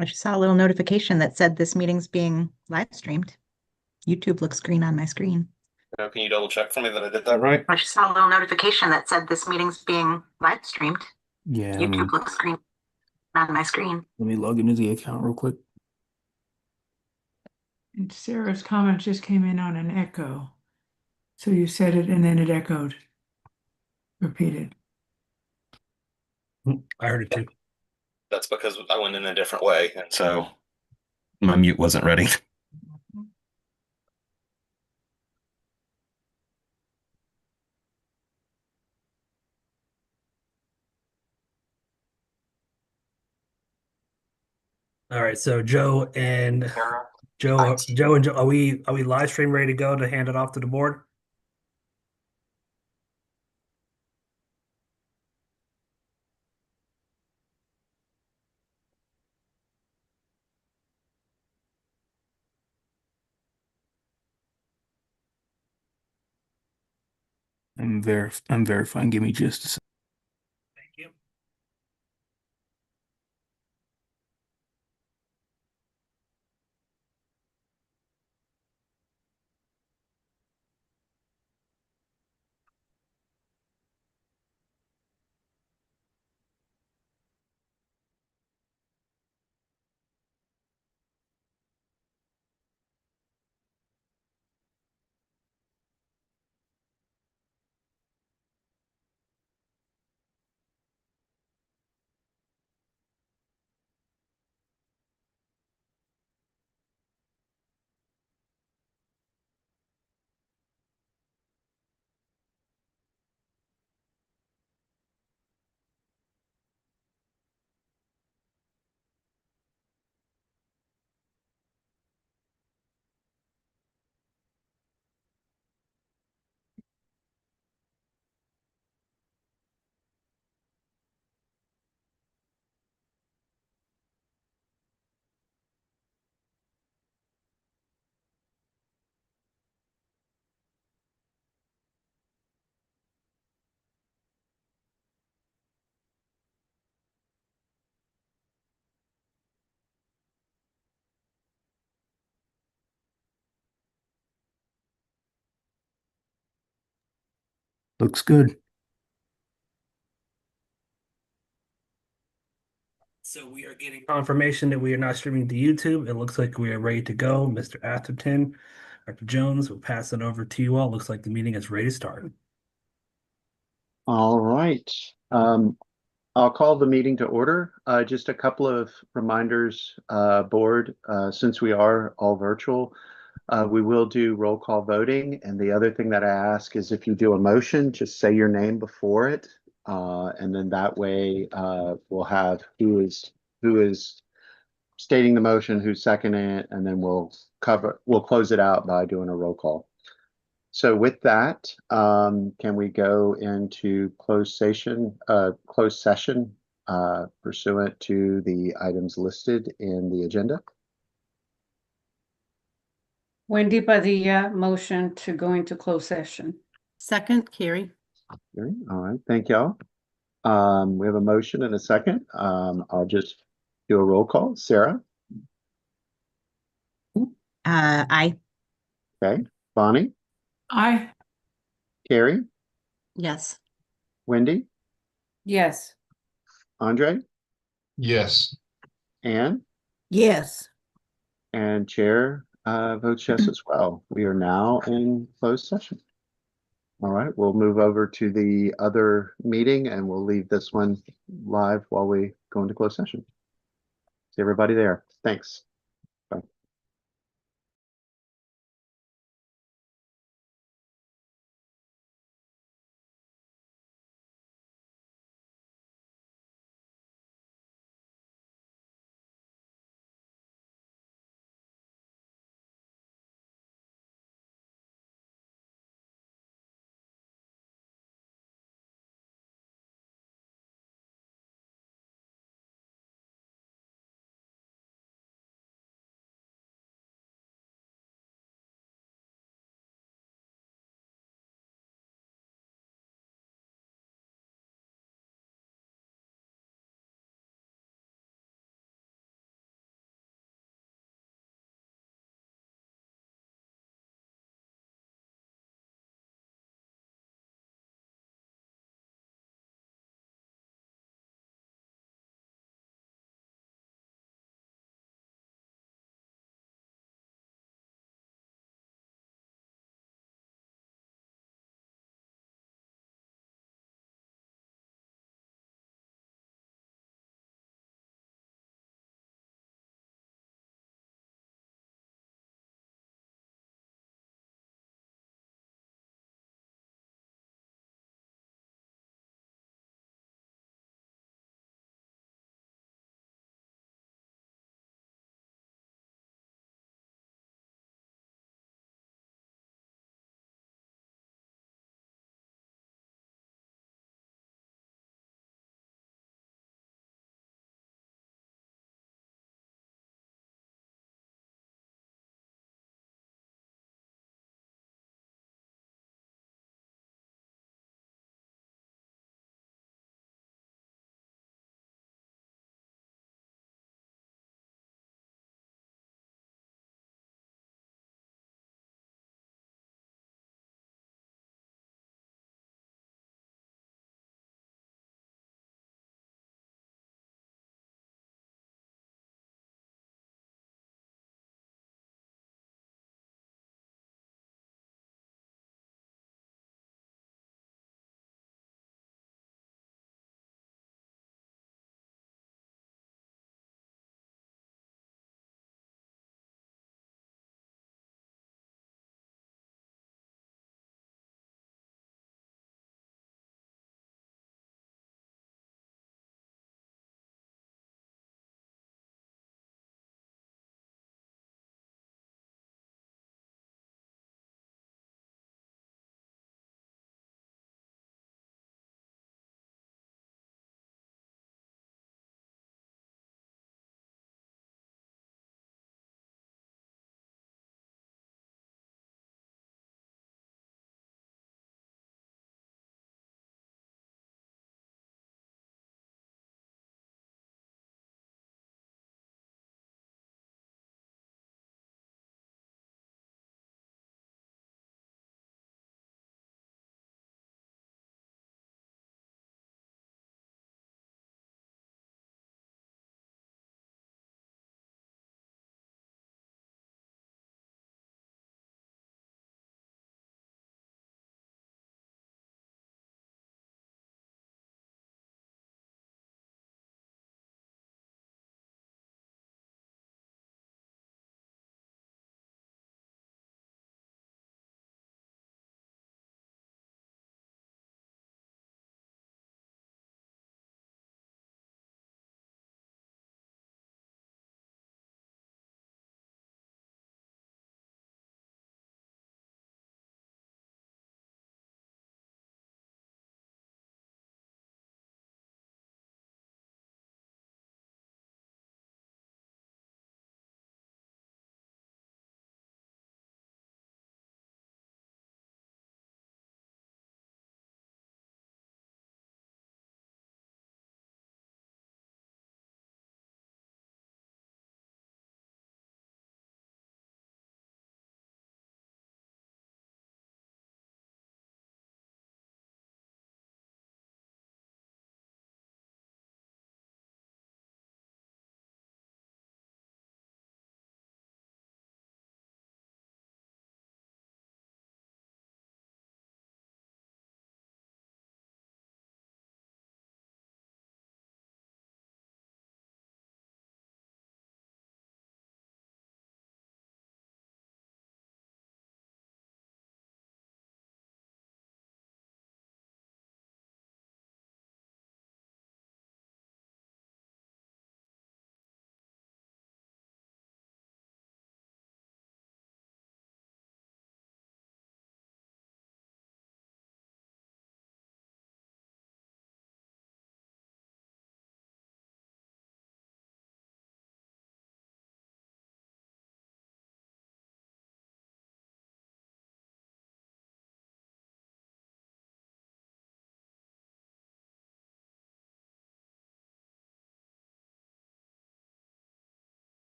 I just saw a little notification that said this meeting's being live streamed. YouTube looks green on my screen. Can you double check for me that I did that right? I just saw a little notification that said this meeting's being live streamed. Yeah, YouTube looks green on my screen. let me log into the account real quick. And Sarah's comment just came in on an echo. So you said it and then it echoed. Repeated. I heard it too. That's because I went in a different way, and so my mute wasn't ready. All right, so Joe and Joe, are we live stream ready to go to hand it off to the board? I'm verifying. Give me just a second. Thank you. Looks good. So we are getting confirmation that we are not streaming to YouTube. It looks like we are ready to go. Mr. Atherton, Dr. Jones, we'll pass it over to you all. Looks like the meeting is ready to start. All right. I'll call the meeting to order. Just a couple of reminders, board, since we are all virtual, we will do roll call voting. And the other thing that I ask is if you do a motion, just say your name before it. And then that way we'll have who is stating the motion, who's seconding it, and then we'll close it out by doing a roll call. So with that, can we go into closed session pursuant to the items listed in the agenda? Wendy Padilla, motion to go into closed session. Second, Carrie. All right, thank y'all. We have a motion and a second. I'll just do a roll call. Sarah? Aye. Okay. Bonnie? Aye. Carrie? Yes. Wendy? Yes. Andre? Yes. Anne? Yes. And Chair votes yes as well. We are now in closed session. All right, we'll move over to the other meeting and we'll leave this one live while we go into closed session. See everybody there. Thanks. Bye.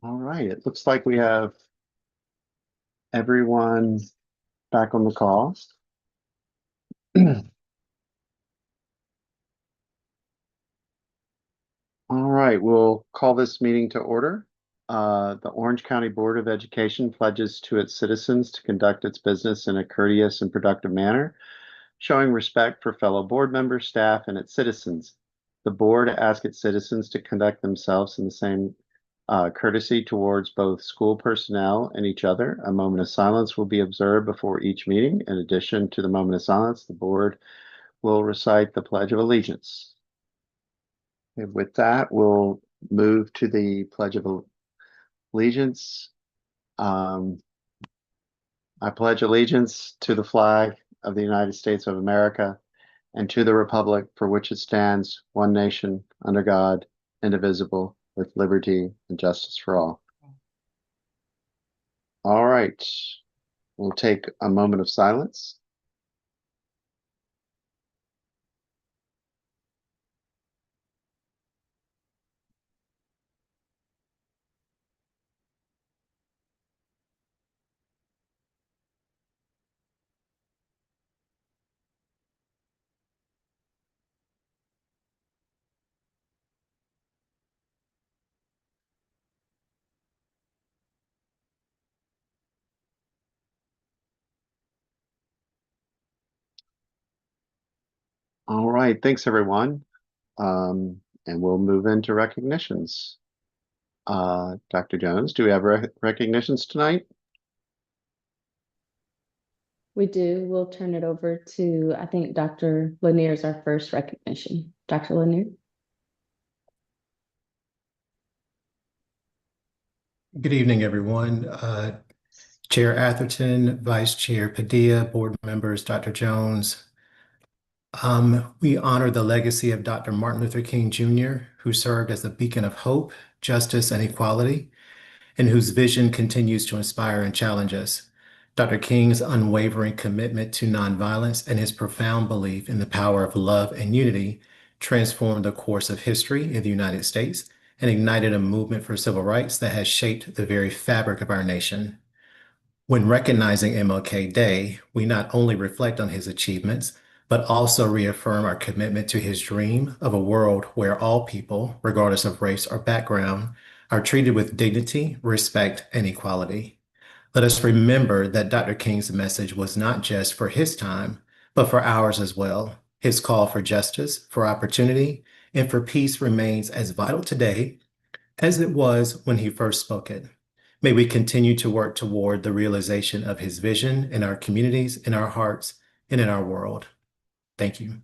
All right, it looks like we have everyone back on the call. All right, we'll call this meeting to order. The Orange County Board of Education pledges to its citizens to conduct its business in a courteous and productive manner, showing respect for fellow board members, staff, and its citizens. The board asks its citizens to conduct themselves in the same courtesy towards both school personnel and each other. A moment of silence will be observed before each meeting. In addition to the moment of silence, the board will recite the Pledge of Allegiance. And with that, we'll move to the Pledge of Allegiance. I pledge allegiance to the flag of the United States of America and to the republic for which it stands, one nation, under God, indivisible, with liberty and justice for all. All right, we'll take a moment of silence. All right, thanks everyone. And we'll move into recognitions. Dr. Jones, do we have recognitions tonight? We do. We'll turn it over to, I think Dr. Lanier is our first recognition. Dr. Lanier. Good evening, everyone. Chair Atherton, Vice Chair Padilla, board members, Dr. Jones. We honor the legacy of Dr. Martin Luther King Jr., who served as a beacon of hope, justice, and equality, and whose vision continues to inspire and challenge us. Dr. King's unwavering commitment to nonviolence and his profound belief in the power of love and unity transformed the course of history in the United States and ignited a movement for civil rights that has shaped the very fabric of our nation. When recognizing MLK Day, we not only reflect on his achievements, but also reaffirm our commitment to his dream of a world where all people, regardless of race or background, are treated with dignity, respect, and equality. Let us remember that Dr. King's message was not just for his time, but for ours as well. His call for justice, for opportunity, and for peace remains as vital today as it was when he first spoke it. May we continue to work toward the realization of his vision in our communities, in our hearts, and in our world. Thank you.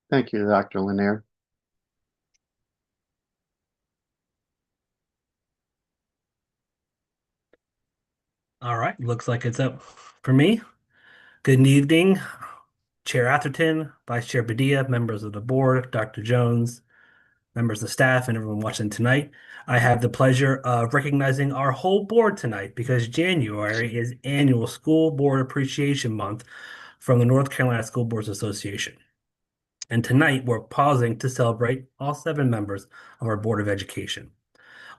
Thank you, Dr. Lanier. All right, looks like it's up for me. Good evening, Chair Atherton, Vice Chair Padilla, members of the board, Dr. Jones, members of staff, and everyone watching tonight. I have the pleasure of recognizing our whole board tonight because January is Annual School Board Appreciation Month from the North Carolina School Boards Association. And tonight we're pausing to celebrate all 7 members of our Board of Education.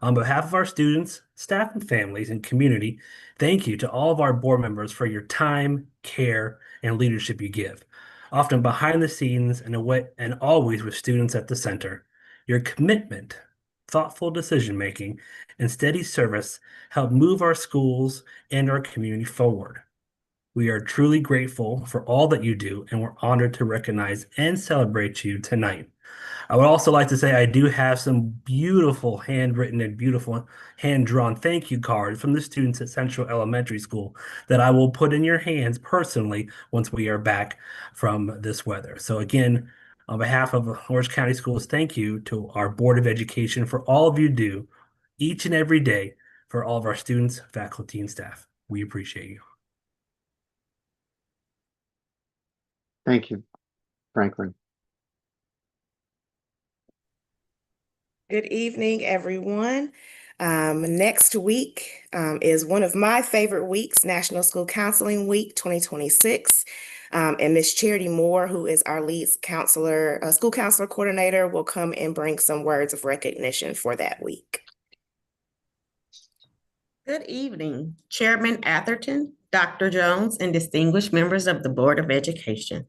On behalf of our students, staff, and families and community, thank you to all of our board members for your time, care, and leadership you give. Often behind the scenes and always with students at the center. Your commitment, thoughtful decision-making, and steady service help move our schools and our community forward. We are truly grateful for all that you do, and we're honored to recognize and celebrate you tonight. I would also like to say I do have some beautiful handwritten and beautiful hand-drawn thank you cards from the students at Central Elementary School that I will put in your hands personally once we are back from this weather. So again, on behalf of Orange County Schools, thank you to our Board of Education for all of you do each and every day for all of our students, faculty, and staff. We appreciate you. Thank you, Franklin. Good evening, everyone. Next week is one of my favorite weeks, National School Counseling Week 2026. And Miss Charity Moore, who is our lead counselor, school counselor coordinator, will come and bring some words of recognition for that week. Good evening, Chairman Atherton, Dr. Jones, and distinguished members of the Board of Education.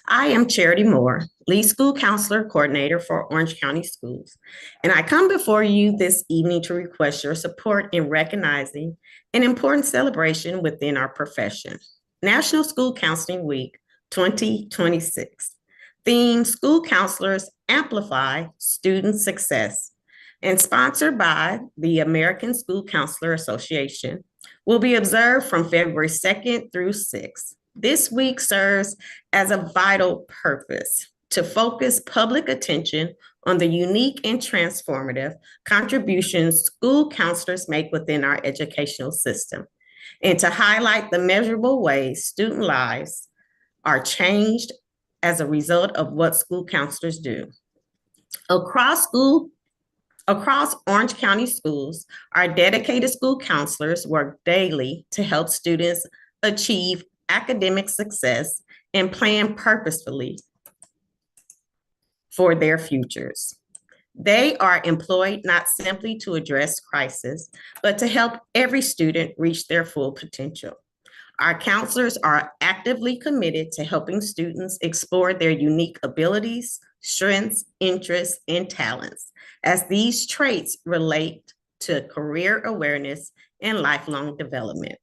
I am Charity Moore, Lead School Counselor Coordinator for Orange County Schools, and I come before you this evening to request your support in recognizing an important celebration within our profession, National School Counseling Week 2026. Theme: School Counselors Amplify Student Success, and sponsored by the American School Counselor Association, will be observed from February 2nd through 6th. This week serves as a vital purpose to focus public attention on the unique and transformative contributions school counselors make within our educational system, and to highlight the measurable ways student lives are changed as a result of what school counselors do. Across Orange County schools, our dedicated school counselors work daily to help students achieve academic success and plan purposefully for their futures. They are employed not simply to address crisis, but to help every student reach their full potential. Our counselors are actively committed to helping students explore their unique abilities, strengths, interests, and talents, as these traits relate to career awareness and lifelong development.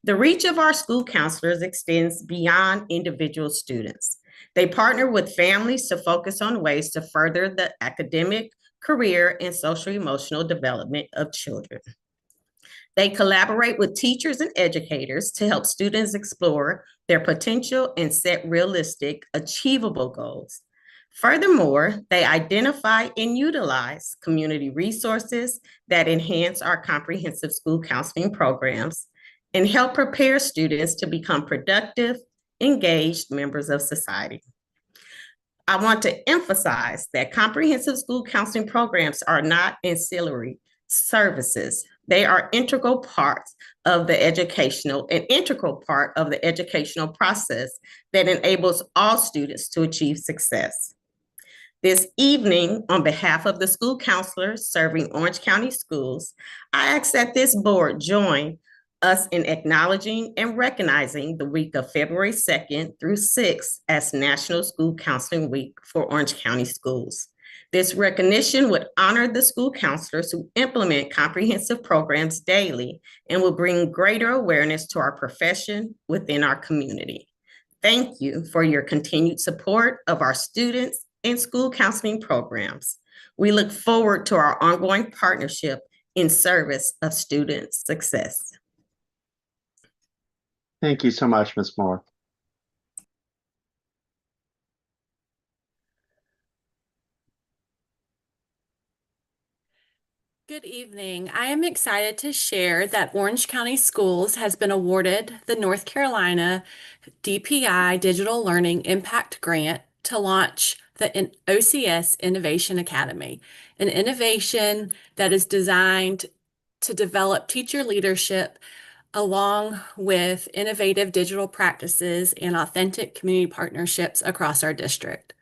The reach of our school counselors extends beyond individual students. They partner with families to focus on ways to further the academic, career, and social-emotional development of children. They collaborate with teachers and educators to help students explore their potential and set realistic, achievable goals. Furthermore, they identify and utilize community resources that enhance our comprehensive school counseling programs and help prepare students to become productive, engaged members of society. I want to emphasize that comprehensive school counseling programs are not ancillary services. They are an integral part of the educational process that enables all students to achieve success. This evening, on behalf of the school counselors serving Orange County schools, I ask that this board join us in acknowledging and recognizing the week of February 2nd through 6th as National School Counseling Week for Orange County schools. This recognition would honor the school counselors who implement comprehensive programs daily and will bring greater awareness to our profession within our community. Thank you for your continued support of our students and school counseling programs. We look forward to our ongoing partnership in service of student success. Thank you so much, Ms. Moore. Good evening. I am excited to share that Orange County Schools has been awarded the North Carolina DPI Digital Learning Impact Grant to launch the OCS Innovation Academy, an innovation that is designed to develop teacher leadership along with innovative digital practices and authentic community partnerships across our district.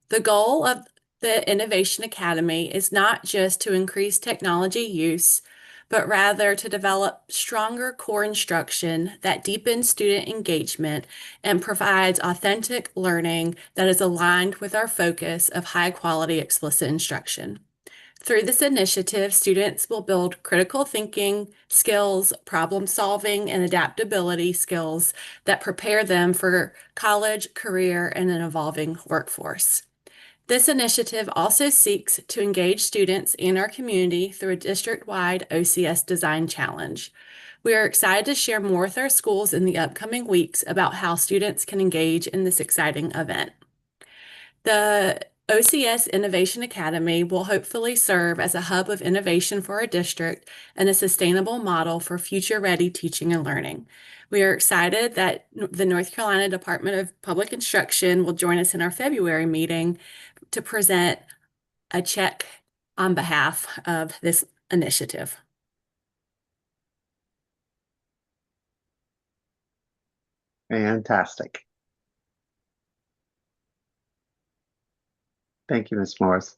The goal of the Innovation Academy is not just to increase technology use, but rather to develop stronger core instruction that deepens student engagement and provides authentic learning that is aligned with our focus of high-quality explicit instruction. Through this initiative, students will build critical thinking skills, problem solving, and adaptability skills that prepare them for college, career, and an evolving workforce. This initiative also seeks to engage students in our community through a district-wide OCS Design Challenge. We are excited to share more with our schools in the upcoming weeks about how students can engage in this exciting event. The OCS Innovation Academy will hopefully serve as a hub of innovation for our district and a sustainable model for future-ready teaching and learning. We are excited that the North Carolina Department of Public Instruction will join us in our February meeting to present a check on behalf of this initiative. Fantastic. Thank you, Ms. Morris.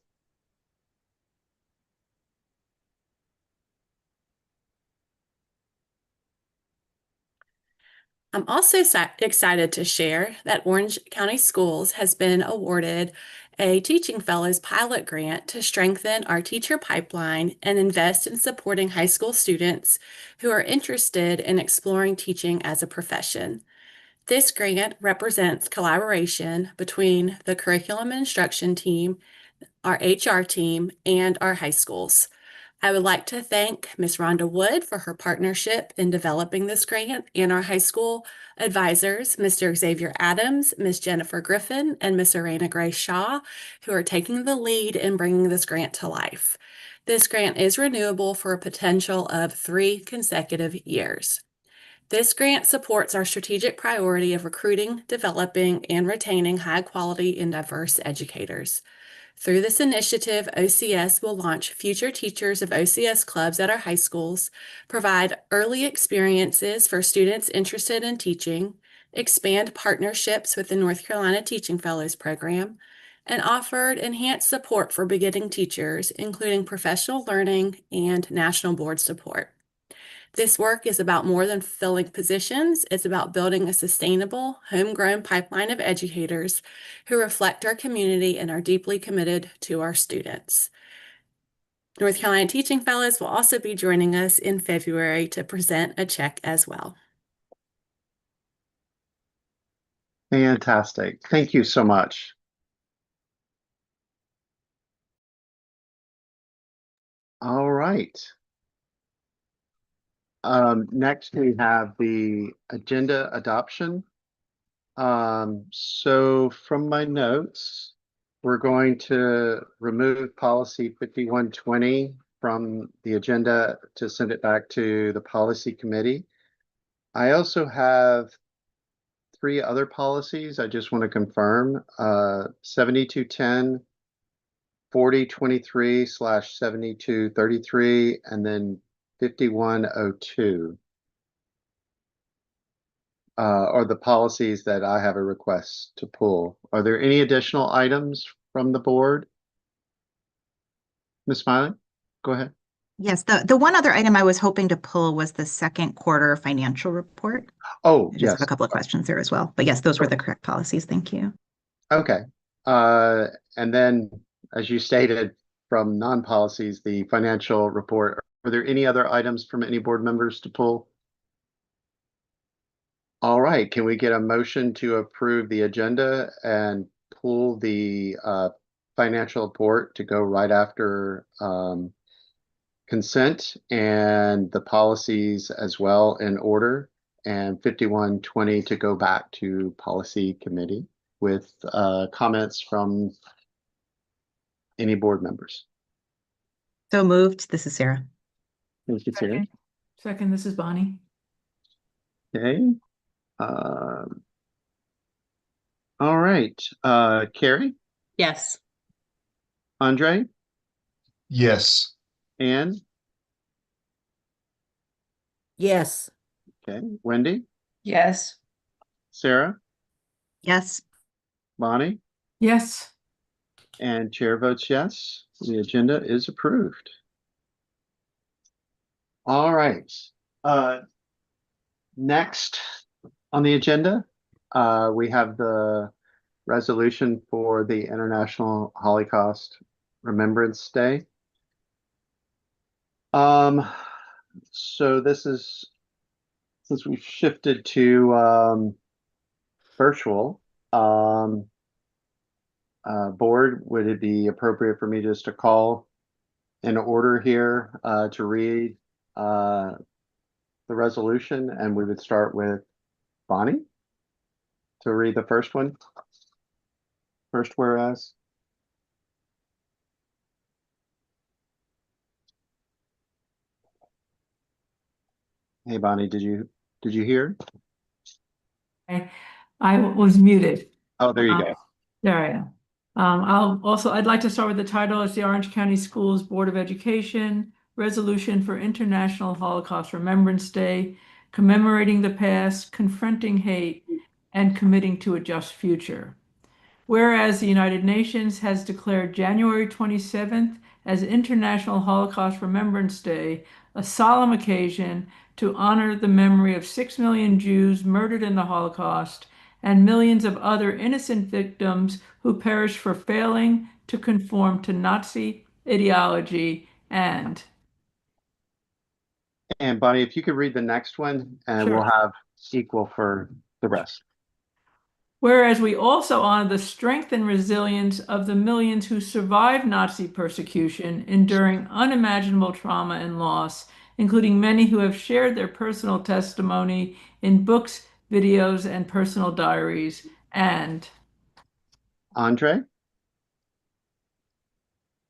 I'm also excited to share that Orange County Schools has been awarded a Teaching Fellows pilot grant to strengthen our teacher pipeline and invest in supporting high school students who are interested in exploring teaching as a profession. This grant represents collaboration between the curriculum and instruction team, our HR team, and our high schools. I would like to thank Ms. Rhonda Wood for her partnership in developing this grant and our high school advisors, Mr. Xavier Adams, Ms. Jennifer Griffin, and Ms. Arena Grace Shaw, who are taking the lead in bringing this grant to life. This grant is renewable for a potential of 3 consecutive years. This grant supports our strategic priority of recruiting, developing, and retaining high-quality and diverse educators. Through this initiative, OCS will launch future teachers of OCS clubs at our high schools, provide early experiences for students interested in teaching, expand partnerships with the North Carolina Teaching Fellows Program, and offered enhanced support for beginning teachers, including professional learning and national board support. This work is about more than filling positions. It's about building a sustainable, homegrown pipeline of educators who reflect our community and are deeply committed to our students. North Carolina Teaching Fellows will also be joining us in February to present a check as well. Fantastic. Thank you so much. All right. Next, we have the agenda adoption. So from my notes, we're going to remove policy 5120 from the agenda to send it back to the policy committee. I also have 3 other policies I just want to confirm. 7210, 4023/7233, and then 5102 are the policies that I have a request to pull. Are there any additional items from the board? Ms. Smiley, go ahead. Yes, the one other item I was hoping to pull was the second quarter financial report. Oh, I just yes. have a couple of questions there as well. But yes, those were the correct policies. Thank you. Okay. And then, as you stated, from non-policies, the financial report. Are there any other items from any board members to pull? All right, can we get a motion to approve the agenda and pull the financial report to go right after consent and the policies as well in order, and 5120 to go back to policy committee with comments from any board members? So moved. This is Sarah. Thank you, Terry. Second, this is Bonnie. Okay. All right. Carrie, Yes. Andre, Yes. Anne, Yes. okay, Wendy, Yes. Sarah, Yes. Bonnie, Yes. and chair votes yes. The agenda is approved. All right. Next on the agenda, we have the resolution for the International Holocaust Remembrance Day. So this is, since we've shifted to virtual, board, would it be appropriate for me just to call in order here to read the resolution, and we would start with Bonnie to read the first one? First whereas. Hey Bonnie, did you hear? I was muted. Oh, there you go. There I am. I'd like to start with the title. It's the Orange County Schools Board of Education Resolution for International Holocaust Remembrance Day, commemorating the past, confronting hate, and committing to a just future. Whereas the United Nations has declared January 27th as International Holocaust Remembrance Day, a solemn occasion to honor the memory of 6 million Jews murdered in the Holocaust and millions of other innocent victims who perished for failing to conform to Nazi ideology. And Bonnie, if you could read the next one, and Sure. we'll have equal for the rest. whereas we also honor the strength and resilience of the millions who survived Nazi persecution, enduring unimaginable trauma and loss, including many who have shared their personal testimony in books, videos, and personal diaries. And Andre?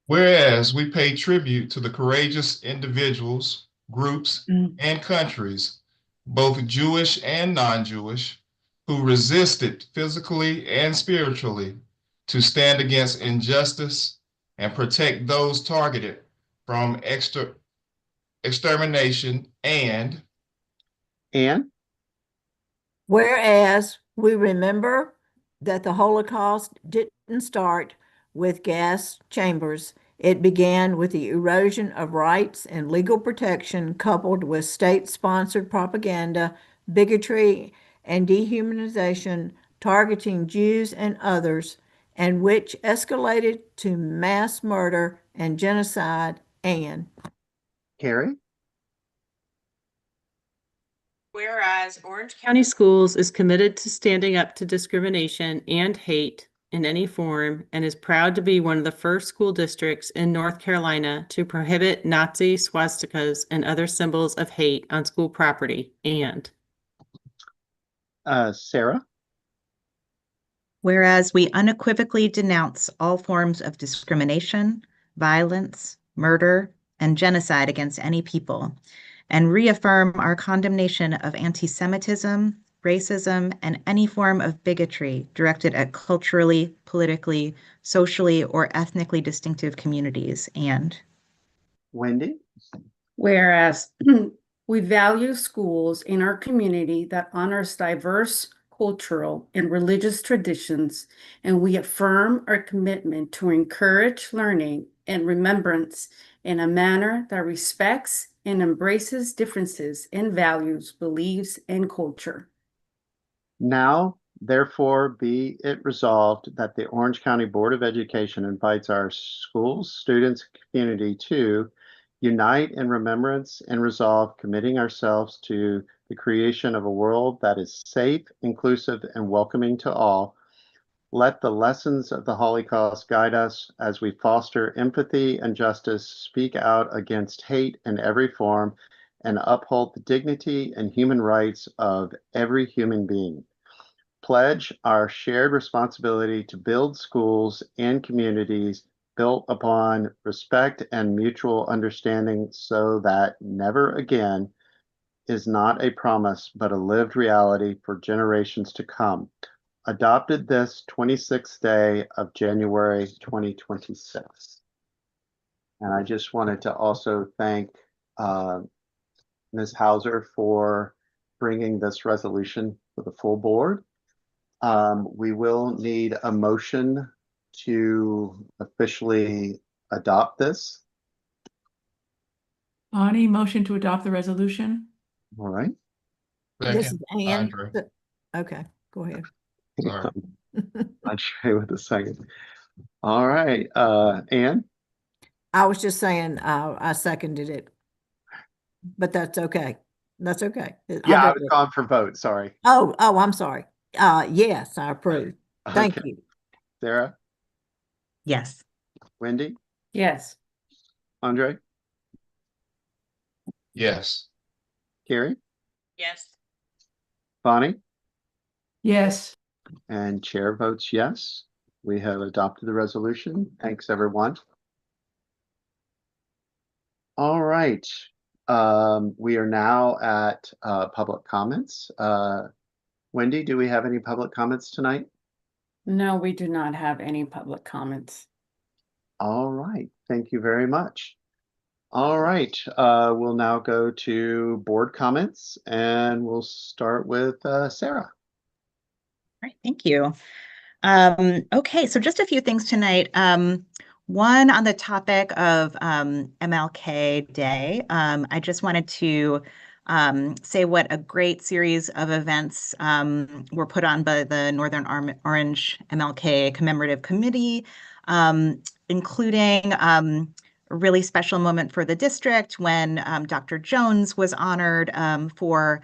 Whereas we pay tribute to the courageous individuals, groups, and countries, both Jewish and non-Jewish, who resisted physically and spiritually to stand against injustice and protect those targeted from extermination. And whereas we remember that the Holocaust didn't start with gas chambers, it began with the erosion of rights and legal protection coupled with state-sponsored propaganda, bigotry, and dehumanization targeting Jews and others, and which escalated to mass murder and genocide. And Carrie? Whereas Orange County Schools is committed to standing up to discrimination and hate in any form and is proud to be one of the first school districts in North Carolina to prohibit Nazi swastikas and other symbols of hate on school property. And Sarah? Whereas we unequivocally denounce all forms of discrimination, violence, murder, and genocide against any people, and reaffirm our condemnation of anti-Semitism, racism, and any form of bigotry directed at culturally, politically, socially, or ethnically distinctive communities. And Wendy? Whereas we value schools in our community that honors diverse cultural and religious traditions, and we affirm our commitment to encourage learning and remembrance in a manner that respects and embraces differences in values, beliefs, and culture. Now, therefore, be it resolved that the Orange County Board of Education invites our schools, students, and community to unite in remembrance and resolve, committing ourselves to the creation of a world that is safe, inclusive, and welcoming to all. Let the lessons of the Holocaust guide us as we foster empathy and justice, speak out against hate in every form, and uphold the dignity and human rights of every human being. Pledge our shared responsibility to build schools and communities built upon respect and mutual understanding so that never again is not a promise but a lived reality for generations to come. Adopted this 26th day of January 2026. And I just wanted to also thank Ms. Hauser for bringing this resolution to the full board. We will need a motion to officially adopt this. Bonnie, motion to adopt the resolution. All right. this is Anne. Andre. Okay, go ahead. Sorry. Andre with a second. All right, Anne? I was just saying, I seconded it. but that's okay. That's okay. Yeah, I'll I go was with- calling for vote, sorry. Oh, I'm sorry. Yes, I approve. Thank Okay. you. Sarah, Yes. Wendy, Yes. Andre, Yes. Carrie, Yes. Bonnie, Yes. and chair votes yes. We have adopted the resolution. Thanks, everyone. All right. We are now at public comments. Wendy, do we have any public comments tonight? No, we do not have any public comments. All right, thank you very much. All right, we'll now go to board comments and we'll start with Sarah. All right, thank you. Okay, so just a few things tonight. One on the topic of MLK Day. I just wanted to say what a great series of events were put on by the Northern Orange MLK Commemorative Committee, including a really special moment for the district when Dr. Jones was honored for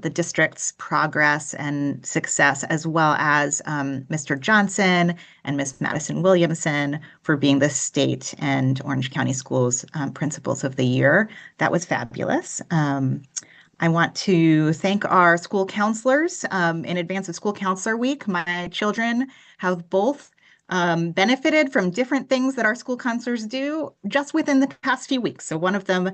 the district's progress and success, as well as Mr. Johnson and Miss Madison Williamson for being the state and Orange County Schools Principals of the Year. That was fabulous. I want to thank our school counselors in advance of School Counselor Week. My children have both benefited from different things that our school counselors do just within the past few weeks. So one of them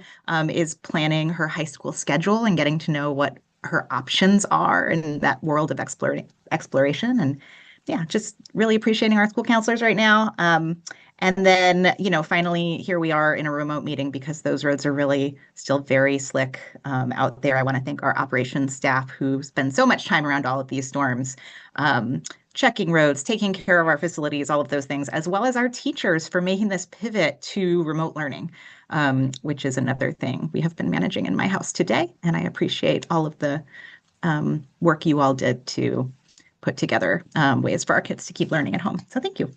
is planning her high school schedule and getting to know what her options are in that world of exploration. And yeah, just really appreciating our school counselors right now. And then, finally, here we are in a remote meeting because those roads are really still very slick out there. I want to thank our operations staff who spend so much time around all of these storms, checking roads, taking care of our facilities, all of those things, as well as our teachers for making this pivot to remote learning, which is another thing we have been managing in my house today. And I appreciate all of the work you all did to put together ways for our kids to keep learning at home. So thank you.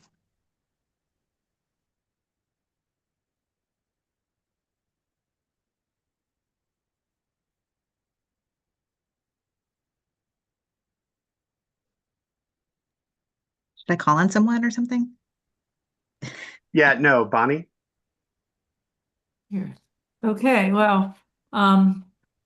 Should I call on someone or something? Yeah, no, Bonnie. Here. Okay, well,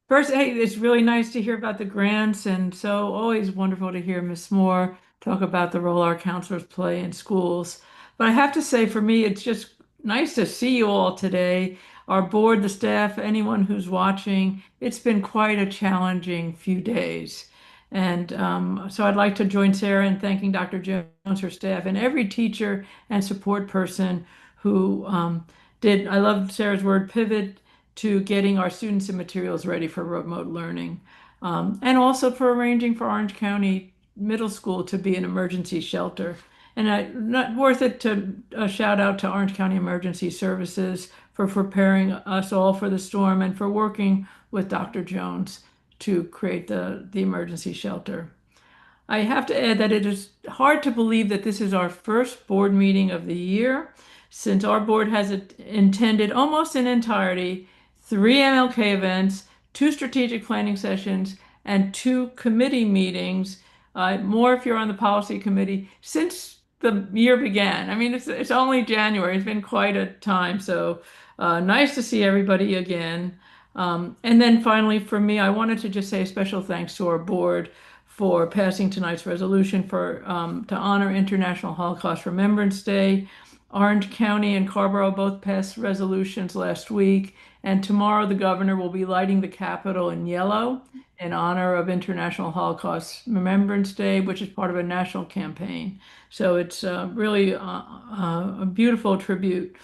first, hey, it's really nice to hear about the grants, and so always wonderful to hear Ms. Moore talk about the role our counselors play in schools. But I have to say, for me, it's just nice to see you all today. Our board, the staff, anyone who's watching, it's been quite a challenging few days. And so I'd like to join Sarah in thanking Dr. Jones, her staff, and every teacher and support person who I love Sarah's word, pivot to getting our students and materials ready for remote learning. And also for arranging for Orange County Middle School to be an emergency shelter. And not worth it to shout out to Orange County Emergency Services for preparing us all for the storm and for working with Dr. Jones to create the emergency shelter. I have to add that it is hard to believe that this is our first board meeting of the year, since our board has attended almost in entirety 3 MLK events, 2 strategic planning sessions, and 2 committee meetings, more if you're on the policy committee, since the year began. I mean, it's only January. It's been quite a time. So nice to see everybody again. And then finally, for me, I wanted to just say a special thanks to our board for passing tonight's resolution to honor International Holocaust Remembrance Day. Orange County and Carrboro both passed resolutions last week, and tomorrow the governor will be lighting the Capitol in yellow in honor of International Holocaust Remembrance Day, which is part of a national campaign. So it's really a beautiful tribute.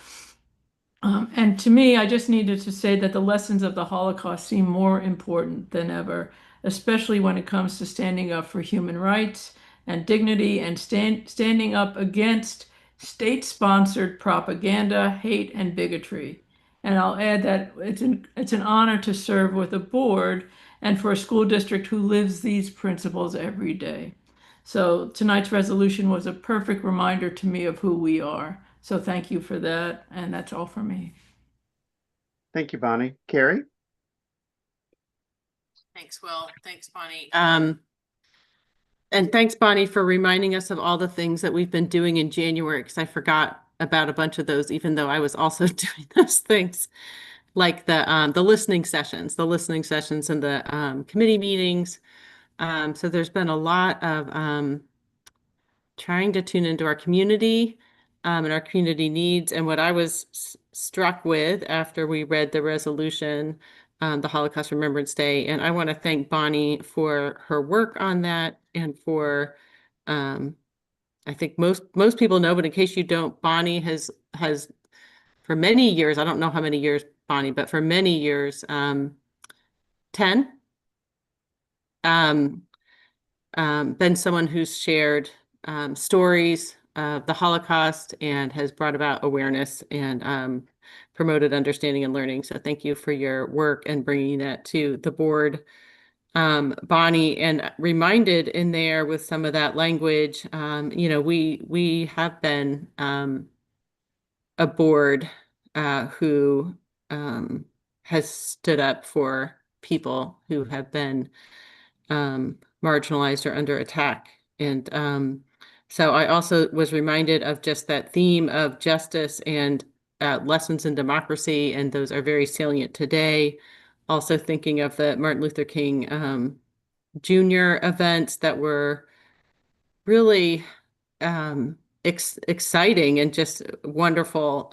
And to me, I just needed to say that the lessons of the Holocaust seem more important than ever, especially when it comes to standing up for human rights and dignity and standing up against state-sponsored propaganda, hate, and bigotry. And I'll add that it's an honor to serve with a board and for a school district who lives these principles every day. So tonight's resolution was a perfect reminder to me of who we are. So thank you for that, and that's all for me. Thank you, Bonnie. Carrie? Thanks, Will. Thanks, Bonnie. And thanks, Bonnie, for reminding us of all the things that we've been doing in January, because I forgot about a bunch of those, even though I was also doing those things, like the listening sessions and the committee meetings. So there's been a lot of trying to tune into our community and our community needs. And what I was struck with after we read the resolution, the Holocaust Remembrance Day, and I want to thank Bonnie for her work on that and for, I think most people know, but in case you don't, Bonnie has for many years, I don't know how many years, Bonnie, but for many years, 10, been someone who's shared stories of the Holocaust and has brought about awareness and promoted understanding and learning. So thank you for your work and bringing that to the board, Bonnie, and reminded in there with some of that language. We have been a board who has stood up for people who have been marginalized or under attack. And so I also was reminded of just that theme of justice and lessons in democracy, and those are very salient today. Also thinking of the Martin Luther King Jr. events that were really exciting and just wonderful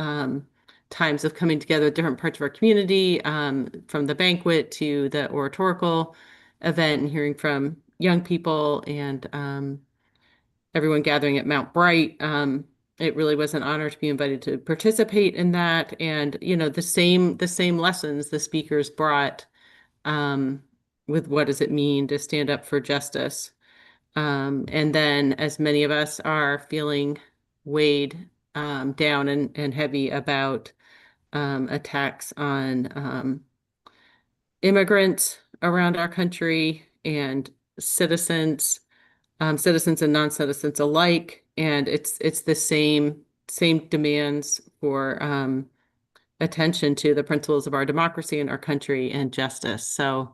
times of coming together with different parts of our community, from the banquet to the oratorical event, and hearing from young people and everyone gathering at Mount Bright. It really was an honor to be invited to participate in that. And, the same lessons the speakers brought with what does it mean to stand up for justice. And then, as many of us are feeling weighed down and heavy about attacks on immigrants around our country and citizens and non-citizens alike, and it's the same demands for attention to the principles of our democracy and our country and justice. So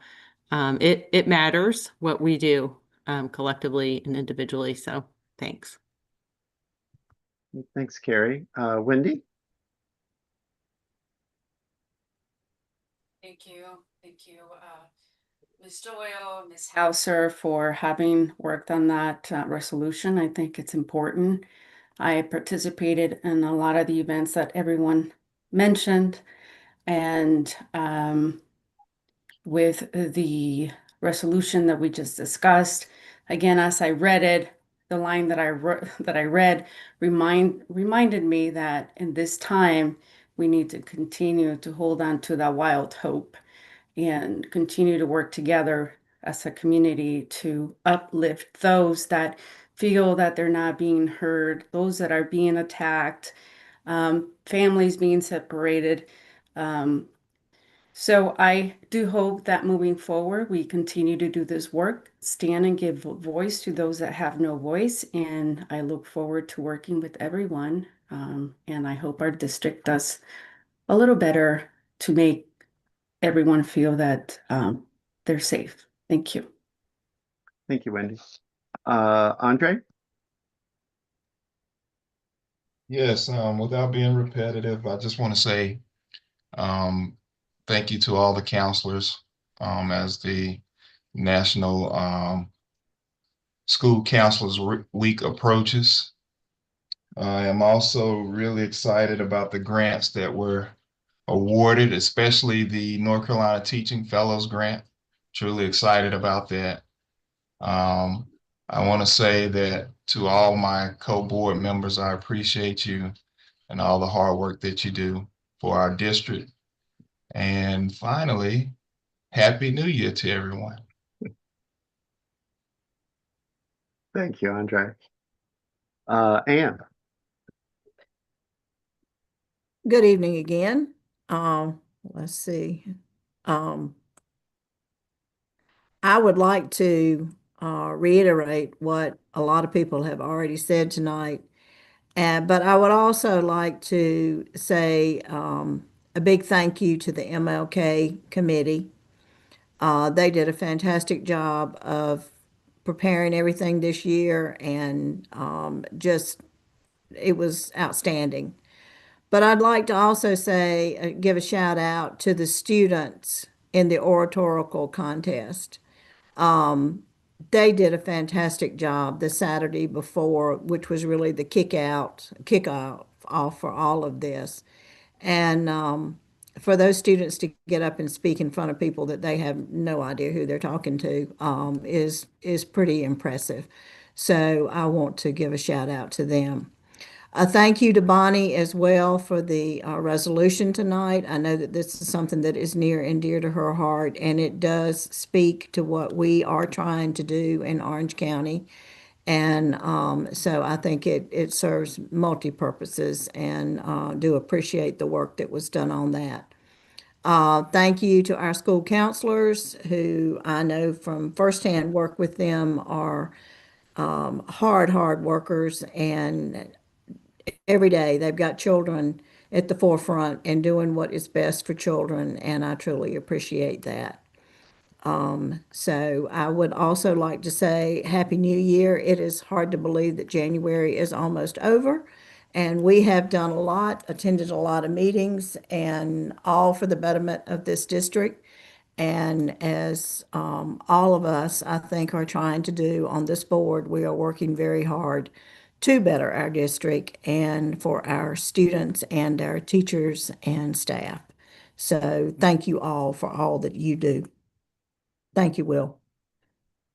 it matters what we do collectively and individually. So thanks. Thanks, Carrie. Wendy? Thank you. Ms. Doyle, Ms. Hauser, for having worked on that resolution. I think it's important. I participated in a lot of the events that everyone mentioned, and with the resolution that we just discussed, again, as I read it, the line that I read reminded me that in this time we need to continue to hold on to that wild hope and continue to work together as a community to uplift those that feel that they're not being heard, those that are being attacked, families being separated. So I do hope that moving forward, we continue to do this work, stand and give voice to those that have no voice. And I look forward to working with everyone. And I hope our district does a little better to make everyone feel that they're safe. Thank you. Thank you, Wendy. Andre? Yes, without being repetitive, I just want to say thank you to all the counselors as the National School Counselors Week approaches. I am also really excited about the grants that were awarded, especially the North Carolina Teaching Fellows Grant. Truly excited about that. I want to say that to all my co-board members, I appreciate you and all the hard work that you do for our district. And finally, Happy New Year to everyone. Thank you, Andre. Anne? Good evening again. Let's see. I would like to reiterate what a lot of people have already said tonight, but I would also like to say a big thank you to the MLK committee. They did a fantastic job of preparing everything this year, and just it was outstanding. But I'd like to also say, give a shout out to the students in the oratorical contest. They did a fantastic job the Saturday before, which was really the kickoff off for all of this. And for those students to get up and speak in front of people that they have no idea who they're talking to is pretty impressive. So I want to give a shout out to them. A thank you to Bonnie as well for the resolution tonight. I know that this is something that is near and dear to her heart, and it does speak to what we are trying to do in Orange County. And so I think it serves multi-purposes, and do appreciate the work that was done on that. Thank you to our school counselors, who I know from firsthand work with them are hard workers, and every day they've got children at the forefront and doing what is best for children, and I truly appreciate that. So I would also like to say Happy New Year. It is hard to believe that January is almost over, and we have done a lot, attended a lot of meetings, and all for the betterment of this district. And as all of us, I think, are trying to do on this board, we are working very hard to better our district and for our students and our teachers and staff. So thank you all for all that you do. Thank you, Will.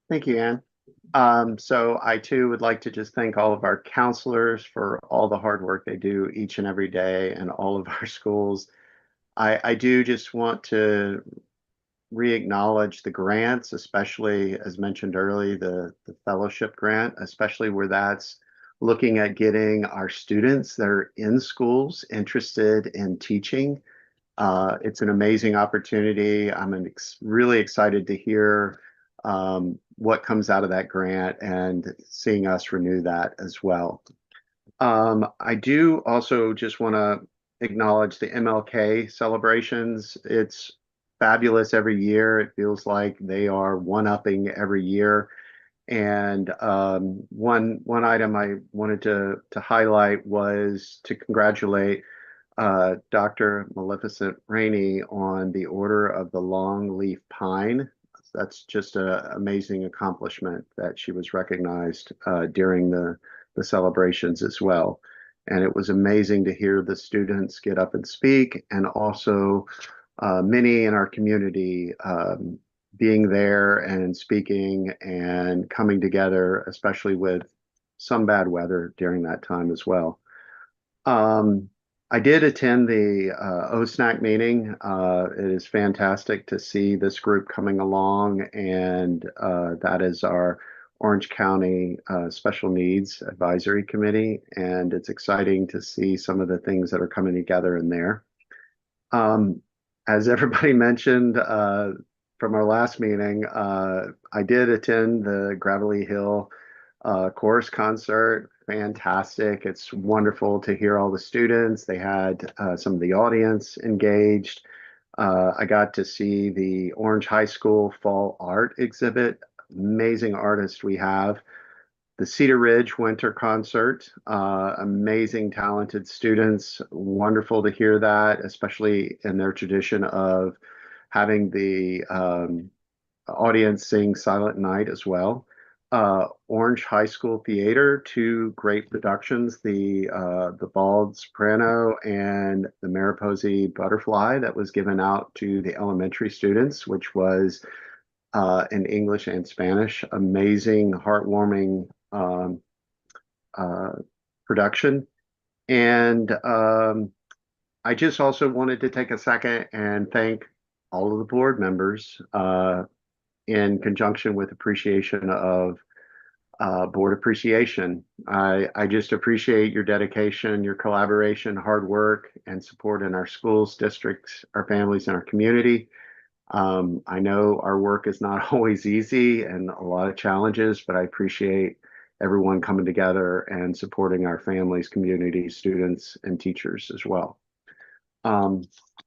Thank you, Ann. So I too would like to just thank all of our counselors for all the hard work they do each and every day, and all of our schools. I do just want to re-acknowledge the grants, especially as mentioned earlier, the fellowship grant, especially where that's looking at getting our students that are in schools interested in teaching. It's an amazing opportunity. I'm really excited to hear what comes out of that grant and seeing us renew that as well. I do also just want to acknowledge the MLK celebrations. It's fabulous every year. It feels like they are one-upping every year. And one item I wanted to highlight was to congratulate Dr. Maleficent Rainey on the Order of the Longleaf Pine. That's just an amazing accomplishment that she was recognized during the celebrations as well. And it was amazing to hear the students get up and speak, and also many in our community being there and speaking and coming together, especially with some bad weather during that time as well. I did attend the OSNAC meeting. It is fantastic to see this group coming along, and that is our Orange County Special Needs Advisory Committee, and it's exciting to see some of the things that are coming together in there. As everybody mentioned from our last meeting, I did attend the Gravelly Hill chorus concert. Fantastic. It's wonderful to hear all the students. They had some of the audience engaged. I got to see the Orange High School Fall Art exhibit. Amazing artists we have. The Cedar Ridge Winter Concert. Amazing, talented students. Wonderful to hear that, especially in their tradition of having the audience sing Silent Night as well. Orange High School Theater, two great productions, the Bald Soprano and the Mariposa Butterfly, that was given out to the elementary students, which was in English and Spanish. Amazing, heartwarming production. And I just also wanted to take a second and thank all of the board members in conjunction with appreciation of board appreciation. I just appreciate your dedication, your collaboration, hard work, and support in our schools, districts, our families, and our community. I know our work is not always easy and a lot of challenges, but I appreciate everyone coming together and supporting our families, communities, students, and teachers as well.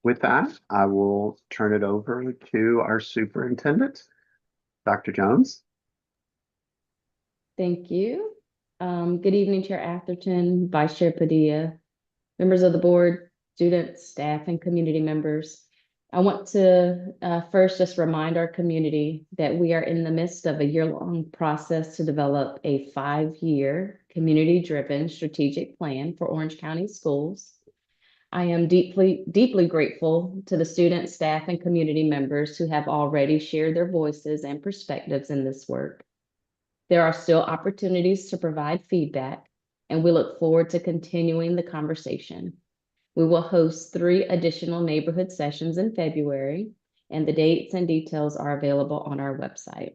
With that, I will turn it over to our superintendent, Dr. Jones. Thank you. Good evening, Chair Atherton, Vice Chair Padilla, members of the board, students, staff, and community members. I want to first just remind our community that we are in the midst of a year-long process to develop a 5-year community-driven strategic plan for Orange County Schools. I am deeply, deeply grateful to the students, staff, and community members who have already shared their voices and perspectives in this work. There are still opportunities to provide feedback, and we look forward to continuing the conversation. We will host 3 additional neighborhood sessions in February, and the dates and details are available on our website.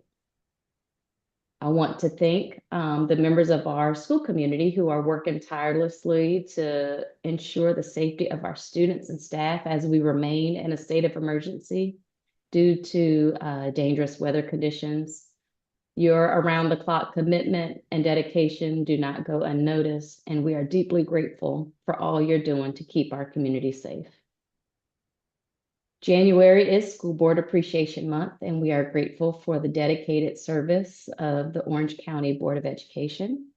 I want to thank the members of our school community who are working tirelessly to ensure the safety of our students and staff as we remain in a state of emergency due to dangerous weather conditions. Your around-the-clock commitment and dedication do not go unnoticed, and we are deeply grateful for all you're doing to keep our community safe. January is School Board Appreciation Month, and we are grateful for the dedicated service of the Orange County Board of Education.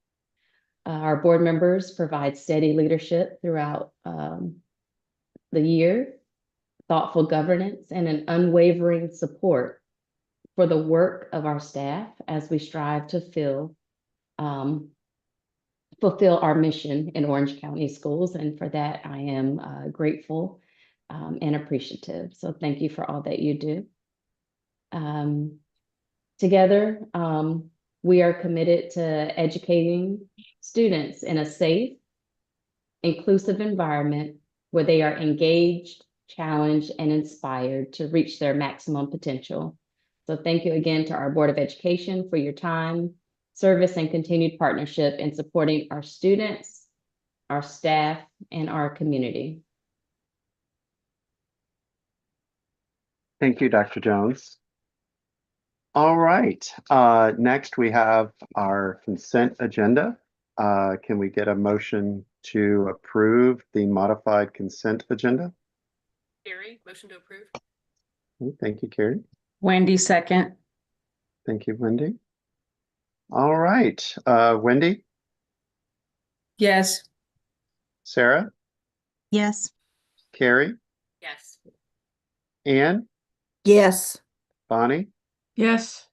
Our board members provide steady leadership throughout the year, thoughtful governance, and an unwavering support for the work of our staff as we strive to fulfill our mission in Orange County Schools. And for that, I am grateful and appreciative. So thank you for all that you do. Together, we are committed to educating students in a safe, inclusive environment where they are engaged, challenged, and inspired to reach their maximum potential. So thank you again to our Board of Education for your time, service, and continued partnership in supporting our students, our staff, and our community. Thank you, Dr. Jones. All right, next we have our consent agenda. Can we get a motion to approve the modified consent agenda? Carrie, motion to approve. Thank you, Carrie. Wendy, second. Thank you, Wendy. All right, Wendy, Yes. Sarah, Yes. Carrie, Yes. Ann, Yes. Bonnie, Yes.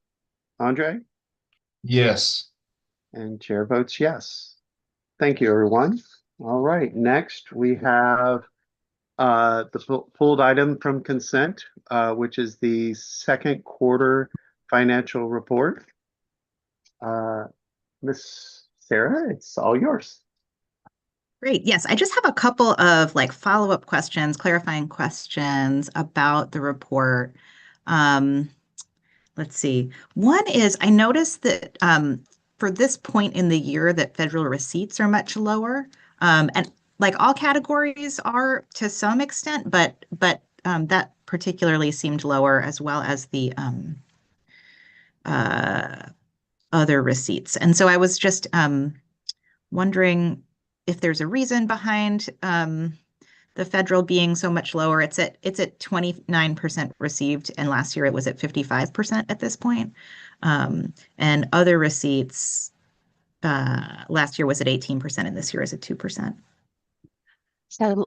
Andre, Yes. and chair votes yes. Thank you, everyone. All right, next we have the pulled item from consent, which is the second quarter financial report. Miss Sarah, it's all yours. Great. Yes, I just have a couple of like follow-up questions, clarifying questions about the report. Let's see. One is I noticed that for this point in the year that federal receipts are much lower. And like all categories are to some extent, but that particularly seemed lower, as well as the other receipts. And so I was just wondering if there's a reason behind the federal being so much lower. It's at 29% received, and last year it was at 55% at this point. And other receipts last year was at 18%, and this year is at 2%. So,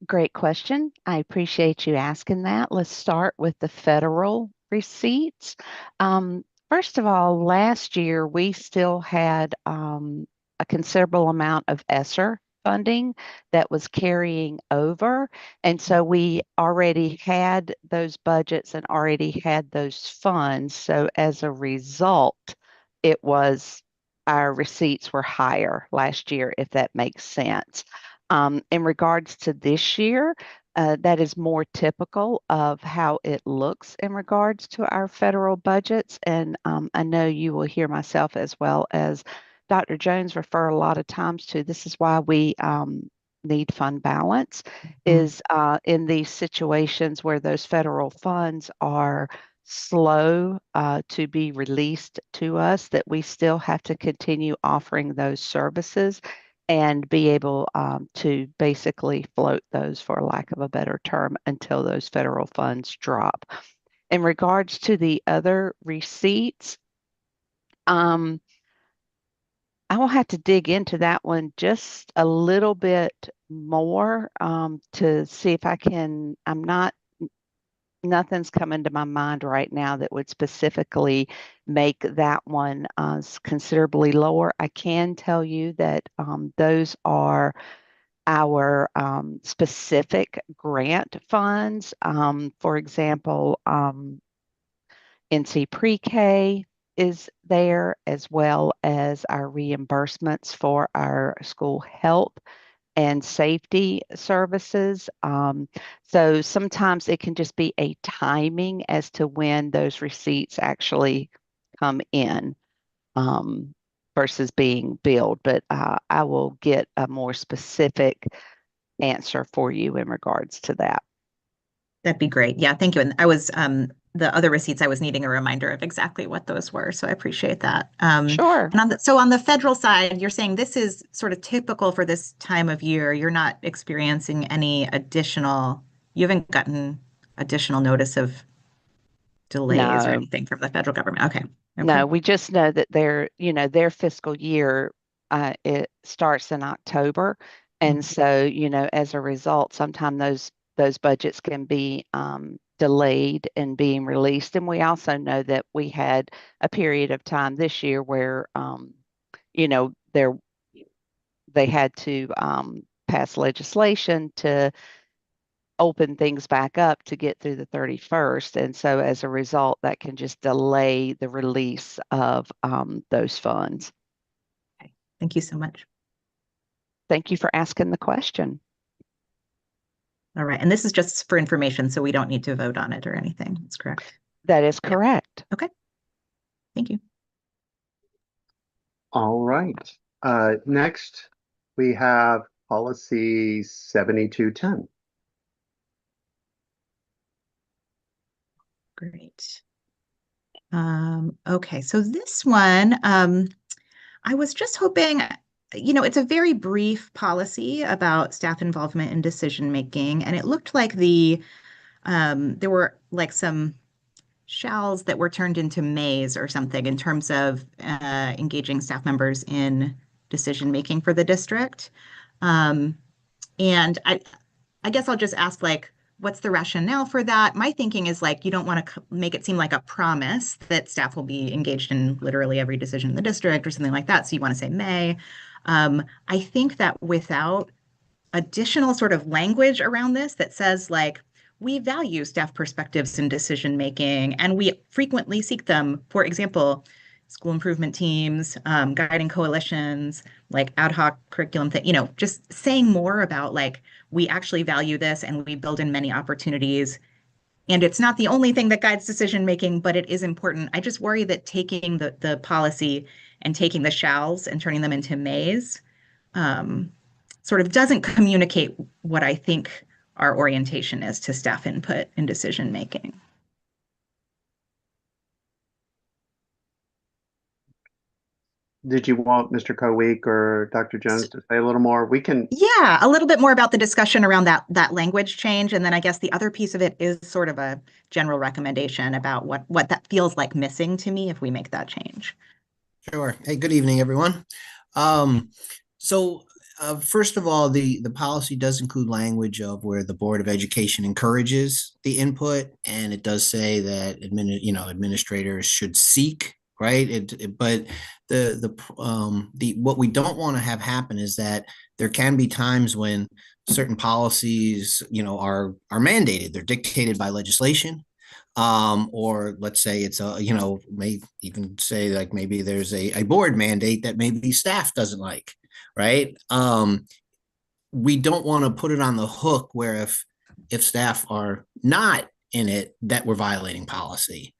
great question. I appreciate you asking that. Let's start with the federal receipts. First of all, last year we still had a considerable amount of ESSER funding that was carrying over. And so we already had those budgets and already had those funds. So as a result, our receipts were higher last year, if that makes sense. In regards to this year, that is more typical of how it looks in regards to our federal budgets. And I know you will hear myself as well as Dr. Jones refer a lot of times to. This is why we need fund balance, is in these situations where those federal funds are slow to be released to us, that we still have to continue offering those services. and be able to basically float those, for lack of a better term, until those federal funds drop. In regards to the other receipts, I will have to dig into that one just a little bit more to see if I can. Nothing's coming to my mind right now that would specifically make that one considerably lower. I can tell you that those are our specific grant funds. For example, NC Pre-K is there, as well as our reimbursements for our school health and safety services. So sometimes it can just be a timing as to when those receipts actually come in versus being billed. But I will get a more specific answer for you in regards to that. That'd be great. Yeah, thank you. And I was the other receipts, I was needing a reminder of exactly what those were. So I appreciate that. Sure. And on the federal side, you're saying this is sort of typical for this time of year. You're not experiencing any you haven't gotten additional notice of delays or No. anything from the federal government. Okay. No, we just know that their fiscal year, it starts in October. And so, as a result, sometimes those budgets can be delayed in being released. And we also know that we had a period of time this year where, they had to pass legislation to open things back up to get through the 31st. And so as a result, that can just delay the release of those funds. Okay. Thank you so much. Thank you for asking the question. All right. And this is just for information, so we don't need to vote on it or anything. That's correct. That is correct. Okay. Thank you. All right. Next, we have policy 7210. Great. Okay, so this one, I was just hoping, it's a very brief policy about staff involvement in decision making, and it looked like there were like some shalls that were turned into mays or something in terms of engaging staff members in decision making for the district. And I guess I'll just ask, what's the rationale for that? My thinking is you don't want to make it seem like a promise that staff will be engaged in literally every decision in the district or something like that. So you want to say may. I think that without additional sort of language around this that says we value staff perspectives in decision making and we frequently seek them, for example, school improvement teams, guiding coalitions, ad hoc curriculum, just saying more about we actually value this and we build in many opportunities. And it's not the only thing that guides decision making, but it is important. I just worry that taking the policy and taking the shalls and turning them into mays sort of doesn't communicate what I think our orientation is to staff input in decision making. Did you want Mr. Coweek or Dr. Jones to say a little more? We can. Yeah, a little bit more about the discussion around that language change. And then I guess the other piece of it is sort of a general recommendation about what that feels like missing to me if we make that change. Sure. Hey, good evening, everyone. First of all, the policy does include language of where the Board of Education encourages the input, and it does say that administrators should seek, right? But what we don't want to have happen is that there can be times when certain policies, are mandated. They're dictated by legislation. Or let's say it's may even say maybe there's a board mandate that maybe staff doesn't like, right? We don't want to put it on the hook where if staff are not in it, that we're violating policy.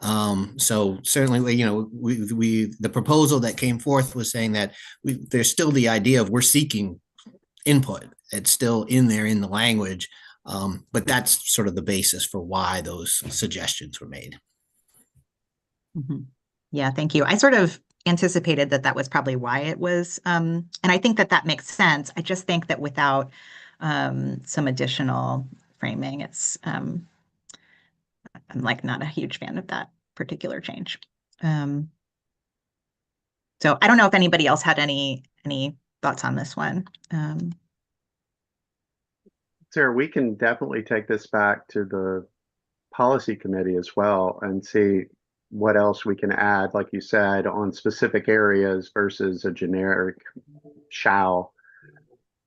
So certainly, the proposal that came forth was saying that there's still the idea of we're seeking input. It's still in there in the language. But that's sort of the basis for why those suggestions were made. Mm-hmm. Yeah, thank you. I sort of anticipated that that was probably why it was, and I think that that makes sense. I just think that without some additional framing, it's I'm like not a huge fan of that particular change. So I don't know if anybody else had any thoughts on this one. Sarah, we can definitely take this back to the policy committee as well and see what else we can add, like you said, on specific areas versus a generic shall.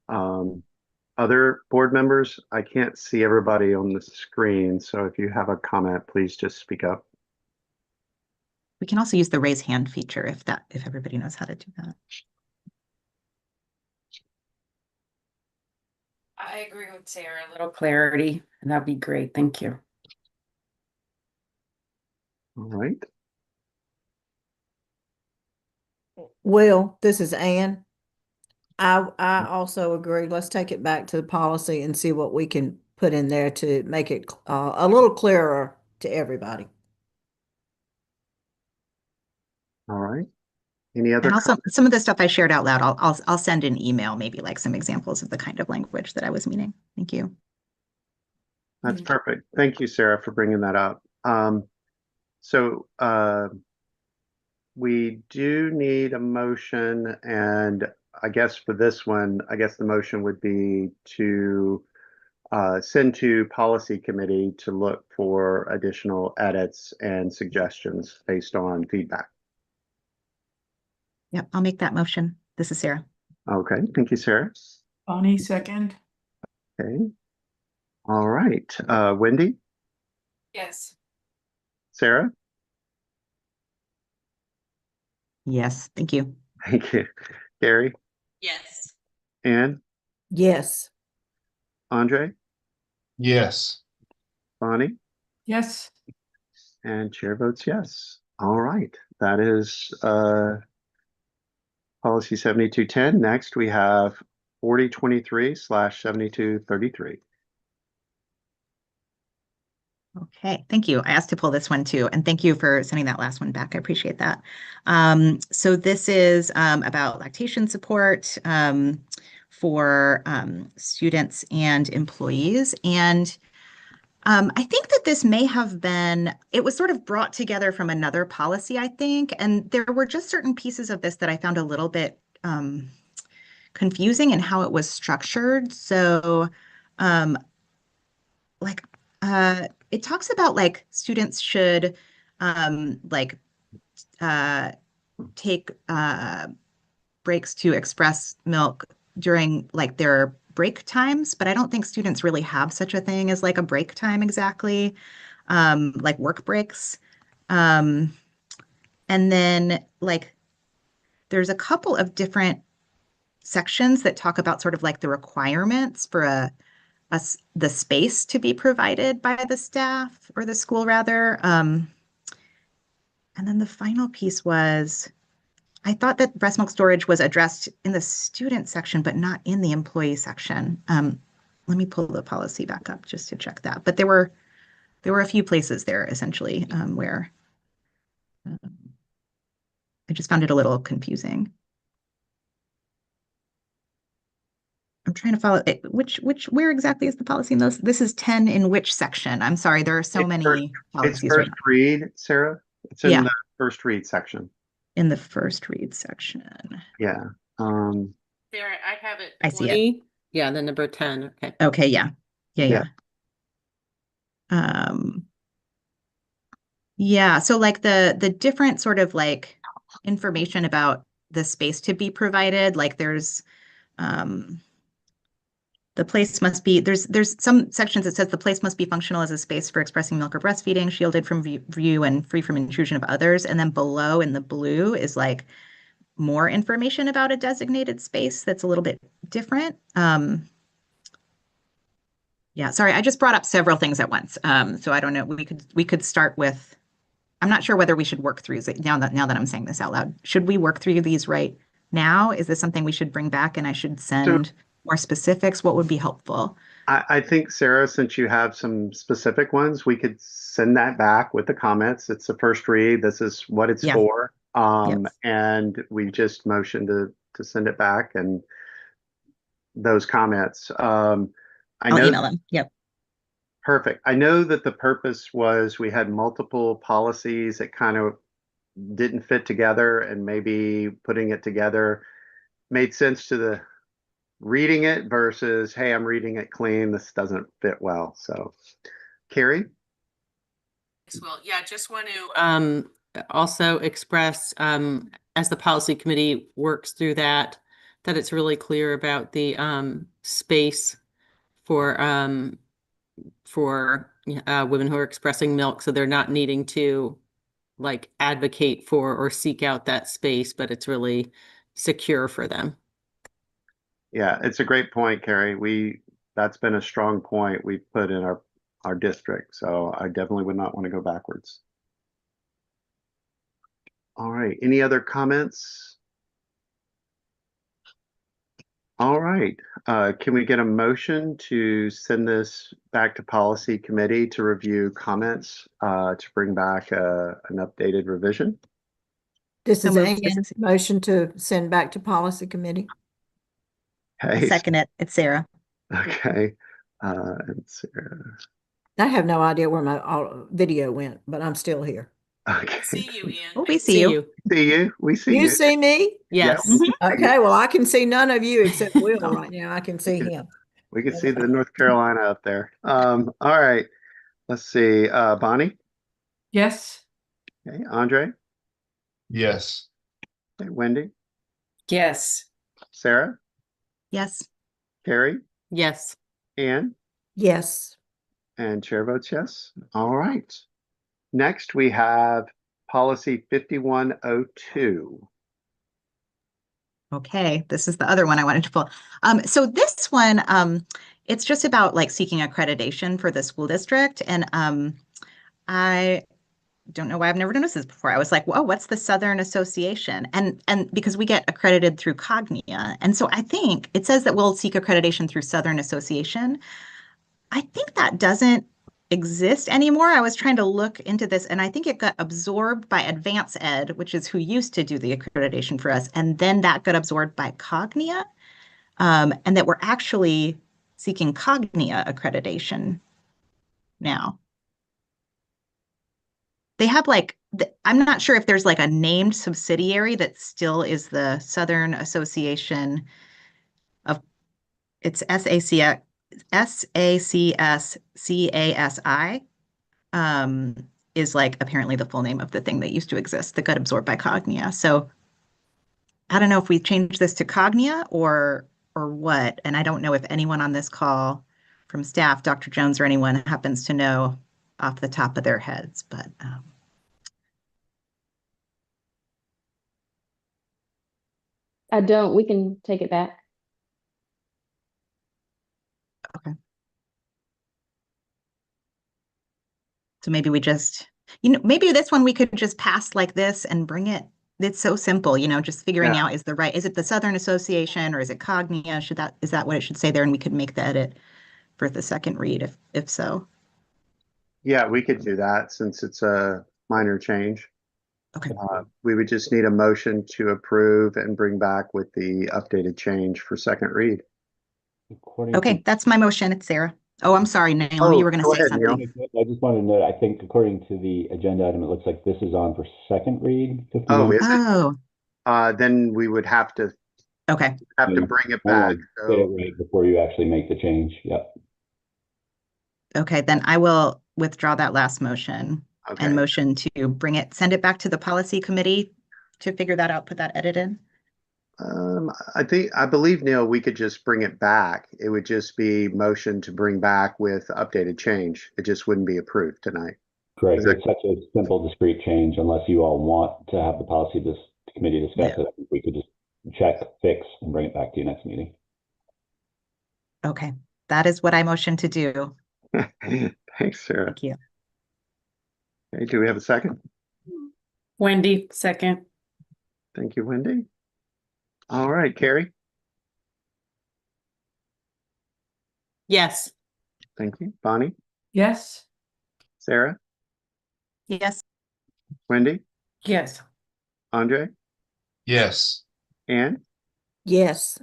Other board members, I can't see everybody on the screen, so if you have a comment, please just speak up. We can also use the raise hand feature if everybody knows how to do that. I agree with Sarah. A little clarity, and that'd be great. Thank you. All right. Will, this is Ann. I also agree. Let's take it back to the policy and see what we can put in there to make it a little clearer to everybody. All right. Any other? And also some of the stuff I shared out loud, I'll send an email, maybe like some examples of the kind of language that I was meaning. Thank you. That's perfect. Thank you, Sarah, for bringing that up. We do need a motion, and I guess for this one, I guess the motion would be to send to policy committee to look for additional edits and suggestions based on feedback. Yep, I'll make that motion. This is Sarah. Okay, thank you, Sarah. Bonnie, second. Okay. All right. Wendy, Yes. Sarah, Yes, thank you. thank you. Gary, Yes. Ann, Yes. Andre, Yes. Bonnie, Yes. and chair votes yes. All right. That is policy 7210. Next, we have 4023/7233. Okay, thank you. I asked to pull this one too, and thank you for sending that last one back. I appreciate that. So this is about lactation support for students and employees. And I think that this may have been, it was sort of brought together from another policy, I think, and there were just certain pieces of this that I found a little bit confusing in how it was structured. So it talks about like students should take breaks to express milk during like their break times, but I don't think students really have such a thing as like a break time exactly, like work breaks. And then like there's a couple of different sections that talk about sort of like the requirements for the space to be provided by the staff or the school rather. And then the final piece was, I thought that breast milk storage was addressed in the student section, but not in the employee section. Let me pull the policy back up just to check that. But there were a few places there essentially where I just found it a little confusing. I'm trying to follow it. Where exactly is the policy in those? This is 10 in which section? I'm sorry, there are so many policies. It's first read, Sarah. It's in the first read section. In the first read section. Yeah. Sarah, I have it. I see it. Yeah, the number 10. Okay. Okay, yeah. Yeah. Yeah, so like the different sort of like information about the space to be provided, like there's the place must be, there's some sections that says the place must be functional as a space for expressing milk or breastfeeding, shielded from view and free from intrusion of others. And then below in the blue is like more information about a designated space that's a little bit different. Yeah, sorry, I just brought up several things at once. So I don't know, we could start with, I'm not sure whether we should work through now that I'm saying this out loud. Should we work through these right now? Is this something we should bring back and I should send more specifics? What would be helpful? I think, Sarah, since you have some specific ones, we could send that back with the comments. It's the first read. This is what it's for. And we just motioned to send it back and those comments. I I'll know. email them. Yep. Perfect. I know that the purpose was we had multiple policies that kind of didn't fit together, and maybe putting it together made sense to the reading it versus, hey, I'm reading it clean. This doesn't fit well. So, Carrie? Well, yeah, just want to also express as the policy committee works through that it's really clear about the space for women who are expressing milk, so they're not needing to like advocate for or seek out that space, but it's really secure for them. Yeah, it's a great point, Carrie. That's been a strong point we put in our district. So I definitely would not want to go backwards. All right. Any other comments? All right. Can we get a motion to send this back to policy committee to review comments to bring back an updated revision? This is So a moved. motion to send back to policy committee. I'll Okay. second it. It's Sarah. Okay. And Sarah. I have no idea where my video went, but I'm still here. Okay. See you, Ian. Oh, we see you. See you. We see You you. see me? Yes. Okay, well, I can see none of you except Will right now. I can see him. We can see the North Carolina up there. All right. Let's see. Bonnie? Yes. Okay. Andre? Yes. Okay. Wendy? Yes. Sarah? Yes. Carrie? Yes. Ann? Yes. And chair votes yes. All right. Next, we have policy 5102. Okay, this is the other one I wanted to pull. So this one, it's just about like seeking accreditation for the school district. And I don't know why I've never noticed this before. I was like, whoa, what's the Southern Association? And because we get accredited through Cognia. And so I think it says that we'll seek accreditation through Southern Association. I think that doesn't exist anymore. I was trying to look into this, and I think it got absorbed by Advance Ed, which is who used to do the accreditation for us, and then that got absorbed by Cognia, and that we're actually seeking Cognia accreditation now. They have like, I'm not sure if there's like a named subsidiary that still is the Southern Association of, it's SACSCASI, is like apparently the full name of the thing that used to exist that got absorbed by Cognia. So I don't know if we change this to Cognia or what. And I don't know if anyone on this call from staff, Dr. Jones or anyone, happens to know off the top of their heads, but I don't. We can take it back. okay. So maybe we just, maybe this one we could just pass like this and bring it. It's so simple, just figuring out is it the Southern Association or is it Cognia? Is that what it should say there? And we could make the edit for the second read if so. Yeah, we could do that since it's a minor change. Okay. We would just need a motion to approve and bring back with the updated change for second read. Okay, that's my motion. It's Sarah. Oh, I'm sorry, Naomi, you were going to say something. I just wanted to note, I think according to the agenda item, it looks like this is on for second read. Oh, is it? Then we would have to bring it back. Get it right before you actually make the change. Yep. Okay, then I will withdraw that last motion and motion to send it back to the policy committee to figure that out, put that edit in. I believe, Neil, we could just bring it back. It would just be motion to bring back with updated change. It just wouldn't be approved tonight. Correct. It's such a simple, discrete change. Unless you all want to have the policy committee discuss it, I think we could just check, fix, and bring it back to you next meeting. Okay, that is what I motion to do. Thanks, Sarah. Thank you. Okay, do we have a second? Wendy, second. Thank you, Wendy. All right, Carrie. Yes. Thank you. Bonnie? Yes. Sarah? Yes. Wendy? Yes. Andre, Yes. Ann, Yes.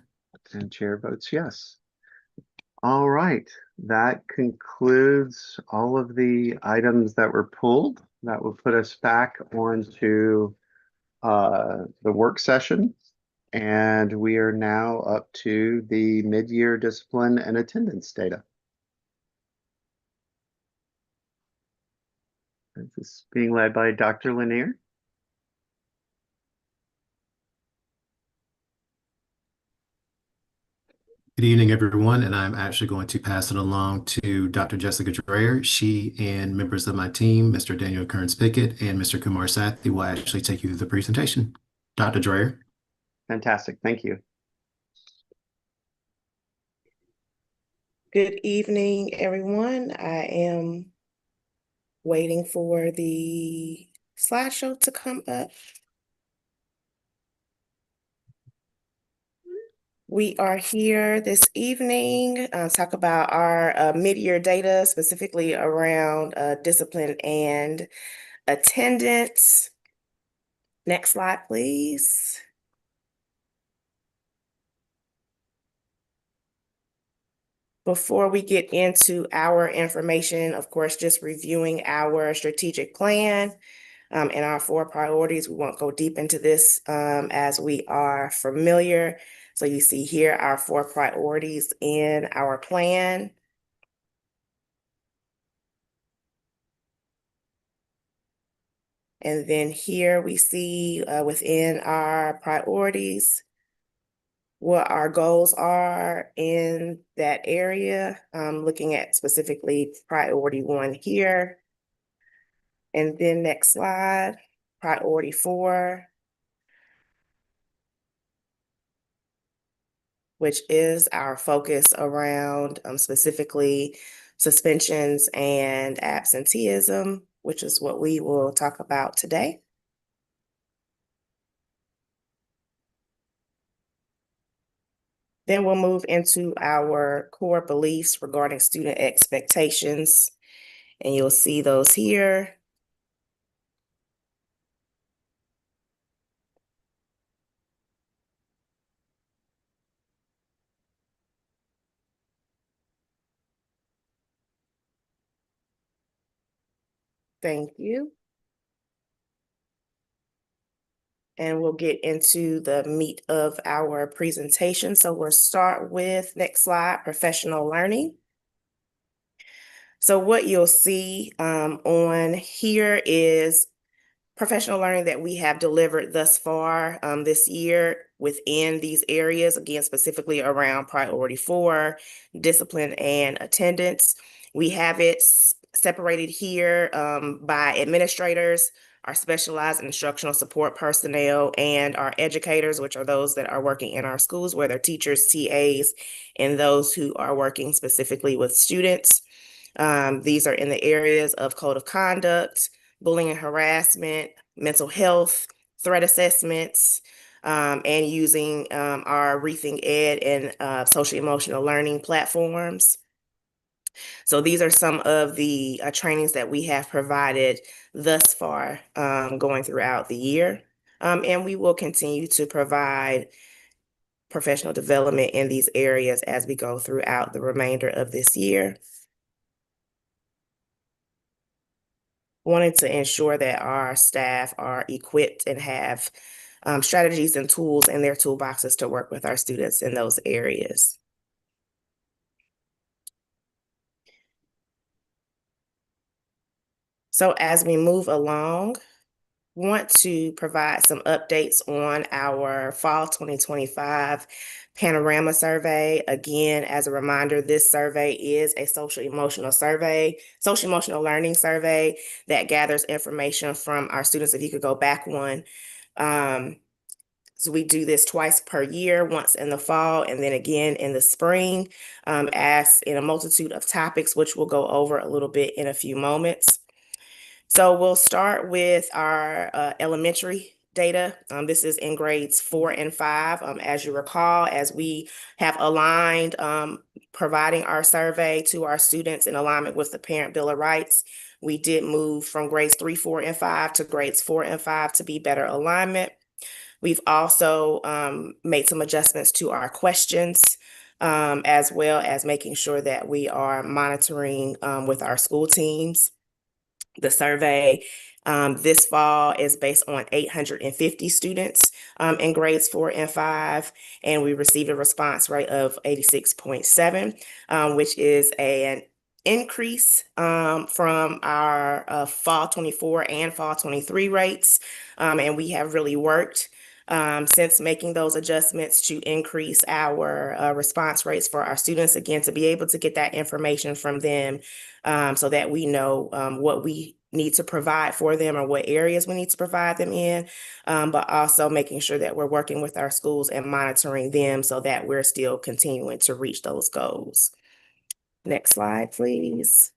and chair votes yes. All right, that concludes all of the items that were pulled. That will put us back onto the work session. And we are now up to the mid-year discipline and attendance data. This is being led by Dr. Lanier. Good evening, everyone, and I'm actually going to pass it along to Dr. Jessica Dreyer. She and members of my team, Mr. Daniel Kearns-Pickett and Mr. Kumar Sathi, will actually take you through the presentation. Dr. Dreyer. Fantastic, thank you. Good evening, everyone. I am waiting for the slideshow to come up. We are here this evening to talk about our mid-year data, specifically around discipline and attendance. Next slide, please. Before we get into our information, of course, just reviewing our strategic plan and our 4 priorities. We won't go deep into this as we are familiar. So you see here our 4 priorities in our plan. And then here we see within our priorities what our goals are in that area, looking at specifically priority 1 here. And then next slide, priority 4, which is our focus around specifically suspensions and absenteeism, which is what we will talk about today. Then we'll move into our core beliefs regarding student expectations, and you'll see those here. Thank you. And we'll get into the meat of our presentation. So we'll start with, next slide, professional learning. So what you'll see on here is professional learning that we have delivered thus far this year within these areas, again, specifically around priority 4, discipline and attendance. We have it separated here by administrators, our specialized instructional support personnel, and our educators, which are those that are working in our schools, whether teachers, TAs, and those who are working specifically with students. These are in the areas of code of conduct, bullying and harassment, mental health, threat assessments, and using our Rethink Ed and social emotional learning platforms. So these are some of the trainings that we have provided thus far going throughout the year. And we will continue to provide professional development in these areas as we go throughout the remainder of this year. Wanted to ensure that our staff are equipped and have strategies and tools in their toolboxes to work with our students in those areas. So as we move along, want to provide some updates on our fall 2025 panorama survey. Again, as a reminder, this survey is a social emotional learning survey that gathers information from our students. If you could go back one. So we do this twice per year, once in the fall and then again in the spring, as in a multitude of topics, which we'll go over a little bit in a few moments. So we'll start with our elementary data. This is in grades 4 and 5. As you recall, as we have aligned providing our survey to our students in alignment with the Parent Bill of Rights, we did move from grades 3, 4, and 5 to grades 4 and 5 to be better alignment. We've also made some adjustments to our questions, as well as making sure that we are monitoring with our school teams. The survey this fall is based on 850 students in grades 4 and 5, and we received a response rate of 86.7, which is an increase from our fall 24 and fall 23 rates. And we have really worked since making those adjustments to increase our response rates for our students, again, to be able to get that information from them so that we know what we need to provide for them or what areas we need to provide them in, but also making sure that we're working with our schools and monitoring them so that we're still continuing to reach those goals. Next slide, please.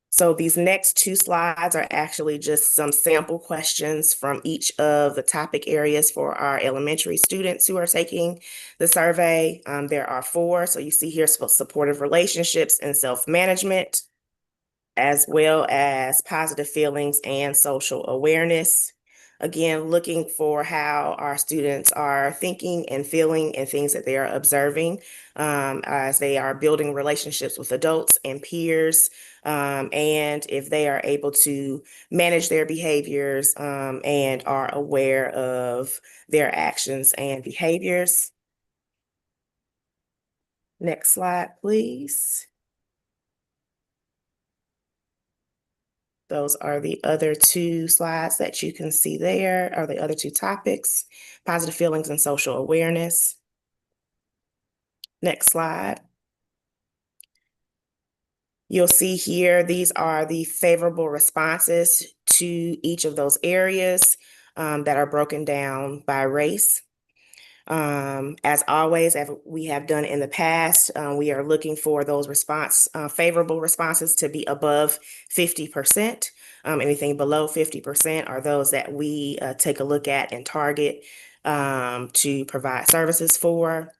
So these next 2 slides are actually just some sample questions from each of the topic areas for our elementary students who are taking the survey. There are 4. So you see here supportive relationships and self-management, as well as positive feelings and social awareness. Again, looking for how our students are thinking and feeling and things that they are observing as they are building relationships with adults and peers, and if they are able to manage their behaviors and are aware of their actions and behaviors. Next slide, please. Those are the other 2 slides that you can see there, are the other 2 topics, positive feelings and social awareness. Next slide. You'll see here, these are the favorable responses to each of those areas that are broken down by race. As always, as we have done in the past, we are looking for those favorable responses to be above 50%. Anything below 50% are those that we take a look at and target to provide services for.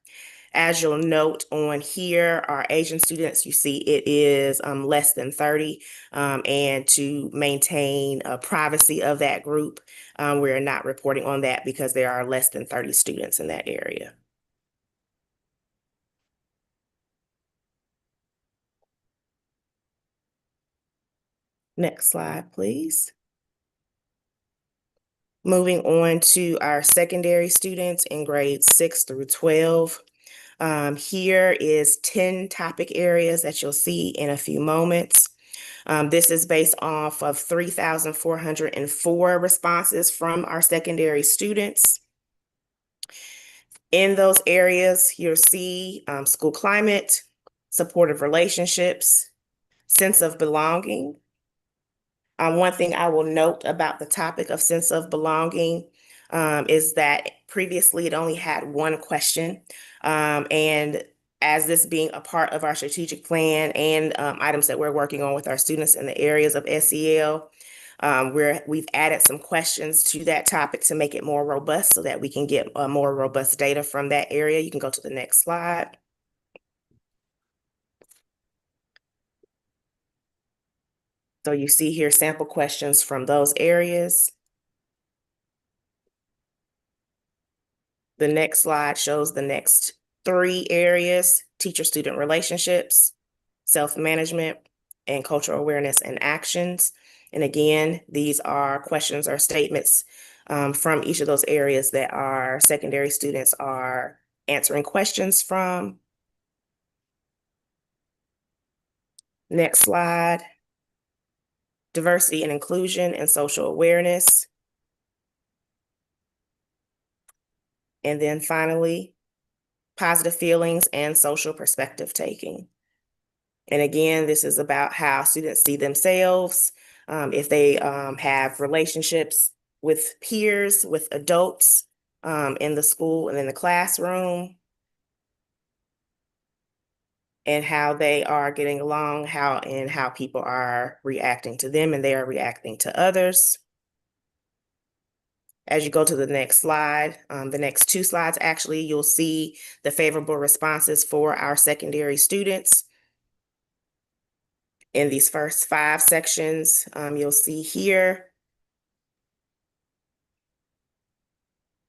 As you'll note on here, our Asian students, you see it is less than 30, and to maintain privacy of that group, we're not reporting on that because there are less than 30 students in that area. Next slide, please. Moving on to our secondary students in grades 6 through 12. Here is 10 topic areas that you'll see in a few moments. This is based off of 3,404 responses from our secondary students. In those areas, you'll see school climate, supportive relationships, sense of belonging. One thing I will note about the topic of sense of belonging is that previously it only had 1 question. And as this being a part of our strategic plan and items that we're working on with our students in the areas of SEL, we've added some questions to that topic to make it more robust so that we can get more robust data from that area. You can go to the next slide. So you see here sample questions from those areas. The next slide shows the next 3 areas: teacher-student relationships, self-management, and cultural awareness and actions. And again, these are questions or statements from each of those areas that our secondary students are answering questions from. Next slide. Diversity and inclusion and social awareness. And then finally, positive feelings and social perspective taking. And again, this is about how students see themselves, if they have relationships with peers, with adults in the school and in the classroom, and how they are getting along, how people are reacting to them and they are reacting to others. As you go to the next slide, the next two slides, actually, you'll see the favorable responses for our secondary students. In these first 5 sections, you'll see here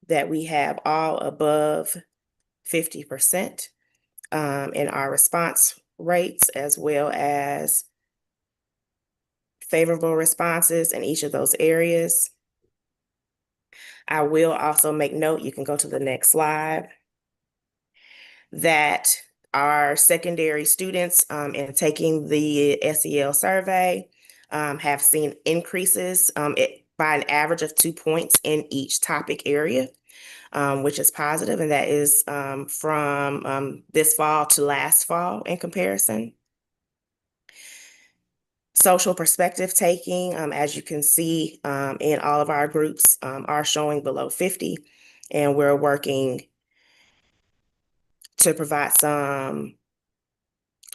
that we have all above 50% in our response rates, as well as favorable responses in each of those areas. I will also make note, you can go to the next slide, that our secondary students in taking the SEL survey have seen increases by an average of 2 points in each topic area, which is positive, and that is from this fall to last fall in comparison. Social perspective taking, as you can see in all of our groups, are showing below 50, and we're working to provide some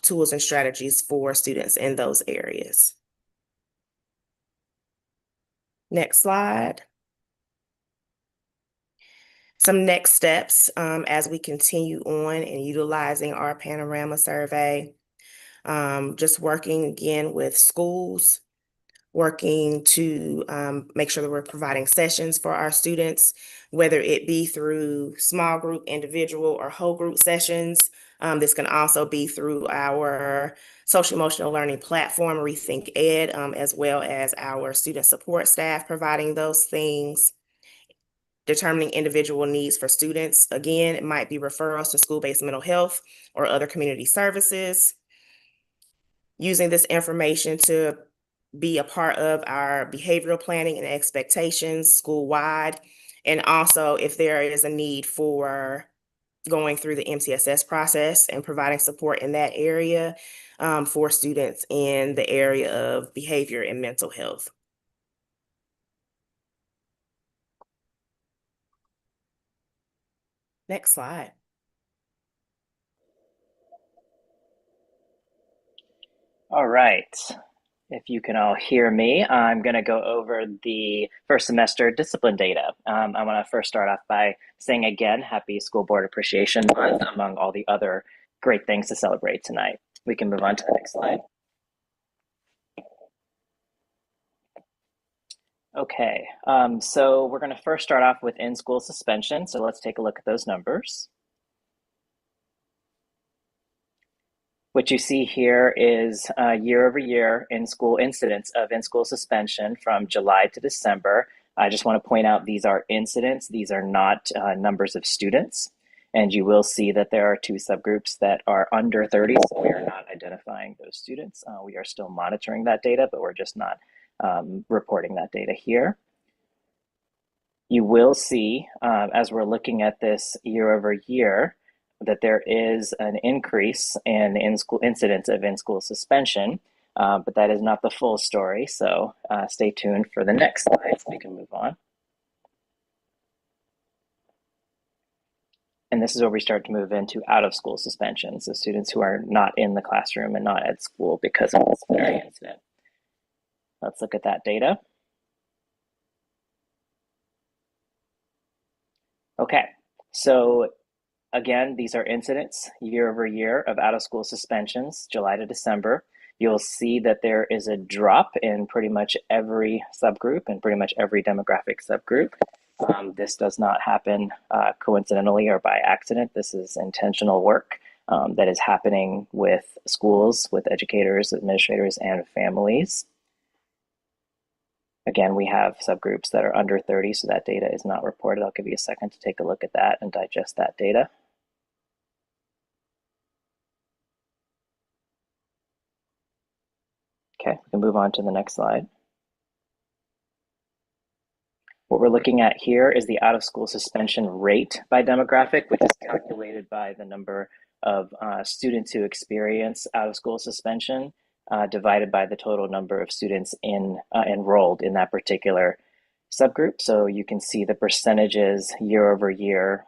tools and strategies for students in those areas. Next slide. Some next steps as we continue on and utilizing our panorama survey. Just working again with schools, working to make sure that we're providing sessions for our students, whether it be through small group, individual, or whole group sessions. This can also be through our social emotional learning platform, Rethink Ed, as well as our student support staff providing those things. Determining individual needs for students. Again, it might be referrals to school-based mental health or other community services. Using this information to be a part of our behavioral planning and expectations school-wide. And also if there is a need for going through the MTSS process and providing support in that area for students in the area of behavior and mental health. Next slide. All right. If you can all hear me, I'm going to go over the first semester discipline data. I want to first start off by saying again, happy School Board Appreciation Month, among all the other great things to celebrate tonight. We can move on to the next slide. Okay, so we're going to first start off with in-school suspension. So let's take a look at those numbers. What you see here is year over year in-school incidents of in-school suspension from July to December. I just want to point out these are incidents. These are not numbers of students. And you will see that there are 2 subgroups that are under 30, so we are not identifying those students. We are still monitoring that data, but we're just not reporting that data here. You will see, as we're looking at this year over year, that there is an increase in in-school incidents of in-school suspension, but that is not the full story. So stay tuned for the next slide so we can move on. And this is where we start to move into out-of-school suspension. So students who are not in the classroom and not at school because of a disciplinary incident. Let's look at that data. Okay, so again, these are incidents year over year of out-of-school suspensions, July to December. You'll see that there is a drop in pretty much every subgroup and pretty much every demographic subgroup. This does not happen coincidentally or by accident. This is intentional work that is happening with schools, with educators, administrators, and families. Again, we have subgroups that are under 30, so that data is not reported. I'll give you a second to take a look at that and digest that data. Okay, we can move on to the next slide. What we're looking at here is the out-of-school suspension rate by demographic, which is calculated by the number of students who experience out-of-school suspension divided by the total number of students enrolled in that particular subgroup. So you can see the percentages year over year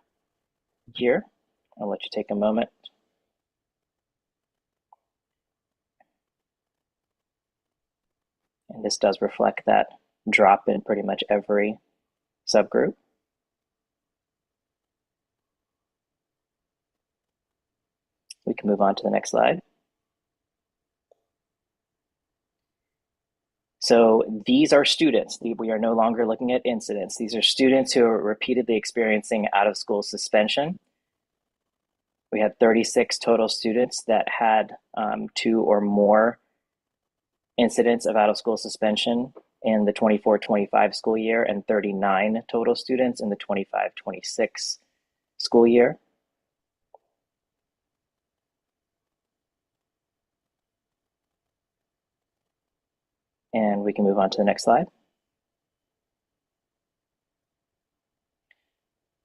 here. I'll let you take a moment. And this does reflect that drop in pretty much every subgroup. We can move on to the next slide. So these are students. We are no longer looking at incidents. These are students who are repeatedly experiencing out-of-school suspension. We had 36 total students that had 2 or more incidents of out-of-school suspension in the 24-25 school year, and 39 total students in the 25-26 school year. And we can move on to the next slide.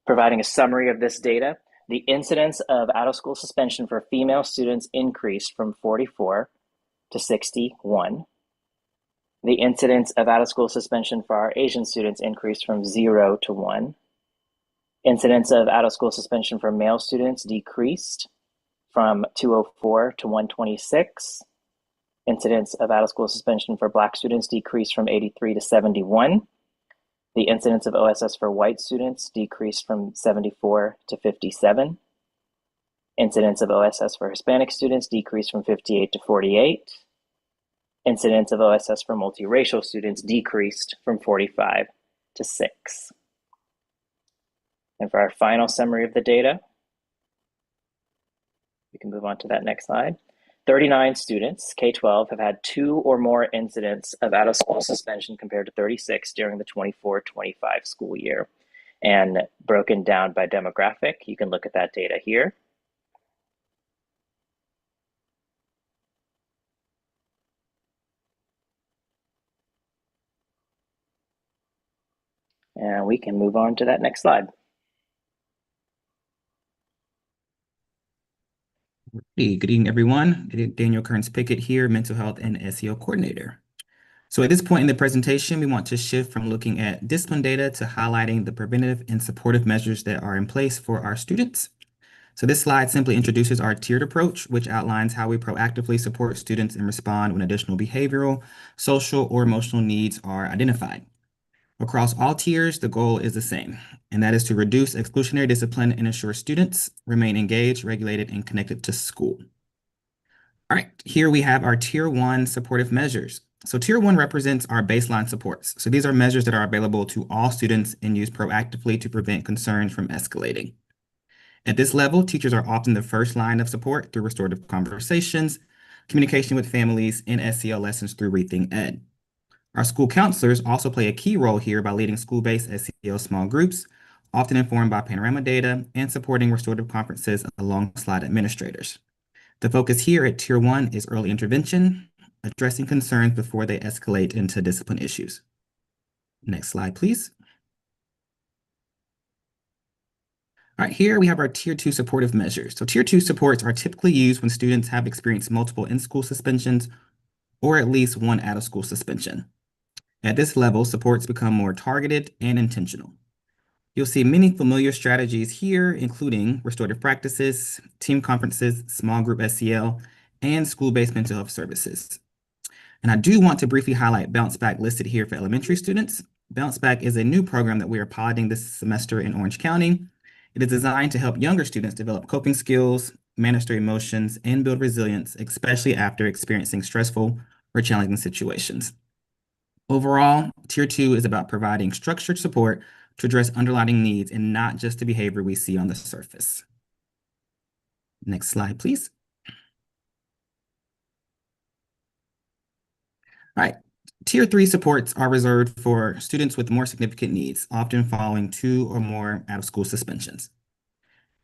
Providing a summary of this data, the incidence of out-of-school suspension for female students increased from 44 to 61. The incidence of out-of-school suspension for our Asian students increased from 0 to 1. Incidence of out-of-school suspension for male students decreased from 204 to 126. Incidence of out-of-school suspension for Black students decreased from 83 to 71. The incidence of OSS for white students decreased from 74 to 57. Incidence of OSS for Hispanic students decreased from 58 to 48. Incidence of OSS for multiracial students decreased from 45 to 6. And for our final summary of the data, we can move on to that next slide. 39 students, K-12, have had 2 or more incidents of out-of-school suspension compared to 36 during the 24-25 school year. And broken down by demographic, you can look at that data here. And we can move on to that next slide. Hey, good evening, everyone. Daniel Kearns-Pickett here, Mental Health and SEL Coordinator. So at this point in the presentation, we want to shift from looking at discipline data to highlighting the preventative and supportive measures that are in place for our students. So this slide simply introduces our tiered approach, which outlines how we proactively support students and respond when additional behavioral, social, or emotional needs are identified. Across all tiers, the goal is the same, and that is to reduce exclusionary discipline and ensure students remain engaged, regulated, and connected to school. All right, here we have our Tier 1 supportive measures. So Tier 1 represents our baseline supports. So these are measures that are available to all students and used proactively to prevent concerns from escalating. At this level, teachers are often the first line of support through restorative conversations, communication with families, and SEL lessons through Rethink Ed. Our school counselors also play a key role here by leading school-based SEL small groups, often informed by Panorama data, and supporting restorative conferences alongside administrators. The focus here at Tier 1 is early intervention, addressing concerns before they escalate into discipline issues. Next slide, please. All right, here we have our Tier 2 supportive measures. So Tier 2 supports are typically used when students have experienced multiple in-school suspensions or at least one out-of-school suspension. At this level, supports become more targeted and intentional. You'll see many familiar strategies here, including restorative practices, team conferences, small group SEL, and school-based mental health services. And I do want to briefly highlight Bounce Back listed here for elementary students. Bounce Back is a new program that we are piloting this semester in Orange County. It is designed to help younger students develop coping skills, manage their emotions, and build resilience, especially after experiencing stressful or challenging situations. Overall, Tier 2 is about providing structured support to address underlying needs and not just the behavior we see on the surface. Next slide, please. All right, Tier 3 supports are reserved for students with more significant needs, often following 2 or more out-of-school suspensions.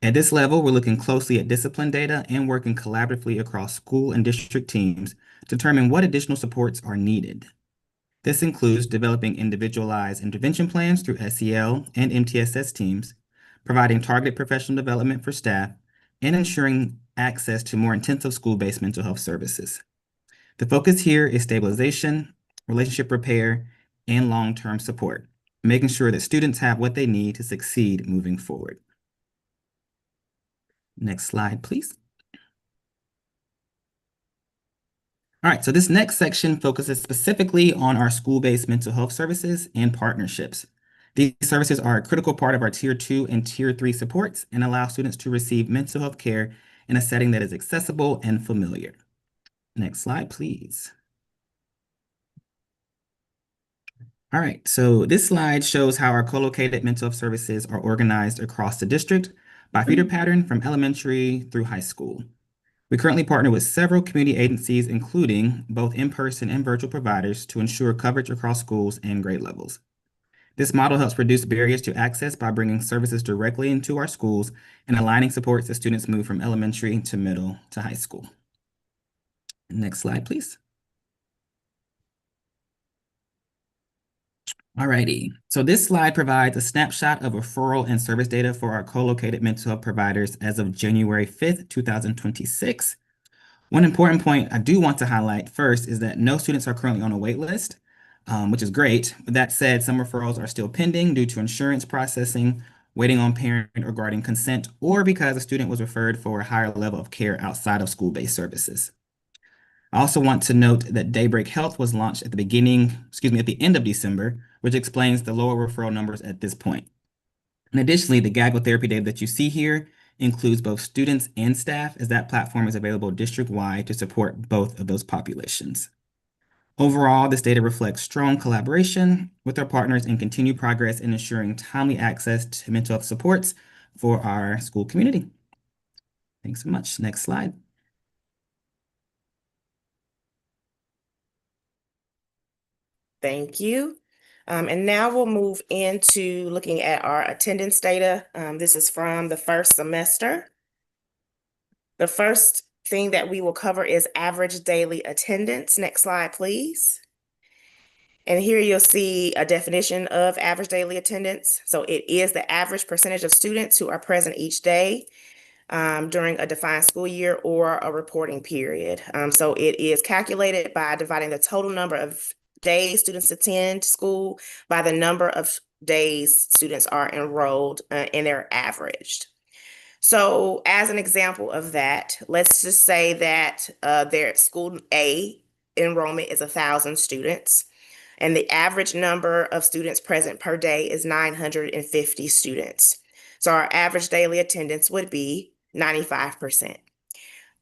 At this level, we're looking closely at discipline data and working collaboratively across school and district teams to determine what additional supports are needed. This includes developing individualized intervention plans through SEL and MTSS teams, providing targeted professional development for staff, and ensuring access to more intensive school-based mental health services. The focus here is stabilization, relationship repair, and long-term support, making sure that students have what they need to succeed moving forward. Next slide, please. All right, so this next section focuses specifically on our school-based mental health services and partnerships. These services are a critical part of our Tier 2 and Tier 3 supports and allow students to receive mental health care in a setting that is accessible and familiar. Next slide, please. All right, so this slide shows how our co-located mental health services are organized across the district by feeder pattern from elementary through high school. We currently partner with several community agencies, including both in-person and virtual providers, to ensure coverage across schools and grade levels. This model helps reduce barriers to access by bringing services directly into our schools and aligning supports as students move from elementary to middle to high school. Next slide, please. Alrighty, so this slide provides a snapshot of referral and service data for our co-located mental health providers as of January 5th, 2026. One important point I do want to highlight first is that no students are currently on a wait list, which is great. But that said, some referrals are still pending due to insurance processing, waiting on parent or guardian consent, or because a student was referred for a higher level of care outside of school-based services. I also want to note that Daybreak Health was launched at the end of December, which explains the lower referral numbers at this point. And additionally, the Gaggle therapy data that you see here includes both students and staff, as that platform is available district-wide to support both of those populations. Overall, this data reflects strong collaboration with our partners and continued progress in ensuring timely access to mental health supports for our school community. Thanks so much. Next slide. Thank you. And now we'll move into looking at our attendance data. This is from the first semester. The first thing that we will cover is average daily attendance. Next slide, please. And here you'll see a definition of average daily attendance. So it is the average percentage of students who are present each day during a defined school year or a reporting period. So it is calculated by dividing the total number of days students attend school by the number of days students are enrolled and they're averaged. So as an example of that, let's just say that their school A enrollment is 1,000 students, and the average number of students present per day is 950 students. So our average daily attendance would be 95%.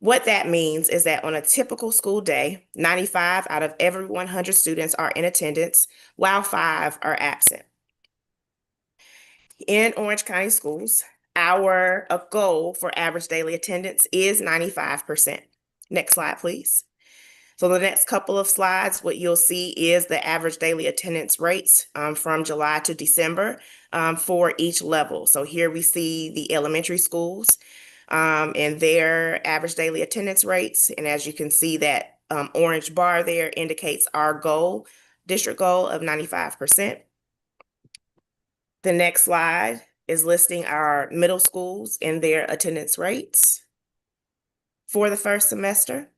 What that means is that on a typical school day, 95 out of every 100 students are in attendance, while 5 are absent. In Orange County Schools, our goal for average daily attendance is 95%. Next slide, please. So the next couple of slides, what you'll see is the average daily attendance rates from July to December for each level. So here we see the elementary schools and their average daily attendance rates. And as you can see, that orange bar there indicates our goal, district goal of 95%. The next slide is listing our middle schools and their attendance rates for the first semester.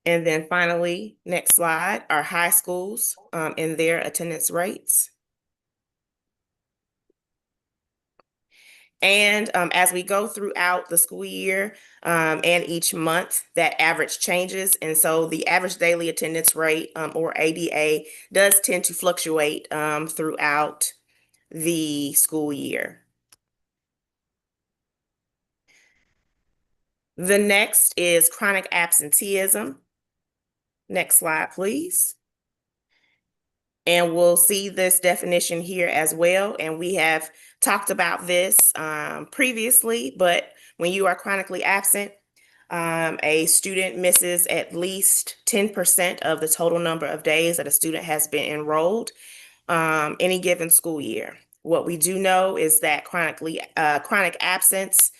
And then finally, next slide, our high schools and their attendance rates. And as we go throughout the school year and each month, that average changes. And so the average daily attendance rate or ADA does tend to fluctuate throughout the school year. The next is chronic absenteeism. Next slide, please. And we'll see this definition here as well. And we have talked about this previously, but when you are chronically absent, a student misses at least 10% of the total number of days that a student has been enrolled any given school year. What we do know is that chronic absence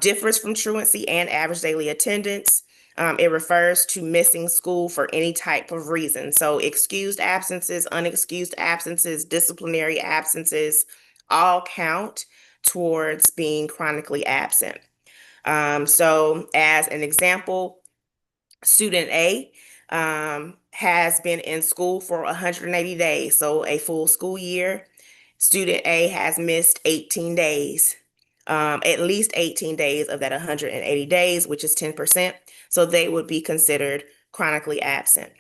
differs from truancy and average daily attendance. It refers to missing school for any type of reason. So excused absences, unexcused absences, disciplinary absences, all count towards being chronically absent. So as an example, student A has been in school for 180 days, so a full school year. Student A has missed 18 days, at least 18 days of that 180 days, which is 10%. So they would be considered chronically absent.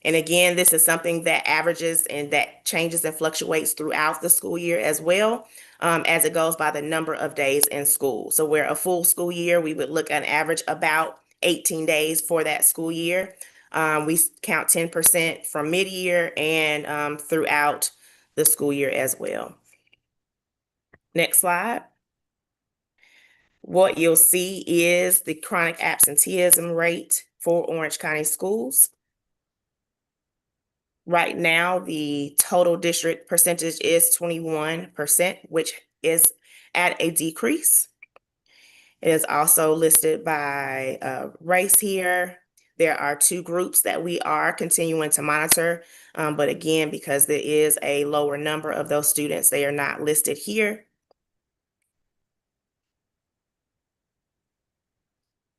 And again, this is something that averages and that changes and fluctuates throughout the school year as well, as it goes by the number of days in school. So where a full school year, we would look at an average about 18 days for that school year. We count 10% from mid-year and throughout the school year as well. Next slide. What you'll see is the chronic absenteeism rate for Orange County schools. Right now, the total district percentage is 21%, which is at a decrease. It is also listed by race here. There are 2 groups that we are continuing to monitor, but again, because there is a lower number of those students, they are not listed here.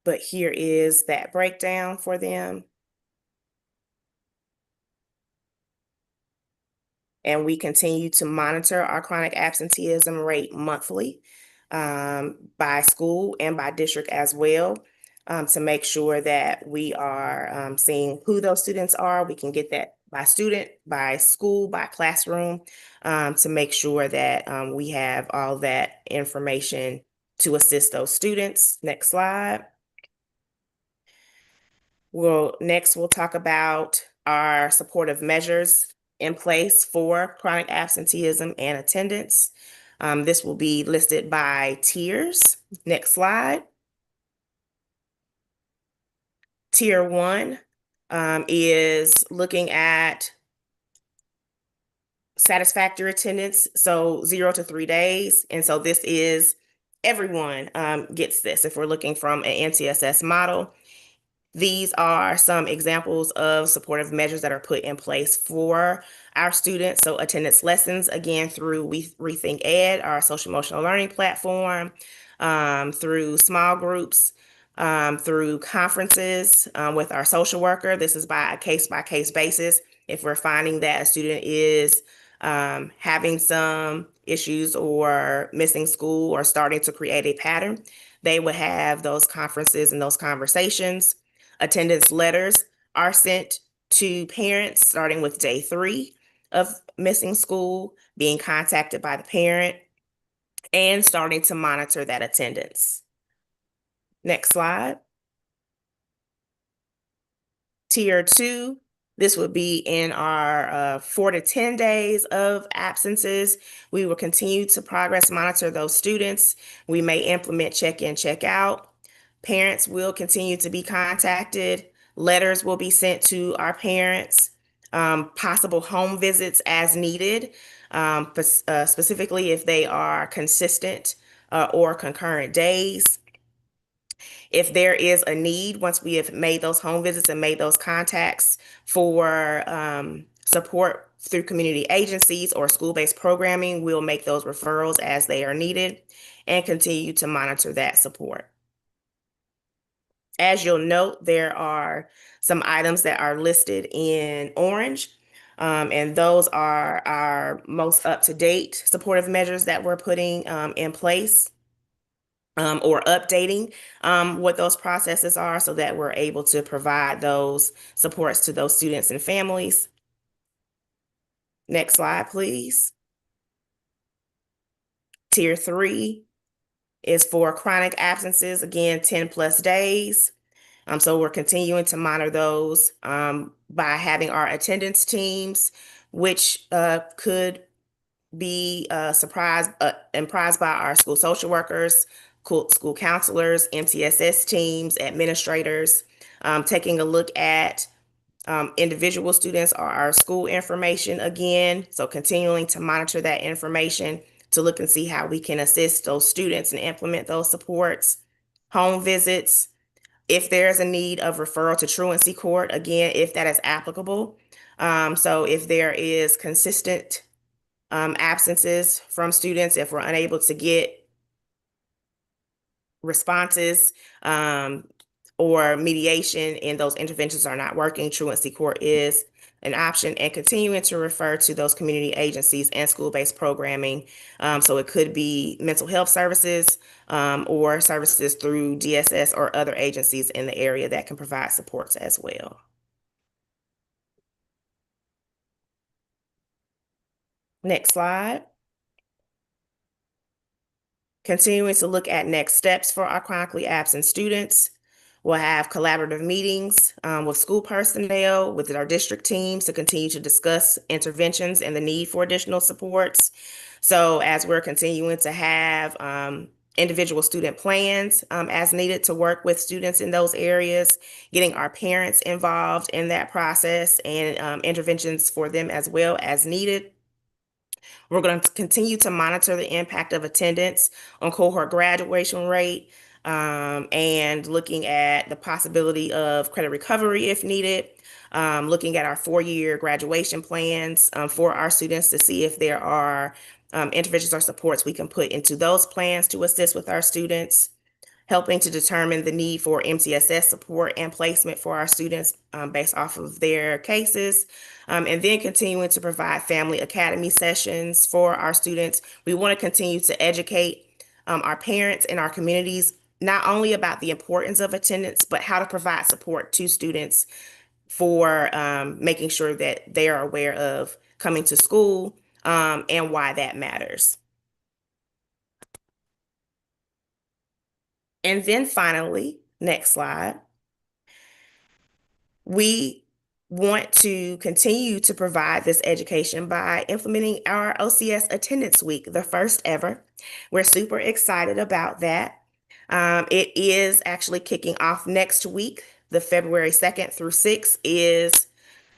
But here is that breakdown for them. And we continue to monitor our chronic absenteeism rate monthly by school and by district as well, to make sure that we are seeing who those students are. We can get that by student, by school, by classroom, to make sure that we have all that information to assist those students. Next slide. Next, we'll talk about our supportive measures in place for chronic absenteeism and attendance. This will be listed by tiers. Next slide. Tier 1 is looking at satisfactory attendance, so 0 to 3 days. And so this is everyone gets this if we're looking from an NCSS model. These are some examples of supportive measures that are put in place for our students. So attendance lessons, again, through Rethink Ed, our social emotional learning platform, through small groups, through conferences with our social worker. This is by case basis. If we're finding that a student is having some issues or missing school or starting to create a pattern, they would have those conferences and those conversations. Attendance letters are sent to parents starting with day 3 of missing school, being contacted by the parent, and starting to monitor that attendance. Next slide. Tier 2, this would be in our 4 to 10 days of absences. We will continue to progress monitor those students. We may implement check-in, check-out. Parents will continue to be contacted. Letters will be sent to our parents. Possible home visits as needed, specifically if they are consistent or concurrent days. If there is a need, once we have made those home visits and made those contacts for support through community agencies or school-based programming, we'll make those referrals as they are needed and continue to monitor that support. As you'll note, there are some items that are listed in orange, and those are our most up-to-date supportive measures that we're putting in place or updating what those processes are so that we're able to provide those supports to those students and families. Next slide, please. Tier 3 is for chronic absences, again, 10+ days. So we're continuing to monitor those by having our attendance teams, which could be surprised and prized by our school social workers, school counselors, MTSS teams, administrators, taking a look at individual students or our school information again. So continuing to monitor that information to look and see how we can assist those students and implement those supports. Home visits, if there's a need of referral to truancy court, again, if that is applicable. So if there is consistent absences from students, if we're unable to get responses or mediation and those interventions are not working, truancy court is an option, and continuing to refer to those community agencies and school-based programming. So it could be mental health services or services through DSS or other agencies in the area that can provide supports as well. Next slide. Continuing to look at next steps for our chronically absent students. We'll have collaborative meetings with school personnel, with our district teams to continue to discuss interventions and the need for additional supports. So as we're continuing to have individual student plans as needed to work with students in those areas, getting our parents involved in that process and interventions for them as well as needed. We're going to continue to monitor the impact of attendance on cohort graduation rate and looking at the possibility of credit recovery if needed, looking at our 4-year graduation plans for our students to see if there are interventions or supports we can put into those plans to assist with our students, helping to determine the need for MTSS support and placement for our students based off of their cases, and then continuing to provide family academy sessions for our students. We want to continue to educate our parents and our communities, not only about the importance of attendance, but how to provide support to students for making sure that they are aware of coming to school and why that matters. And then finally, next slide, we want to continue to provide this education by implementing our OCS Attendance Week, the first ever. We're super excited about that. It is actually kicking off next week. The February 2nd through 6th is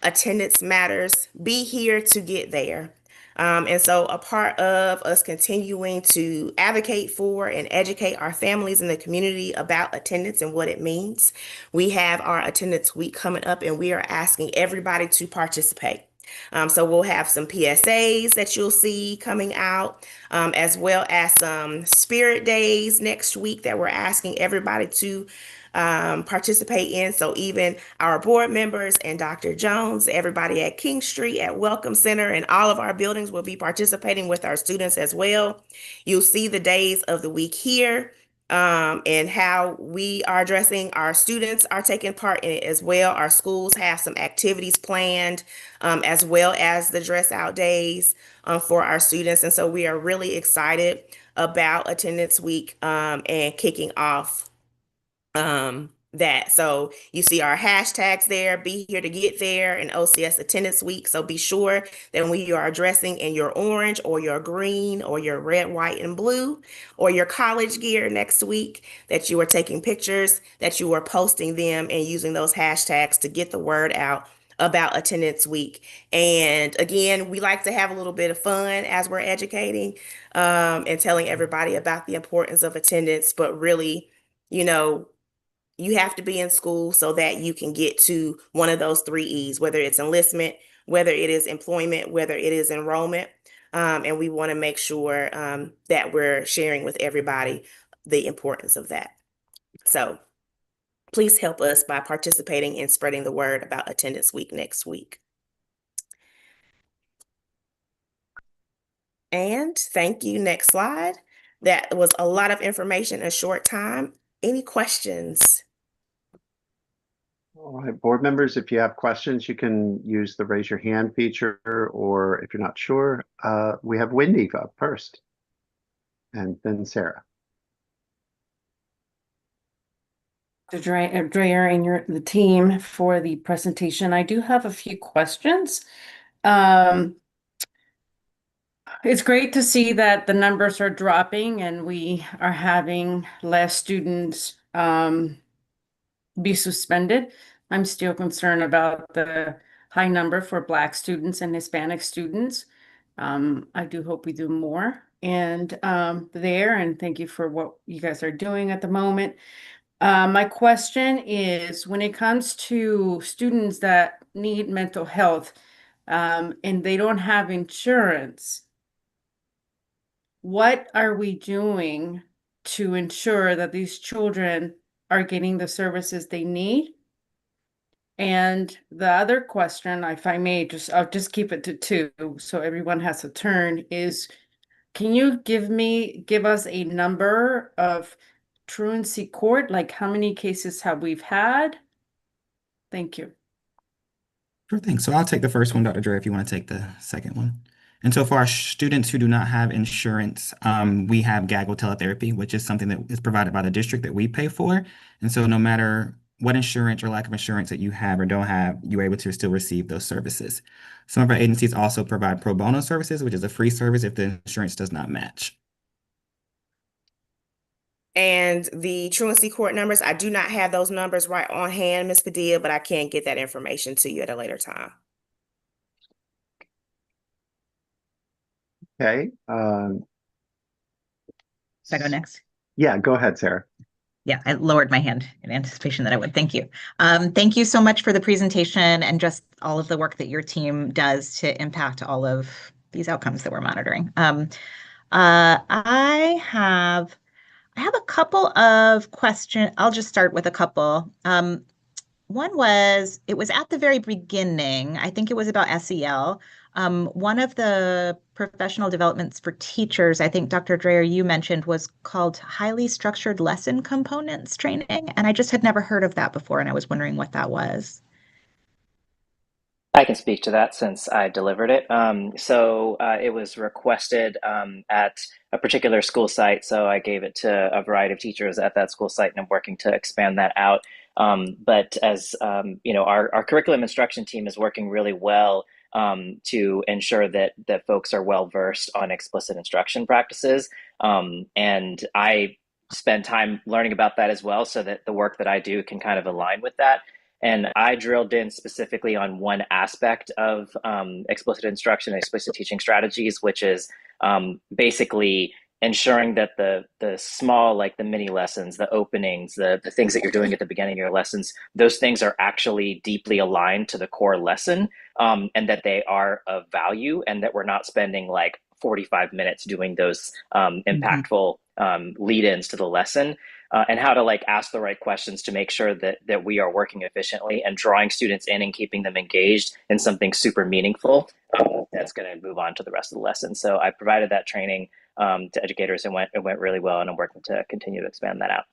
Attendance Matters. Be here to get there. And so a part of us continuing to advocate for and educate our families in the community about attendance and what it means, we have our Attendance Week coming up and we are asking everybody to participate. So we'll have some PSAs that you'll see coming out, as well as some spirit days next week that we're asking everybody to participate in. So even our board members and Dr. Jones, everybody at King Street, at Welcome Center, and all of our buildings will be participating with our students as well. You'll see the days of the week here and how we are addressing our students are taking part in it as well. Our schools have some activities planned as well as the dress out days for our students. And so we are really excited about Attendance Week and kicking off that. So you see our hashtags there, be here to get there, and OCS Attendance Week. So be sure that when you are dressing in your orange or your green or your red, white, and blue, or your college gear next week, that you are taking pictures, that you are posting them and using those hashtags to get the word out about Attendance Week. And again, we like to have a little bit of fun as we're educating and telling everybody about the importance of attendance, but really, you know, you have to be in school so that you can get to one of those 3 E's, whether it's enlistment, whether it is employment, whether it is enrollment. And we want to make sure that we're sharing with everybody the importance of that. So please help us by participating and spreading the word about Attendance Week next week. And thank you. Next slide. That was a lot of information in a short time. Any questions? All right, board members, if you have questions, you can use the raise your hand feature, or if you're not sure, we have Wendy up first, and then Sarah. Dr. Dreyer and the team for the presentation. I do have a few questions. It's great to see that the numbers are dropping and we are having less students be suspended. I'm still concerned about the high number for Black students and Hispanic students. I do hope we do more and thank you for what you guys are doing at the moment. My question is, when it comes to students that need mental health and they don't have insurance, what are we doing to ensure that these children are getting the services they need? And the other question, if I may, I'll just keep it to 2 so everyone has a turn, is can you give us a number of truancy court? Like how many cases have we had? Thank you. Sure thing. So I'll take the first one, Dr. Dre, if you want to take the second one. And so for our students who do not have insurance, we have gaggle teletherapy, which is something that is provided by the district that we pay for. And so no matter what insurance or lack of insurance that you have or don't have, you're able to still receive those services. Some of our agencies also provide pro bono services, which is a free service if the insurance does not match. And the truancy court numbers, I do not have those numbers right on hand, Ms. Padilla, but I can get that information to you at a later time. Okay. Should I go next? Yeah, go ahead, Sarah. Yeah, I lowered my hand in anticipation that I would. Thank you. Thank you so much for the presentation and just all of the work that your team does to impact all of these outcomes that we're monitoring. I have a couple of questions. I'll just start with a couple. One was, it was at the very beginning, I think it was about SEL. One of the professional developments for teachers, I think Dr. Dreyer, you mentioned, was called highly structured lesson components training. And I just had never heard of that before. And I was wondering what that was. I can speak to that since I delivered it. It was requested at a particular school site, so I gave it to a variety of teachers at that school site, and I'm working to expand that out. But as you know, our curriculum instruction team is working really well to ensure that folks are well versed on explicit instruction practices, and I spend time learning about that as well, so that the work that I do can kind of align with that. And I drilled in specifically on one aspect of explicit instruction and explicit teaching strategies, which is basically ensuring that the small, like the mini lessons, the openings, the things that you're doing at the beginning of your lessons, those things are actually deeply aligned to the core lesson, and that they are of value, and that we're not spending like 45 minutes doing those impactful lead-ins to the lesson. And how to like ask the right questions to make sure that we are working efficiently and drawing students in and keeping them engaged in something super meaningful that's going to move on to the rest of the lesson. So I provided that training to educators, and it went really well, and I'm working to continue to expand that out.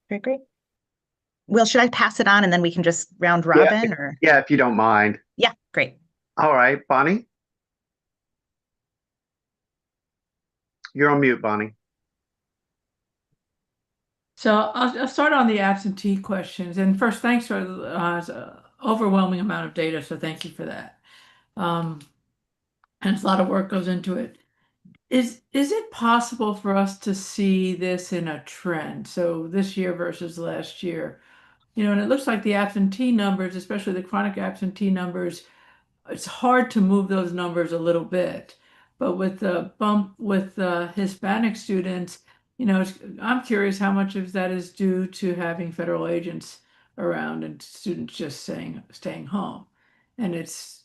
Great. Will, should I pass it on and then we can just round robin? Yeah, if you don't mind. Yeah, great. All right, Bonnie. You're on mute, Bonnie. So I'll start on the absentee questions. And first, thanks for the overwhelming amount of data. So thank you for that. And a lot of work goes into it. Is it possible for us to see this in a trend? So this year versus last year, and it looks like the absentee numbers, especially the chronic absentee numbers, it's hard to move those numbers a little bit. But with the bump with Hispanic students, I'm curious how much of that is due to having federal agents around and students just staying home. And it's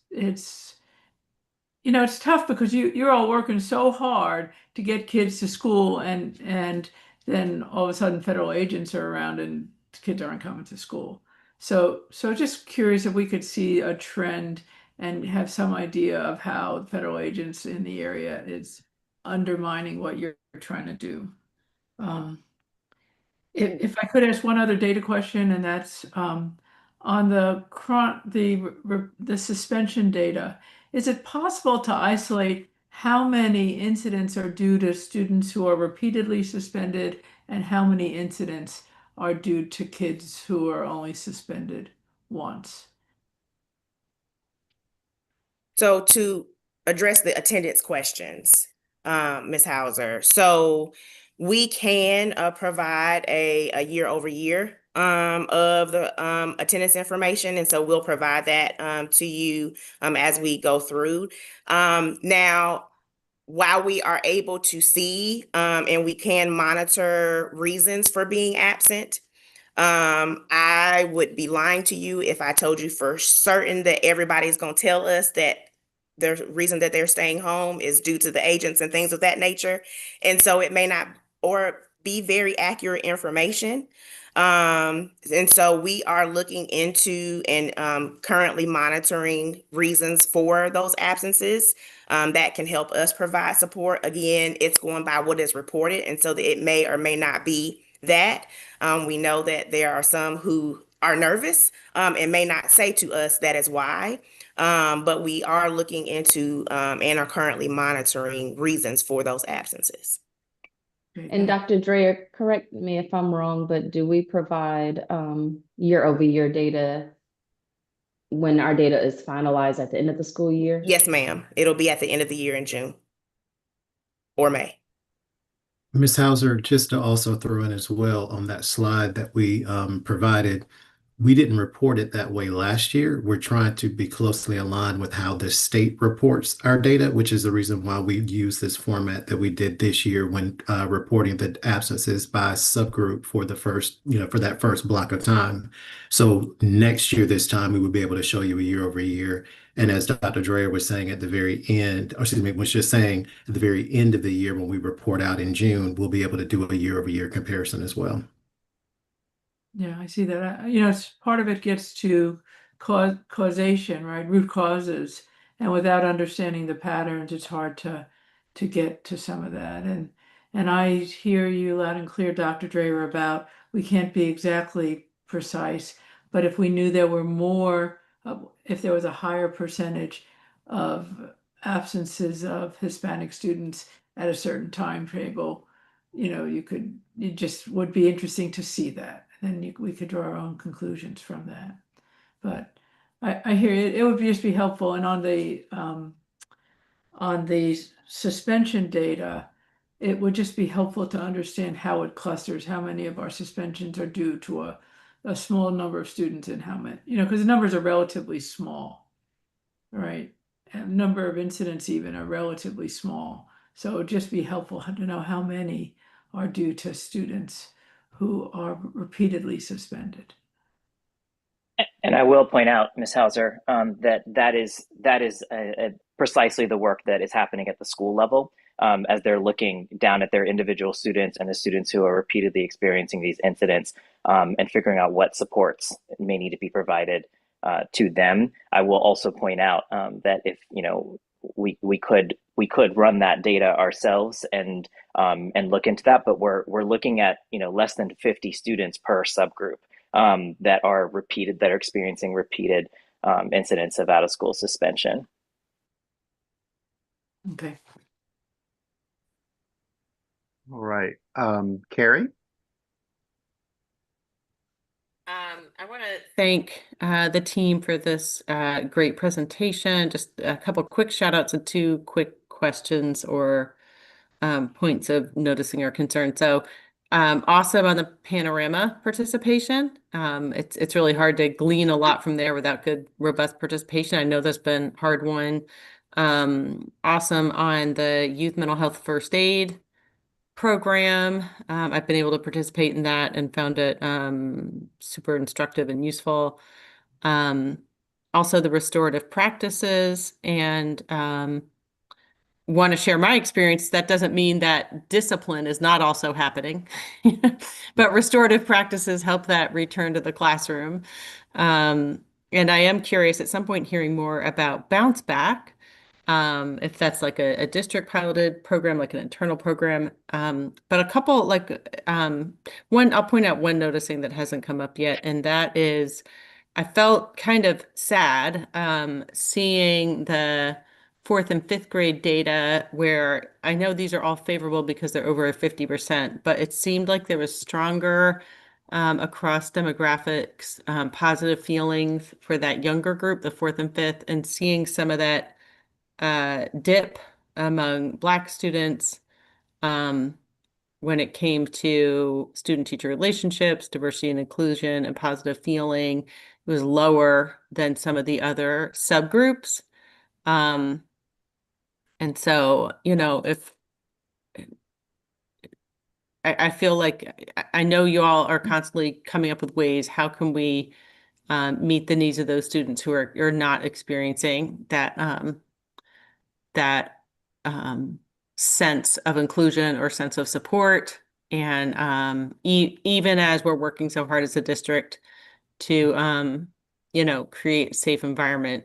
tough because you're all working so hard to get kids to school, and then all of a sudden federal agents are around and kids aren't coming to school. So just curious if we could see a trend and have some idea of how federal agents in the area is undermining what you're trying to do. If I could ask one other data question, and that's on the suspension data, is it possible to isolate how many incidents are due to students who are repeatedly suspended and how many incidents are due to kids who are only suspended once? So to address the attendance questions, Ms. Hauser, so we can provide a year over year of the attendance information. And so we'll provide that to you as we go through. Now, while we are able to see and we can monitor reasons for being absent, I would be lying to you if I told you for certain that everybody's going to tell us that the reason that they're staying home is due to the agents and things of that nature. And so it may not or be very accurate information. And so we are looking into and currently monitoring reasons for those absences that can help us provide support. Again, it's going by what is reported, and so that it may or may not be that. We know that there are some who are nervous and may not say to us that is why. But we are looking into and are currently monitoring reasons for those absences. And Dr. Dreyer, correct me if I'm wrong, but do we provide year-over-year data when our data is finalized at the end of the school year? Yes, ma'am. It'll be at the end of the year in June or May. Ms. Hauser, just to also throw in as well on that slide that we provided, we didn't report it that way last year. We're trying to be closely aligned with how the state reports our data, which is the reason why we use this format that we did this year when reporting the absences by subgroup for the first, for that first block of time. So next year, this time, we would be able to show you a year over year. And as Dr. Dreyer was saying at the very end, or excuse me, was just saying at the very end of the year when we report out in June, we'll be able to do a year over year comparison as well. Yeah, I see that. It's part of it gets to causation, right? Root causes. And without understanding the patterns, it's hard to get to some of that. And I hear you loud and clear, Dr. Dreyer, about we can't be exactly precise, but if we knew there were more, if there was a higher percentage of absences of Hispanic students at a certain time table, it just would be interesting to see that. Then we could draw our own conclusions from that. But I hear it. It would just be helpful. And on the suspension data, it would just be helpful to understand how it clusters, how many of our suspensions are due to a small number of students and how many, because the numbers are relatively small, right? And number of incidents even are relatively small. So it would just be helpful to know how many are due to students who are repeatedly suspended. And I will point out, Ms. Hauser, that is precisely the work that is happening at the school level as they're looking down at their individual students and the students who are repeatedly experiencing these incidents and figuring out what supports may need to be provided to them. I will also point out that if we could run that data ourselves and look into that, but we're looking at less than 50 students per subgroup that are experiencing repeated incidents of out of school suspension. Okay. All right. Carrie? I want to thank the team for this great presentation. Just a couple quick shout outs and two quick questions or points of noticing or concern. So awesome on the panorama participation. It's really hard to glean a lot from there without good, robust participation. I know that's been hard won. Awesome on the youth mental health first aid program. I've been able to participate in that and found it super instructive and useful. Also the restorative practices, and want to share my experience. That doesn't mean that discipline is not also happening, but restorative practices help that return to the classroom. And I am curious at some point hearing more about Bounce Back, if that's like a district piloted program, like an internal program. But a couple, one, I'll point out one noticing that hasn't come up yet, and that is I felt kind of sad seeing the 4th and 5th grade data, where I know these are all favorable because they're over 50%, but it seemed like there was stronger across demographics, positive feelings for that younger group, the 4th and 5th, and seeing some of that dip among Black students when it came to student-teacher relationships, diversity and inclusion, and positive feeling. It was lower than some of the other subgroups. And so, if I feel like I know you all are constantly coming up with ways, how can we meet the needs of those students who are not experiencing that sense of inclusion or sense of support, and even as we're working so hard as a district to create a safe environment,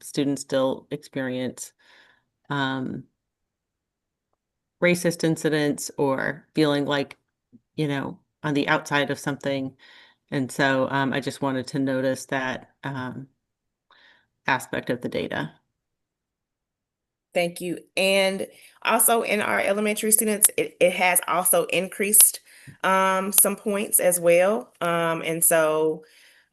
students still experience racist incidents or feeling like on the outside of something. And so I just wanted to notice that aspect of the data. Thank you. And also in our elementary students, it has also increased some points as well. And so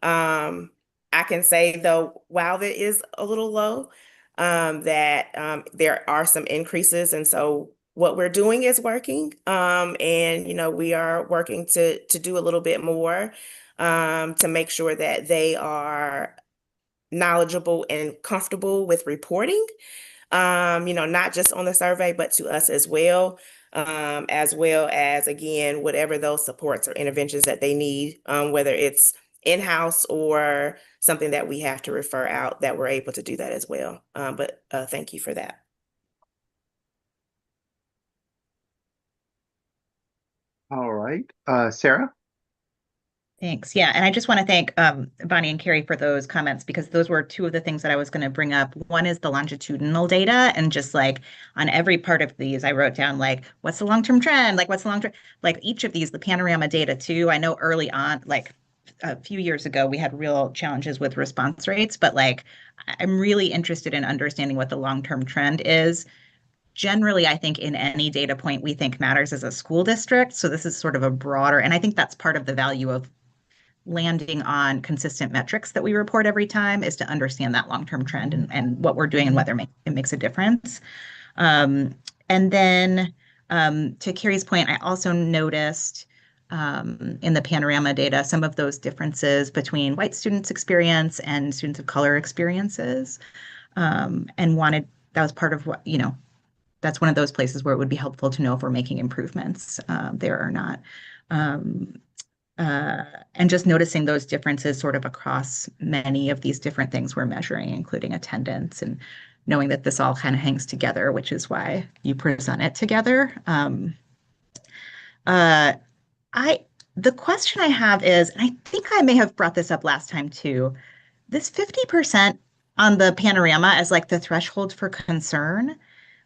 I can say though, while it is a little low, that there are some increases. And so what we're doing is working. And we are working to do a little bit more to make sure that they are knowledgeable and comfortable with reporting. Not just on the survey, but to us as well as, again, whatever those supports or interventions that they need, whether it's in-house or something that we have to refer out, that we're able to do that as well. But thank you for that. All right, Sarah? Thanks. Yeah, and I just want to thank Bonnie and Carrie for those comments, because those were two of the things that I was going to bring up. One is the longitudinal data, and just like on every part of these, I wrote down like, what's the long-term trend? Like, what's the long-term, like each of these, the panorama data too. I know early on, like a few years ago, we had real challenges with response rates, but like I'm really interested in understanding what the long-term trend is. Generally, I think in any data point we think matters as a school district. So this is sort of a broader, and I think that's part of the value of landing on consistent metrics that we report every time, is to understand that long-term trend and what we're doing and whether it makes a difference. And then to Carrie's point, I also noticed in the panorama data some of those differences between white students' experience and students of color experiences, and that was part of what, that's one of those places where it would be helpful to know if we're making improvements there or not. And just noticing those differences sort of across many of these different things we're measuring, including attendance, and knowing that this all kind of hangs together, which is why you present it together. The question I have is, and I think I may have brought this up last time too, this 50% on the panorama as like the threshold for concern.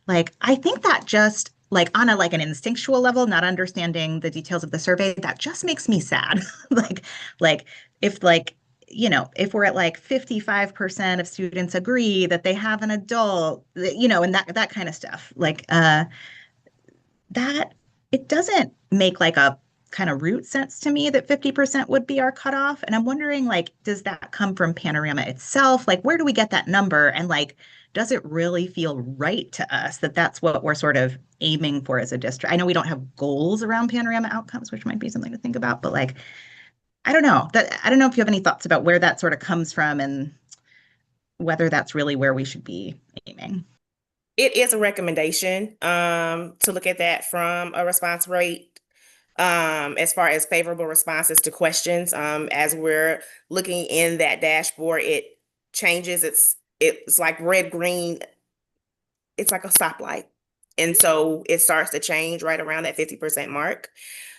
Like, I think that just like on an instinctual level, not understanding the details of the survey, that just makes me sad. If we're at like 55% of students agree that they have an adult, and that kind of stuff, that it doesn't make like a kind of root sense to me that 50% would be our cutoff. And I'm wondering, like, does that come from Panorama itself? Like, where do we get that number? And like, does it really feel right to us that that's what we're sort of aiming for as a district? I know we don't have goals around Panorama outcomes, which might be something to think about, but like, I don't know if you have any thoughts about where that sort of comes from and whether that's really where we should be aiming. It is a recommendation to look at that from a response rate as far as favorable responses to questions. As we're looking in that dashboard, it changes. It's like red, green. It's like a stoplight. And so it starts to change right around that 50% mark.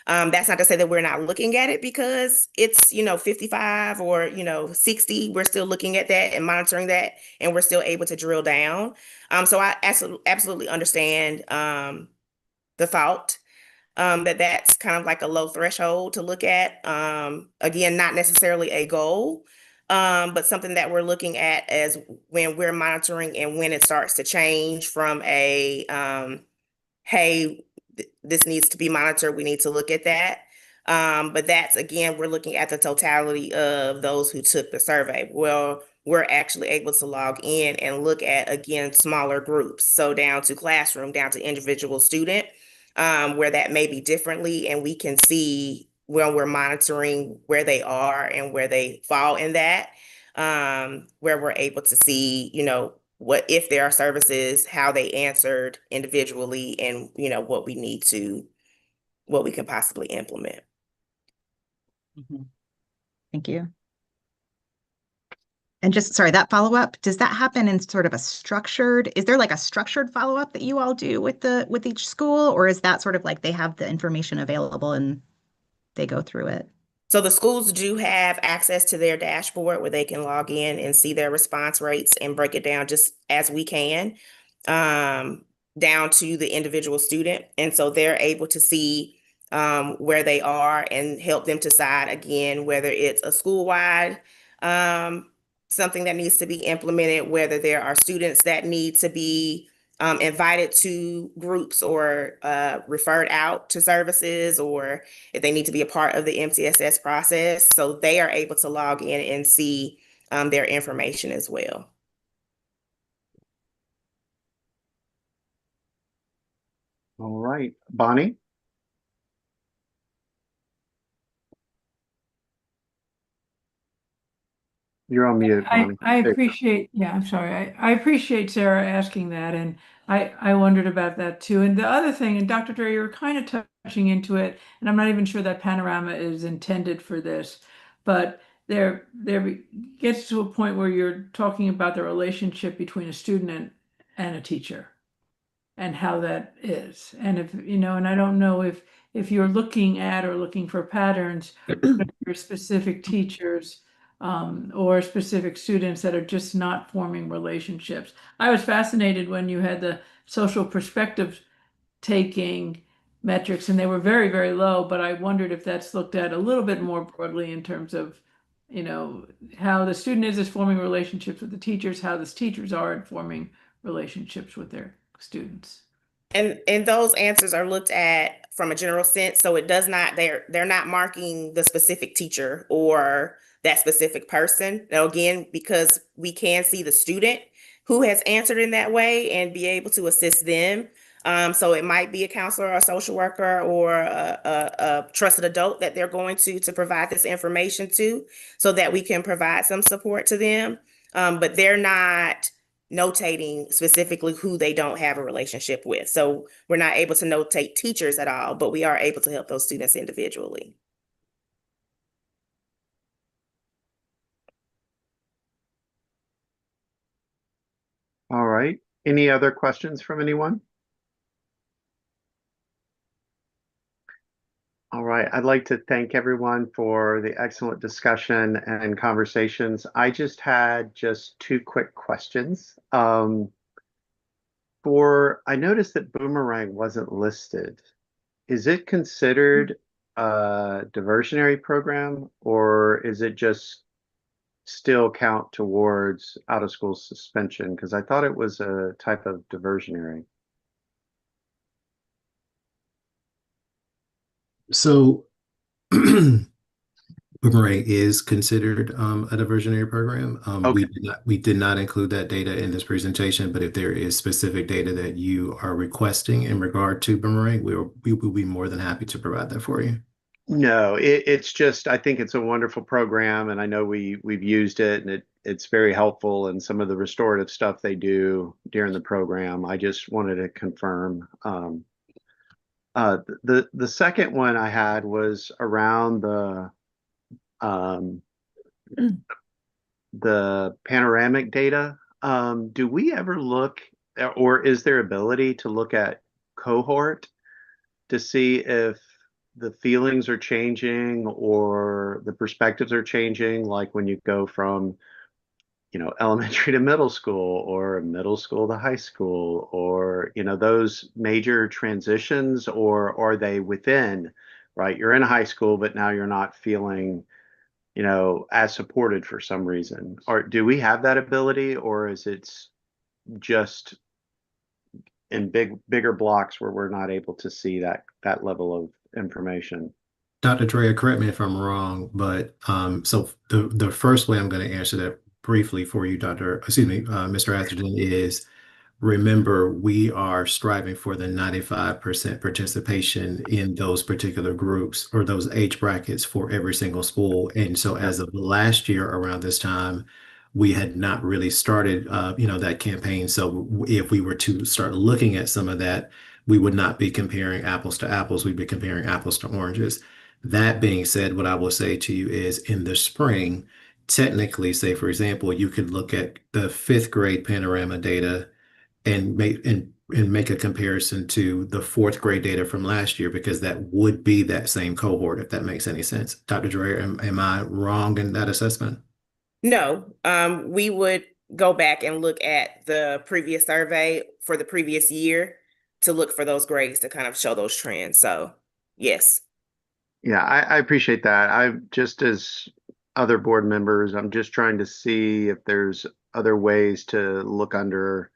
That's not to say that we're not looking at it, because it's, 55 or, 60. We're still looking at that and monitoring that, and we're still able to drill down. So I absolutely understand the thought that that's kind of like a low threshold to look at. Again, not necessarily a goal, but something that we're looking at as when we're monitoring and when it starts to change from a, hey, this needs to be monitored, we need to look at that. But that's, again, we're looking at the totality of those who took the survey. Well, we're actually able to log in and look at, again, smaller groups. So down to classroom, down to individual student, where that may be differently. And we can see when we're monitoring where they are and where they fall in that, where we're able to see, what if there are services, how they answered individually, and what we can possibly implement. Mm-hmm. Thank you. And just, sorry, that follow-up, does that happen in sort of is there like a structured follow-up that you all do with each school, or is that sort of like they have the information available and they go through it? So the schools do have access to their dashboard where they can log in and see their response rates and break it down just as we can, down to the individual student. And so they're able to see where they are and help them decide again whether it's a school-wide something that needs to be implemented, whether there are students that need to be invited to groups or referred out to services, or if they need to be a part of the MTSS process. So they are able to log in and see their information as well. All right, Bonnie? You're on mute, Bonnie. I appreciate, yeah, I'm sorry. I appreciate Sarah asking that, and I wondered about that too. And the other thing, and Dr. Dre, you were kind of touching into it, and I'm not even sure that panorama is intended for this, but there gets to a point where you're talking about the relationship between a student and a teacher and how that is. And if, you know, and I don't know if you're looking at or looking for patterns for specific teachers or specific students that are just not forming relationships. I was fascinated when you had the social perspective taking metrics, and they were very, very low, but I wondered if that's looked at a little bit more broadly in terms of, you know, how the student is forming relationships with the teachers, how the teachers are in forming relationships with their students. And those answers are looked at from a general sense. So it does not, they're not marking the specific teacher or that specific person. Now, again, because we can see the student who has answered in that way and be able to assist them. So it might be a counselor or a social worker or a trusted adult that they're going to provide this information to, so that we can provide some support to them. But they're not notating specifically who they don't have a relationship with. So we're not able to notate teachers at all, but we are able to help those students individually. All right. Any other questions from anyone? All right. I'd like to thank everyone for the excellent discussion and conversations. I just had two quick questions. I noticed that Boomerang wasn't listed. Is it considered a diversionary program, or is it just still count towards out of school suspension? Because I thought it was a type of diversionary. So Boomerang is considered a diversionary program. Okay. We did not include that data in this presentation, but if there is specific data that you are requesting in regard to Boomerang, we will be more than happy to provide that for you. No, it's just, I think it's a wonderful program, and I know we've used it, and it's very helpful, and some of the restorative stuff they do during the program. I just wanted to confirm. The second one I had was around the panoramic data. Do we ever look, or is there ability to look at cohort to see if the feelings are changing or the perspectives are changing, like when you go from, elementary to middle school, or middle school to high school, or, those major transitions, or are they within, right? You're in high school, but now you're not feeling, as supported for some reason. Or do we have that ability, or is it just in bigger blocks where we're not able to see that level of information? Dr. Drea, correct me if I'm wrong, but so the first way I'm going to answer that briefly for you, Mr. Atherton, is remember, we are striving for the 95% participation in those particular groups or those age brackets for every single school. And so as of last year around this time, we had not really started, that campaign. So if we were to start looking at some of that, we would not be comparing apples to apples. We'd be comparing apples to oranges. That being said, what I will say to you is in the spring, technically, say, for example, you could look at the 5th grade panorama data and make a comparison to the 4th grade data from last year, because that would be that same cohort, if that makes any sense. Dr. Dreyer, am I wrong in that assessment? No, we would go back and look at the previous survey for the previous year to look for those grades to kind of show those trends. So Yes. Yeah, I appreciate that. I'm just as other board members, I'm just trying to see if there's other ways to look under,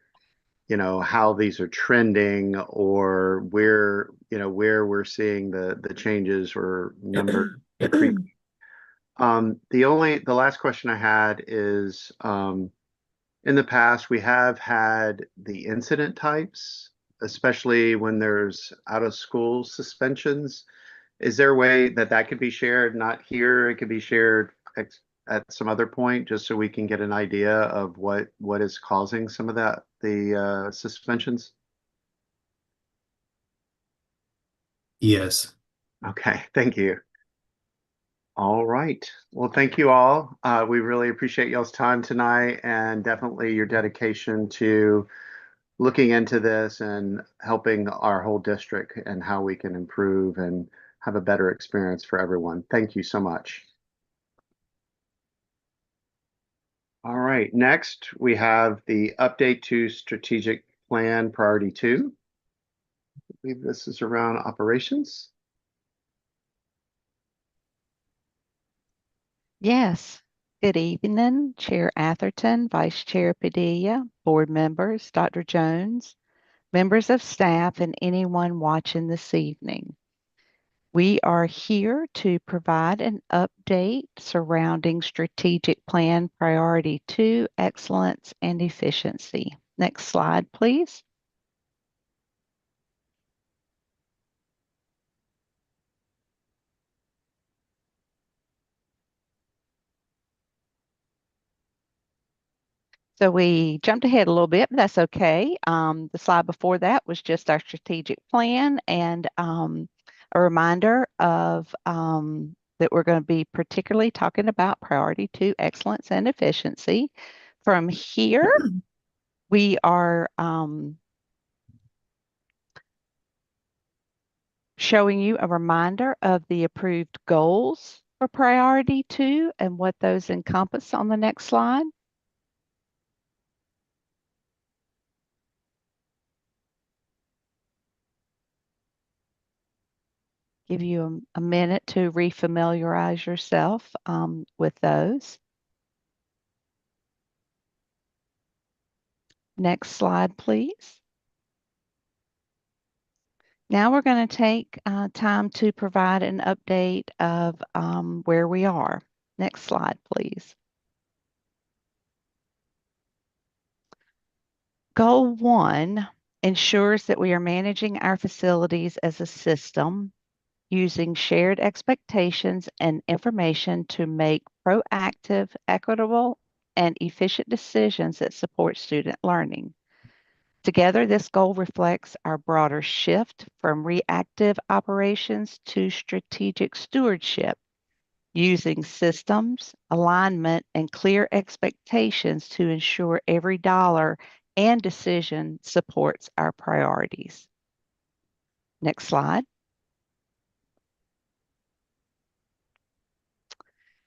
how these are trending or where we're seeing the changes or number decrease. The last question I had is, in the past, we have had the incident types, especially when there's out of school suspensions. Is there a way that could be shared? Not here, it could be shared at some other point, just so we can get an idea of what is causing some of the suspensions? Yes. Okay, thank you. All right. Well, thank you all. We really appreciate y'all's time tonight and definitely your dedication to looking into this and helping our whole district and how we can improve and have a better experience for everyone. Thank you so much. All right, next we have the update to strategic plan priority 2. I believe this is around operations. Yes. Good evening, Chair Atherton, Vice Chair Padilla, board members, Dr. Jones, members of staff, and anyone watching this evening. We are here to provide an update surrounding Strategic Plan Priority 2, Excellence and Efficiency. Next slide, please. So we jumped ahead a little bit, but that's okay. The slide before that was just our strategic plan and a reminder of that we're going to be particularly talking about priority 2, excellence and efficiency. From here, we are showing you a reminder of the approved goals for priority 2 and what those encompass on the next slide. Give you a minute to refamiliarize yourself with those. Next slide, please. Now we're going to take time to provide an update of where we are. Next slide, please. Goal 1 ensures that we are managing our facilities as a system using shared expectations and information to make proactive, equitable, and efficient decisions that support student learning. Together, this goal reflects our broader shift from reactive operations to strategic stewardship, using systems, alignment, and clear expectations to ensure every dollar and decision supports our priorities. Next slide.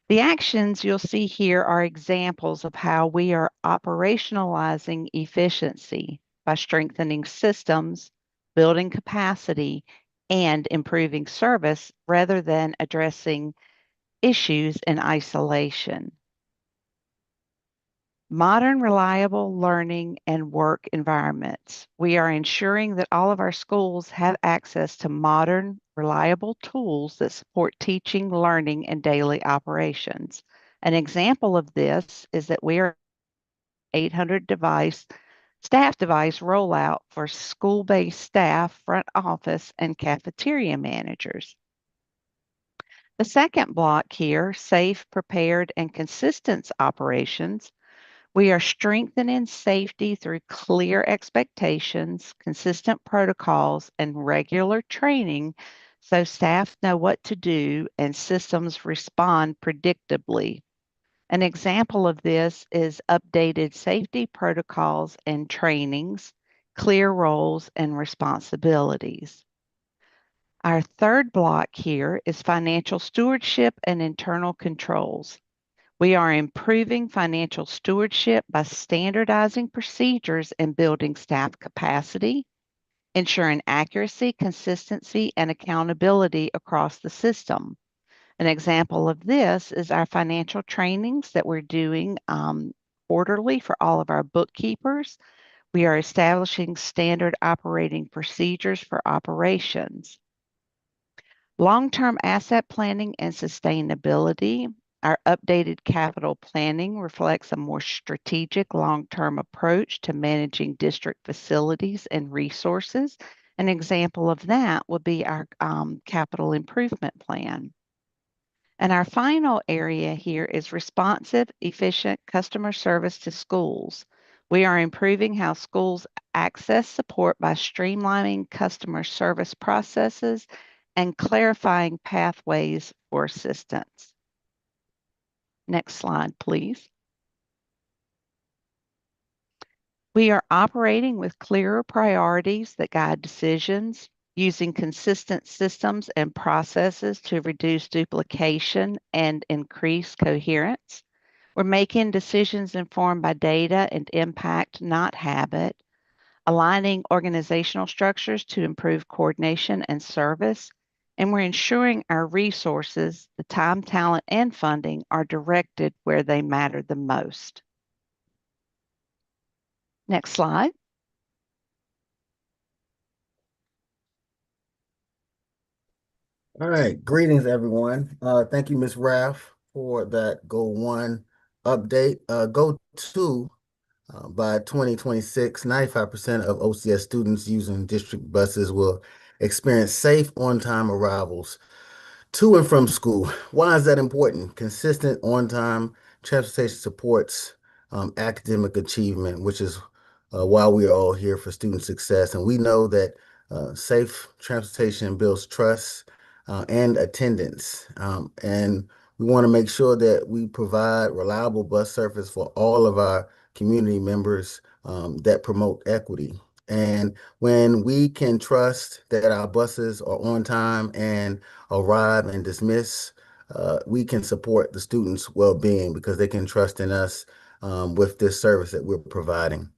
The actions you'll see here are examples of how we are operationalizing efficiency by strengthening systems, building capacity, and improving service rather than addressing issues in isolation. Modern, reliable learning and work environments. We are ensuring that all of our schools have access to modern, reliable tools that support teaching, learning, and daily operations. An example of this is that we are 800 staff device rollout for school-based staff, front office, and cafeteria managers. The second block here, safe, prepared, and consistent operations. We are strengthening safety through clear expectations, consistent protocols, and regular training so staff know what to do and systems respond predictably. An example of this is updated safety protocols and trainings, clear roles and responsibilities. Our third block here is financial stewardship and internal controls. We are improving financial stewardship by standardizing procedures and building staff capacity, ensuring accuracy, consistency, and accountability across the system. An example of this is our financial trainings that we're doing quarterly for all of our bookkeepers. We are establishing standard operating procedures for operations. Long-term asset planning and sustainability. Our updated capital planning reflects a more strategic long-term approach to managing district facilities and resources. An example of that would be our capital improvement plan. And our final area here is responsive, efficient customer service to schools. We are improving how schools access support by streamlining customer service processes and clarifying pathways for assistance. Next slide, please. We are operating with clearer priorities that guide decisions, using consistent systems and processes to reduce duplication and increase coherence. We're making decisions informed by data and impact, not habit, aligning organizational structures to improve coordination and service, and we're ensuring our resources, the time, talent, and funding are directed where they matter the most. Next slide. All right, greetings, everyone. Thank you, Ms. Raff, for that Goal 1 update. Goal 2, by 2026, 95% of OCS students using district buses will experience safe on-time arrivals to and from school. Why is that important? Consistent on-time transportation supports academic achievement, which is why we are all here for student success. And we know that safe transportation builds trust and attendance. And we want to make sure that we provide reliable bus service for all of our community members that promote equity. And when we can trust that our buses are on time and arrive and dismiss, we can support the students' well-being because they can trust in us with this service that we're providing.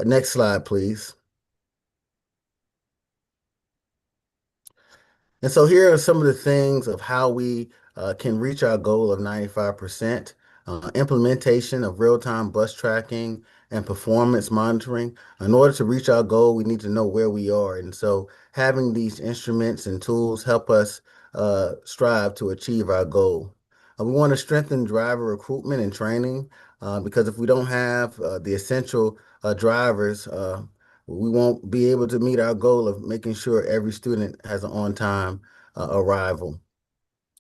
Next slide, please. And so here are some of the things of how we can reach our goal of 95%. Implementation of real-time bus tracking and performance monitoring. In order to reach our goal, we need to know where we are. And so having these instruments and tools help us strive to achieve our goal. We want to strengthen driver recruitment and training because if we don't have the essential drivers, we won't be able to meet our goal of making sure every student has an on-time arrival.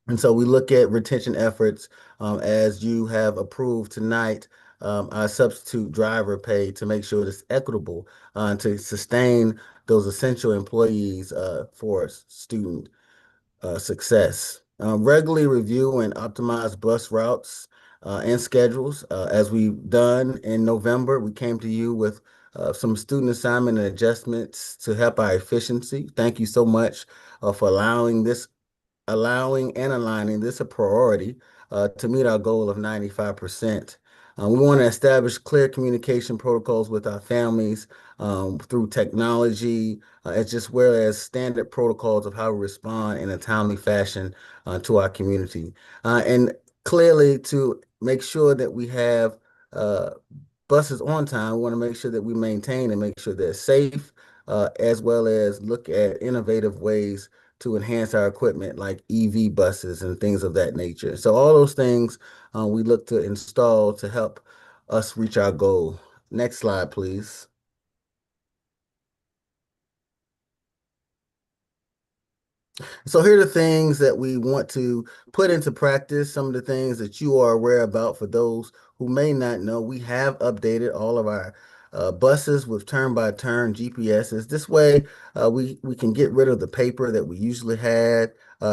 And so we look at retention efforts as you have approved tonight, our substitute driver pay to make sure it's equitable to sustain those essential employees for student success. Regularly review and optimize bus routes and schedules. As we've done in November, we came to you with some student assignment and adjustments to help our efficiency. Thank you so much for allowing and aligning this a priority to meet our goal of 95%. We want to establish clear communication protocols with our families through technology, as well as standard protocols of how we respond in a timely fashion to our community. And clearly, to make sure that we have buses on time, we want to make sure that we maintain and make sure they're safe, as well as look at innovative ways to enhance our equipment like EV buses and things of that nature. So all those things we look to install to help us reach our goal. Next slide, please. So here are the things that we want to put into practice, some of the things that you are aware about. For those who may not know, we have updated all of our buses with turn-by-turn GPSs. This way, we can get rid of the paper that we usually had.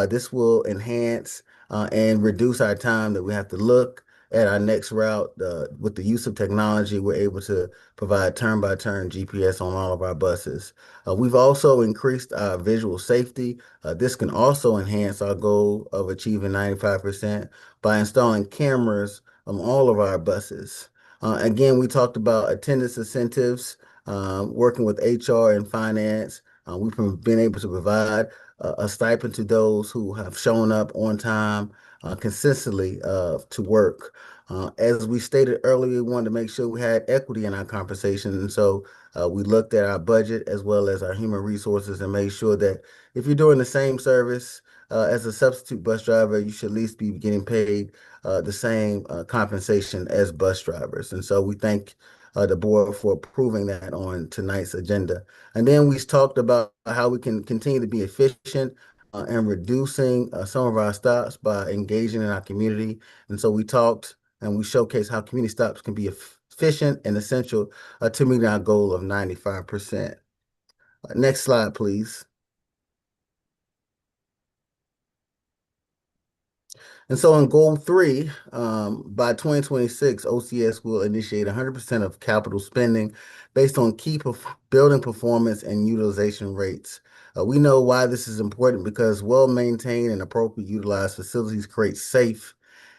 This will enhance and reduce our time that we have to look at our next route. With the use of technology, we're able to provide turn-by-turn GPS on all of our buses. We've also increased our visual safety. This can also enhance our goal of achieving 95% by installing cameras on all of our buses. Again, we talked about attendance incentives, working with HR and finance We've been able to provide a stipend to those who have shown up on time consistently to work. As we stated earlier, we wanted to make sure we had equity in our conversation. And so we looked at our budget as well as our human resources and made sure that if you're doing the same service as a substitute bus driver, you should at least be getting paid the same compensation as bus drivers. And so we thank the board for approving that on tonight's agenda. And then we talked about how we can continue to be efficient and reducing some of our stops by engaging in our community. And so we talked and we showcased how community stops can be efficient and essential to meeting our goal of 95%. Next slide, please. And so in goal 3, by 2026, OCS will initiate 100% of capital spending based on key building performance and utilization rates. We know why this is important because well-maintained and appropriately utilized facilities create safe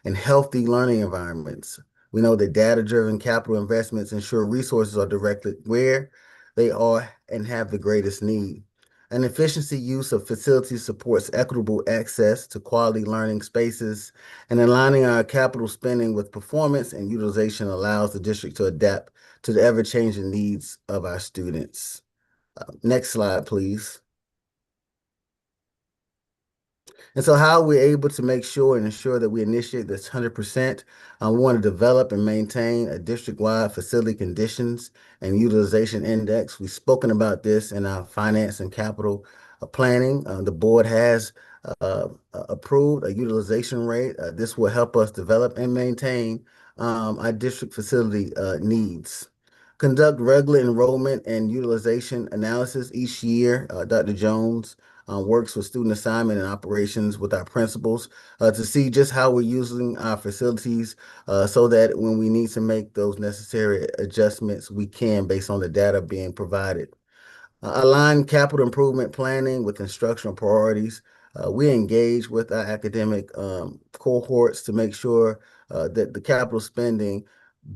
and healthy learning environments. We know that data-driven capital investments ensure resources are directed where they are and have the greatest need. An efficiency use of facilities supports equitable access to quality learning spaces, and aligning our capital spending with performance and utilization allows the district to adapt to the ever-changing needs of our students. Next slide, please. And so how are we able to make sure and ensure that we initiate this 100%? We want to develop and maintain a district-wide facility conditions and utilization index. We've spoken about this in our finance and capital planning. The board has approved a utilization rate. This will help us develop and maintain our district facility needs. Conduct regular enrollment and utilization analysis each year. Dr. Jones works with student assignment and operations with our principals to see just how we're using our facilities so that when we need to make those necessary adjustments, we can based on the data being provided. Align capital improvement planning with instructional priorities. We engage with our academic cohorts to make sure that the capital spending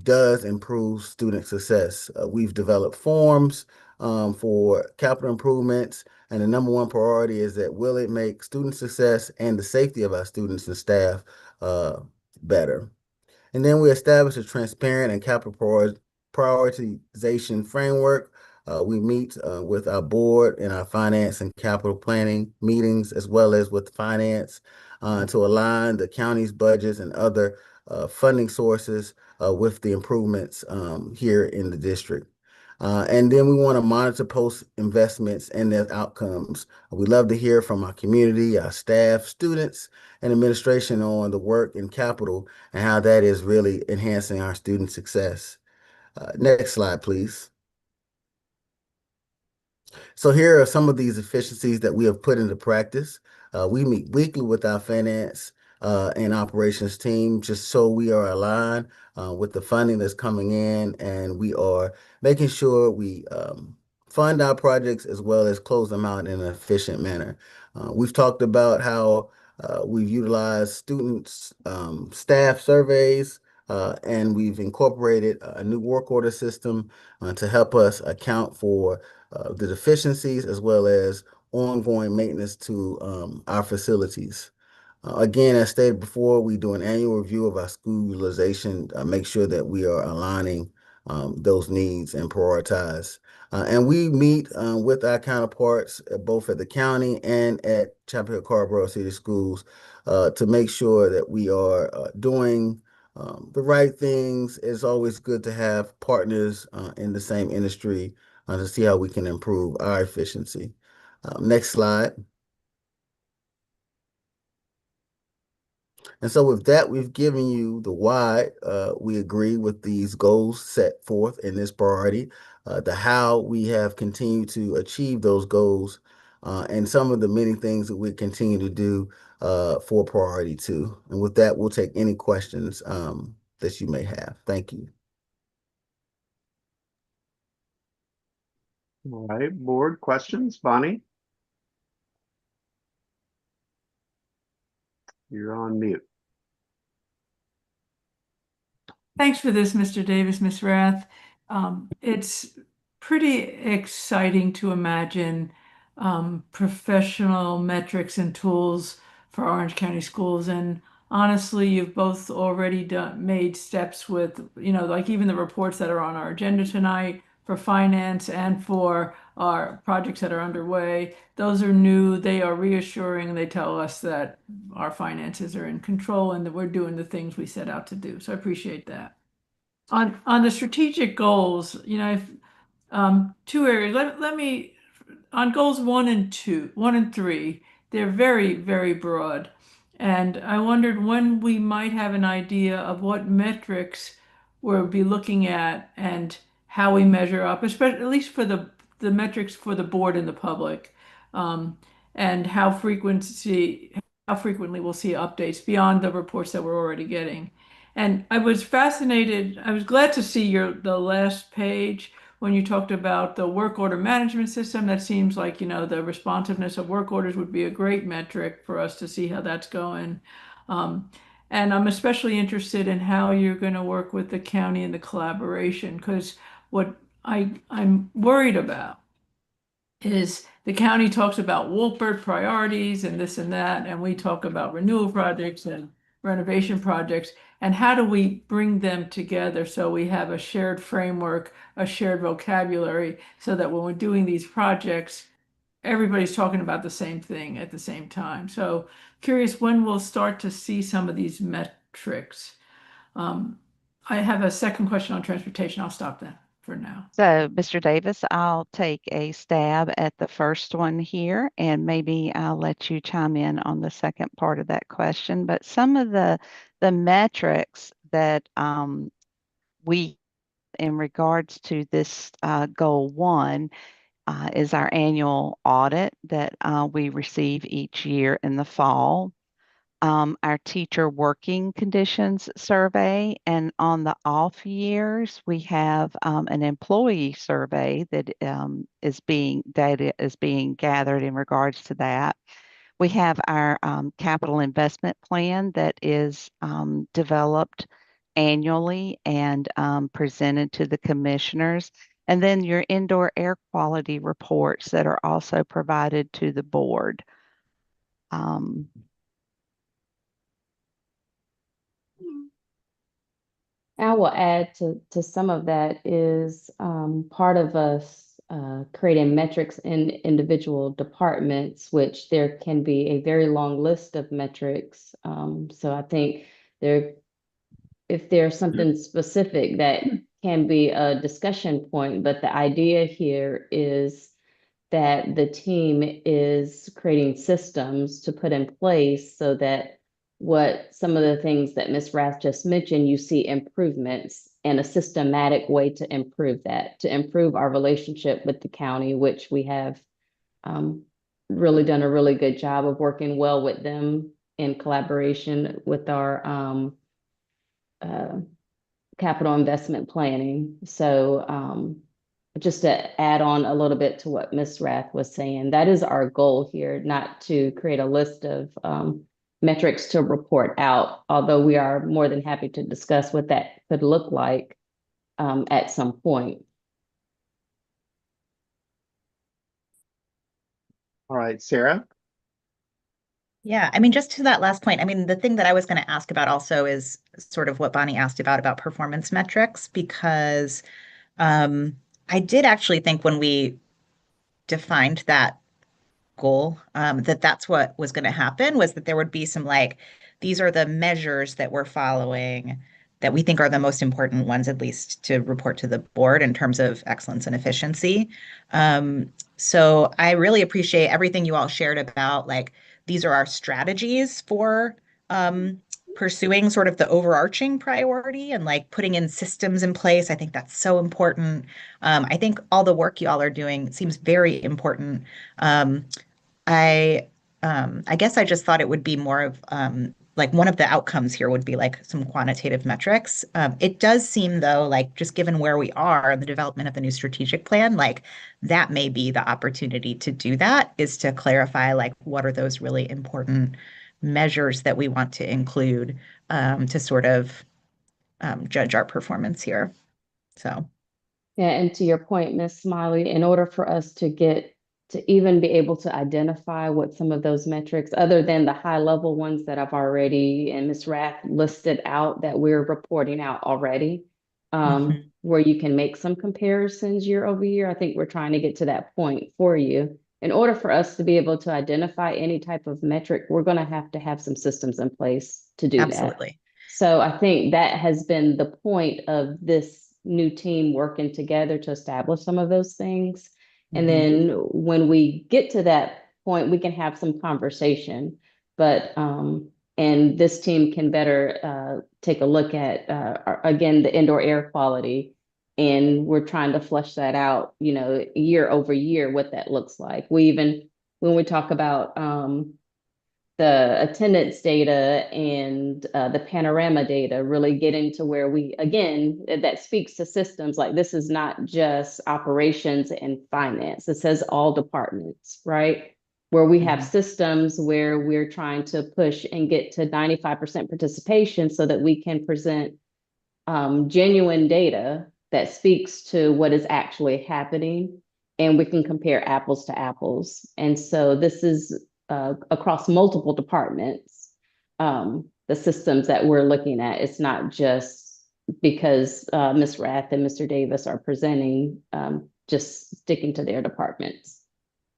does improve student success. We've developed forms for capital improvements, and the number one priority is that will it make student success and the safety of our students and staff better? And then we establish a transparent and capital prioritization framework. We meet with our board in our finance and capital planning meetings, as well as with finance to align the county's budgets and other funding sources with the improvements here in the district. And then we want to monitor post-investments and their outcomes. We love to hear from our community, our staff, students, and administration on the work in capital and how that is really enhancing our student success. Next slide, please. So here are some of these efficiencies that we have put into practice. We meet weekly with our finance and operations team just so we are aligned with the funding that's coming in, and we are making sure we fund our projects as well as close them out in an efficient manner. We've talked about how we've utilized students' staff surveys, and we've incorporated a new work order system to help us account for the deficiencies as well as ongoing maintenance to our facilities. Again, as stated before, we do an annual review of our school utilization, make sure that we are aligning those needs and prioritize. And we meet with our counterparts both at the county and at Chapel Hill Carrboro City Schools to make sure that we are doing the right things. It's always good to have partners in the same industry to see how we can improve our efficiency. Next slide. And so with that, we've given you the why we agree with these goals set forth in this priority, the how we have continued to achieve those goals, and some of the many things that we continue to do for priority 2. And with that, we'll take any questions that you may have. Thank you. All right, board questions, Bonnie? You're on mute. Thanks for this, Mr. Davis, Ms. Rath. It's pretty exciting to imagine professional metrics and tools for Orange County Schools. And honestly, you've both already made steps with, like even the reports that are on our agenda tonight for finance and for our projects that are underway. Those are new. They are reassuring. They tell us that our finances are in control and that we're doing the things we set out to do. So I appreciate that. On the strategic goals, two areas. Let me on goals 1 and 3. They're very, very broad, and I wondered when we might have an idea of what metrics we'll be looking at and how we measure up, especially at least for the metrics for the board and the public, and how frequently we'll see updates beyond the reports that we're already getting. And I was fascinated. I was glad to see the last page when you talked about the work order management system. That seems like, the responsiveness of work orders would be a great metric for us to see how that's going. And I'm especially interested in how you're going to work with the county and the collaboration, because what I'm worried about is the county talks about Wolpert priorities and this and that, and we talk about renewal projects and renovation projects, and how do we bring them together so we have a shared framework, a shared vocabulary, so that when we're doing these projects, everybody's talking about the same thing at the same time. So curious when we'll start to see some of these metrics. I have a second question on transportation. I'll stop that for now. So, Mr. Davis, I'll take a stab at the first one here, and maybe I'll let you chime in on the second part of that question. But some of the metrics that we, in regards to this goal 1, is our annual audit that we receive each year in the fall. Our teacher working conditions survey, and on the off years, we have an employee survey that data is being gathered in regards to that. We have our capital investment plan that is developed annually and presented to the commissioners. And then your indoor air quality reports that are also provided to the board. I will add to some of that is part of us creating metrics in individual departments, which there can be a very long list of metrics. So I think if there's something specific that can be a discussion point, but the idea here is that the team is creating systems to put in place so that some of the things that Ms. Rath just mentioned, you see improvements and a systematic way to improve that, to improve our relationship with the county, which we have really done a really good job of working well with them in collaboration with our capital investment planning. So just to add on a little bit to what Ms. Rath was saying, that is our goal here, not to create a list of metrics to report out, although we are more than happy to discuss what that could look like at some point. All right, Sarah? Yeah, just to that last point, the thing that I was going to ask about also is sort of what Bonnie asked about performance metrics, because I did actually think when we defined that goal, that's what was going to happen, was that there would be some these are the measures that we're following that we think are the most important ones, at least to report to the board in terms of excellence and efficiency. So I really appreciate everything you all shared about these are our strategies for pursuing sort of the overarching priority and putting in systems in place. I think that's so important. I think all the work you all are doing seems very important. I guess I just thought it would be more of one of the outcomes here would be some quantitative metrics. It does seem though, just given where we are in the development of the new strategic plan, that may be the opportunity to do that, is to clarify what are those really important measures that we want to include to sort of judge our performance here. So. Yeah, and to your point, Ms. Smiley, in order for us to get to even be able to identify what some of those metrics, other than the high level ones that I've already and Ms. Rath listed out that we're reporting out already, where you can make some comparisons year over year. I think we're trying to get to that point for you. In order for us to be able to identify any type of metric, we're going to have some systems in place to do that. Absolutely. So I think that has been the point of this new team working together to establish some of those things. And then when we get to that point, we can have some conversation. But and this team can better take a look at again the indoor air quality, and we're trying to flesh that out, you know, year over year what that looks like. We even when we talk about the attendance data and the panorama data, really get into where we, again, that speaks to systems. Like, this is not just operations and finance. It says all departments, right? Where we have systems where we're trying to push and get to 95% participation so that we can present genuine data that speaks to what is actually happening, and we can compare apples to apples. And so this is across multiple departments, the systems that we're looking at. It's not just because Ms. Rath and Mr. Davis are presenting, just sticking to their departments.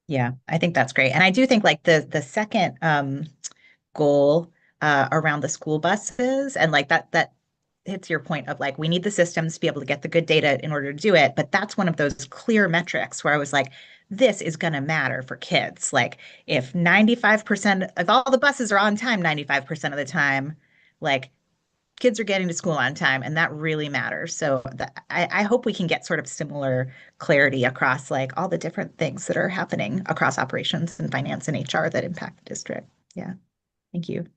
Yeah, I think that's great. And I do think like the second goal around the school buses, and like that hits your point of like, we need the systems to be able to get the good data in order to do it. But that's one of those clear metrics where I was like, this is going to matter for kids. Like, if 95% of all the buses are on time, 95% of the time, like, kids are getting to school on time, and that really matters. So I hope we can get sort of similar clarity across like all the different things that are happening across operations and finance and HR that impact the district. Yeah. Thank you.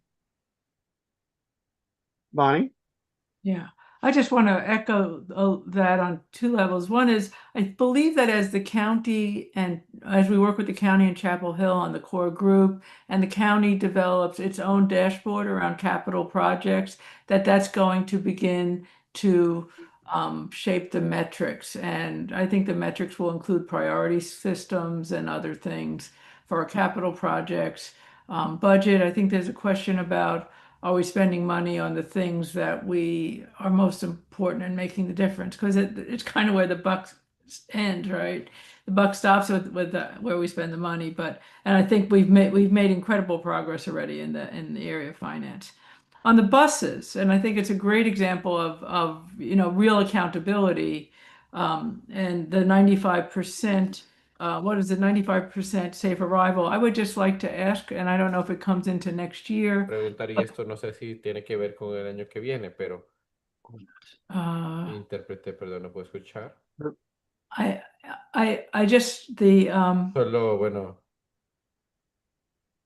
Bonnie? Yeah, I just want to echo that on two levels. One is, I believe that as the county and as we work with the county and Chapel Hill on the core group, and the county develops its own dashboard around capital projects, that's going to begin to shape the metrics. And I think the metrics will include priority systems and other things for our capital projects. Budget, I think there's a question about, are we spending money on the things that we are most important in making the difference? Because it's kind of where the buck ends, right? The buck stops with where we spend the money. And I think we've made incredible progress already in the area of finance. On the buses, and I think it's a great example of real accountability, and the 95%. What is it, 95% safe arrival? I would just like to ask, and I don't know if it comes into next year. Preguntar, y esto no sé si tiene que ver con el año que viene, pero intérprete, perdón, no puedo escuchar. I just Solo, bueno.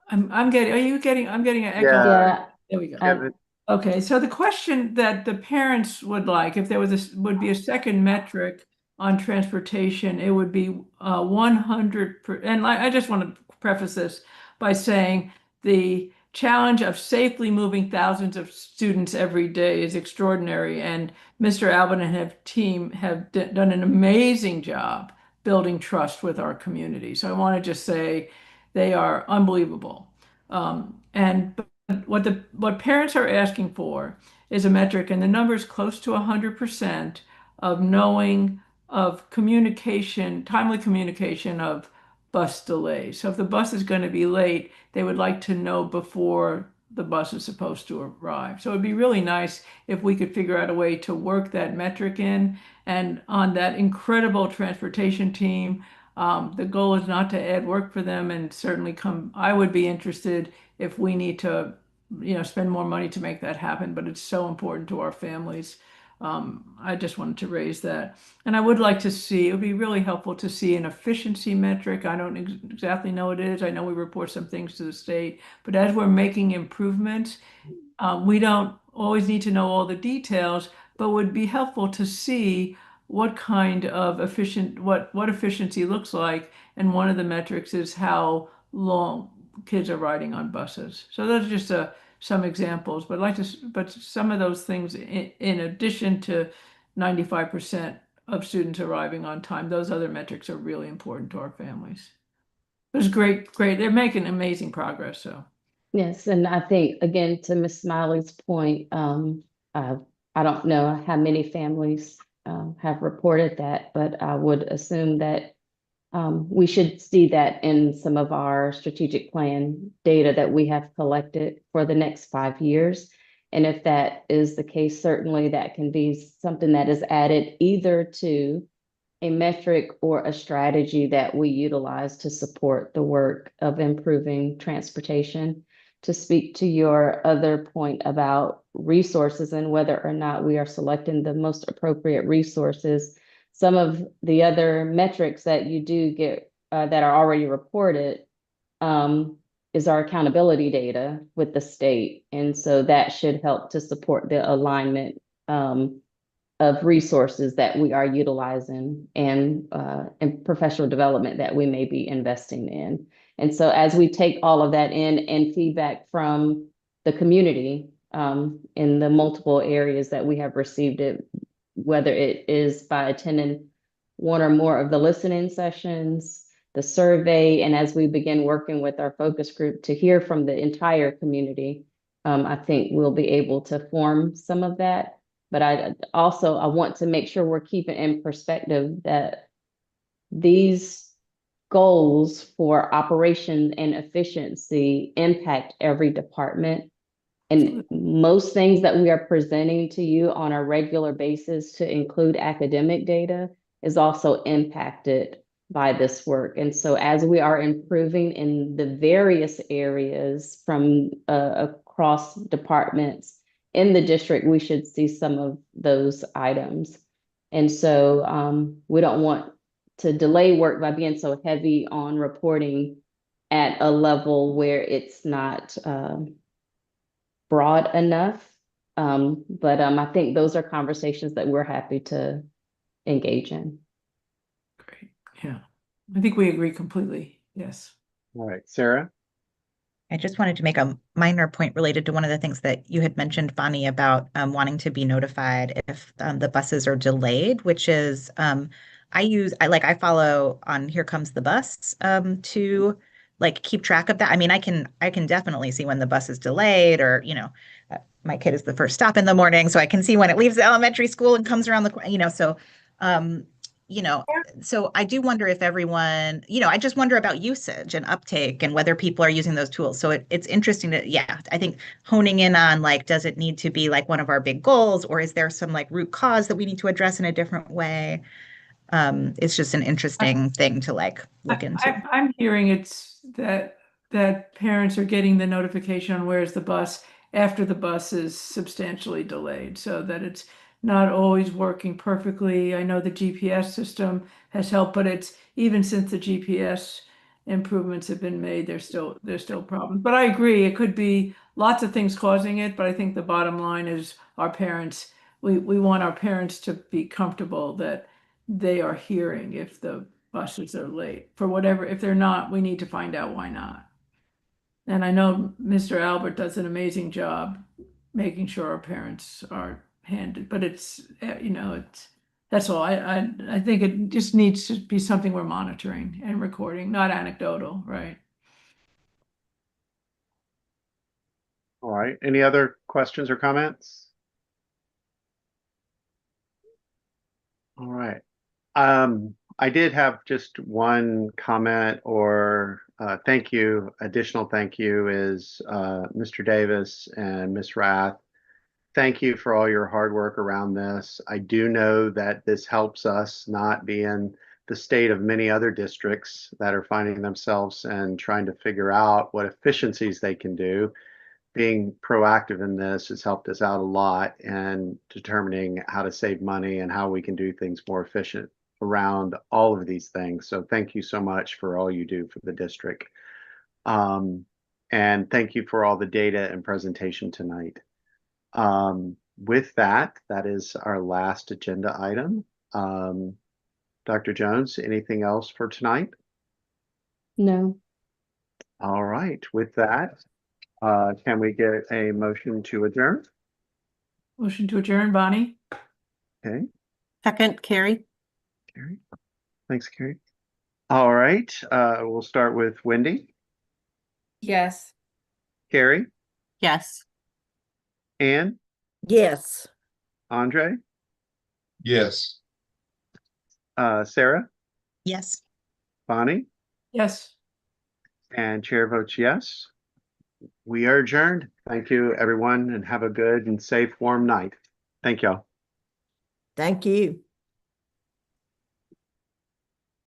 I'm getting an echo. Yeah. There we go. Okay, so the question that the parents would like, if there would be a second metric on transportation, it would be 100%. And I just want to preface this by saying the challenge of safely moving thousands of students every day is extraordinary. And Mr. Albin and his team have done an amazing job building trust with our community. So I want to just say they are unbelievable. And what parents are asking for is a metric, and the number is close to 100% of knowing of communication, timely communication of bus delays. So if the bus is going to be late, they would like to know before the bus is supposed to arrive. So it'd be really nice if we could figure out a way to work that metric in. And on that incredible transportation team, the goal is not to add work for them, and certainly I would be interested if we need to, spend more money to make that happen, but it's so important to our families. I just wanted to raise that. And I would like to see, it would be really helpful to see an efficiency metric. I don't exactly know what it is. I know we report some things to the state, but as we're making improvements, we don't always need to know all the details, but would be helpful to see what kind of what efficiency looks like. And one of the metrics is how long kids are riding on buses. So those are just some examples, but some of those things, in addition to 95% of students arriving on time, those other metrics are really important to our families. It was great, great. They're making amazing progress, so. Yes, and I think, again, to Ms. Smiley's point, I don't know how many families have reported that, but I would assume that we should see that in some of our strategic plan data that we have collected for the next 5 years. And if that is the case, certainly that can be something that is added either to a metric or a strategy that we utilize to support the work of improving transportation. To speak to your other point about resources and whether or not we are selecting the most appropriate resources, some of the other metrics that you do get that are already reported is our accountability data with the state. And so that should help to support the alignment of resources that we are utilizing and professional development that we may be investing in. And so as we take all of that in and feedback from the community in the multiple areas that we have received it, whether it is by attending one or more of the listening sessions, the survey, and as we begin working with our focus group to hear from the entire community, I think we'll be able to form some of that. But I want to make sure we're keeping in perspective that these goals for operation and efficiency impact every department. And most things that we are presenting to you on a regular basis to include academic data is also impacted by this work. And so as we are improving in the various areas from across departments in the district, we should see some of those items. And so we don't want to delay work by being so heavy on reporting at a level where it's not broad enough. But I think those are conversations that we're happy to engage in. Great. Yeah, I think we agree completely. Yes. All right, Sarah. I just wanted to make a minor point related to one of the things that you had mentioned, Bonnie, about wanting to be notified if the buses are delayed, which is I follow on Here Comes the Bus to like keep track of that. I mean, I can definitely see when the bus is delayed, or my kid is the first stop in the morning, so I can see when it leaves the elementary school and comes around the so I do wonder if everyone, I just wonder about usage and uptake and whether people are using those tools. So it's interesting I think honing in on does it need to be like one of our big goals, or is there some root cause that we need to address in a different way? It's just an interesting thing to look into. I'm hearing it's that parents are getting the notification on where's the bus after the bus is substantially delayed, so that it's not always working perfectly. I know the GPS system has helped, but it's even since the GPS improvements have been made, there's still problems. But I agree, it could be lots of things causing it, but I think the bottom line is our parents, we want our parents to be comfortable that they are hearing if the buses are late. For whatever, if they're not, we need to find out why not. And I know Mr. Albert does an amazing job making sure our parents are handed, but it's that's all. I think it just needs to be something we're monitoring and recording, not anecdotal, right? All right. Any other questions or comments? All right. I did have just one comment or thank you. Additional thank you is Mr. Davis and Ms. Rath. Thank you for all your hard work around this. I do know that this helps us not be in the state of many other districts that are finding themselves and trying to figure out what efficiencies they can do. Being proactive in this has helped us out a lot in determining how to save money and how we can do things more efficient around all of these things. So thank you so much for all you do for the district. And thank you for all the data and presentation tonight. With that is our last agenda item. Dr. Jones, anything else for tonight? No. All right. With that, can we get a motion to adjourn? Motion to adjourn, Bonnie. Okay. Second, Carrie. Carrie. Thanks, Carrie. All right, we'll start with Wendy, Yes. Carrie, Yes. Ann, Yes. Andre, Yes. Sarah, Yes. Bonnie, Yes. and chair votes yes. We are adjourned. Thank you, everyone, and have a good and safe, warm night. Thank y'all. Thank you.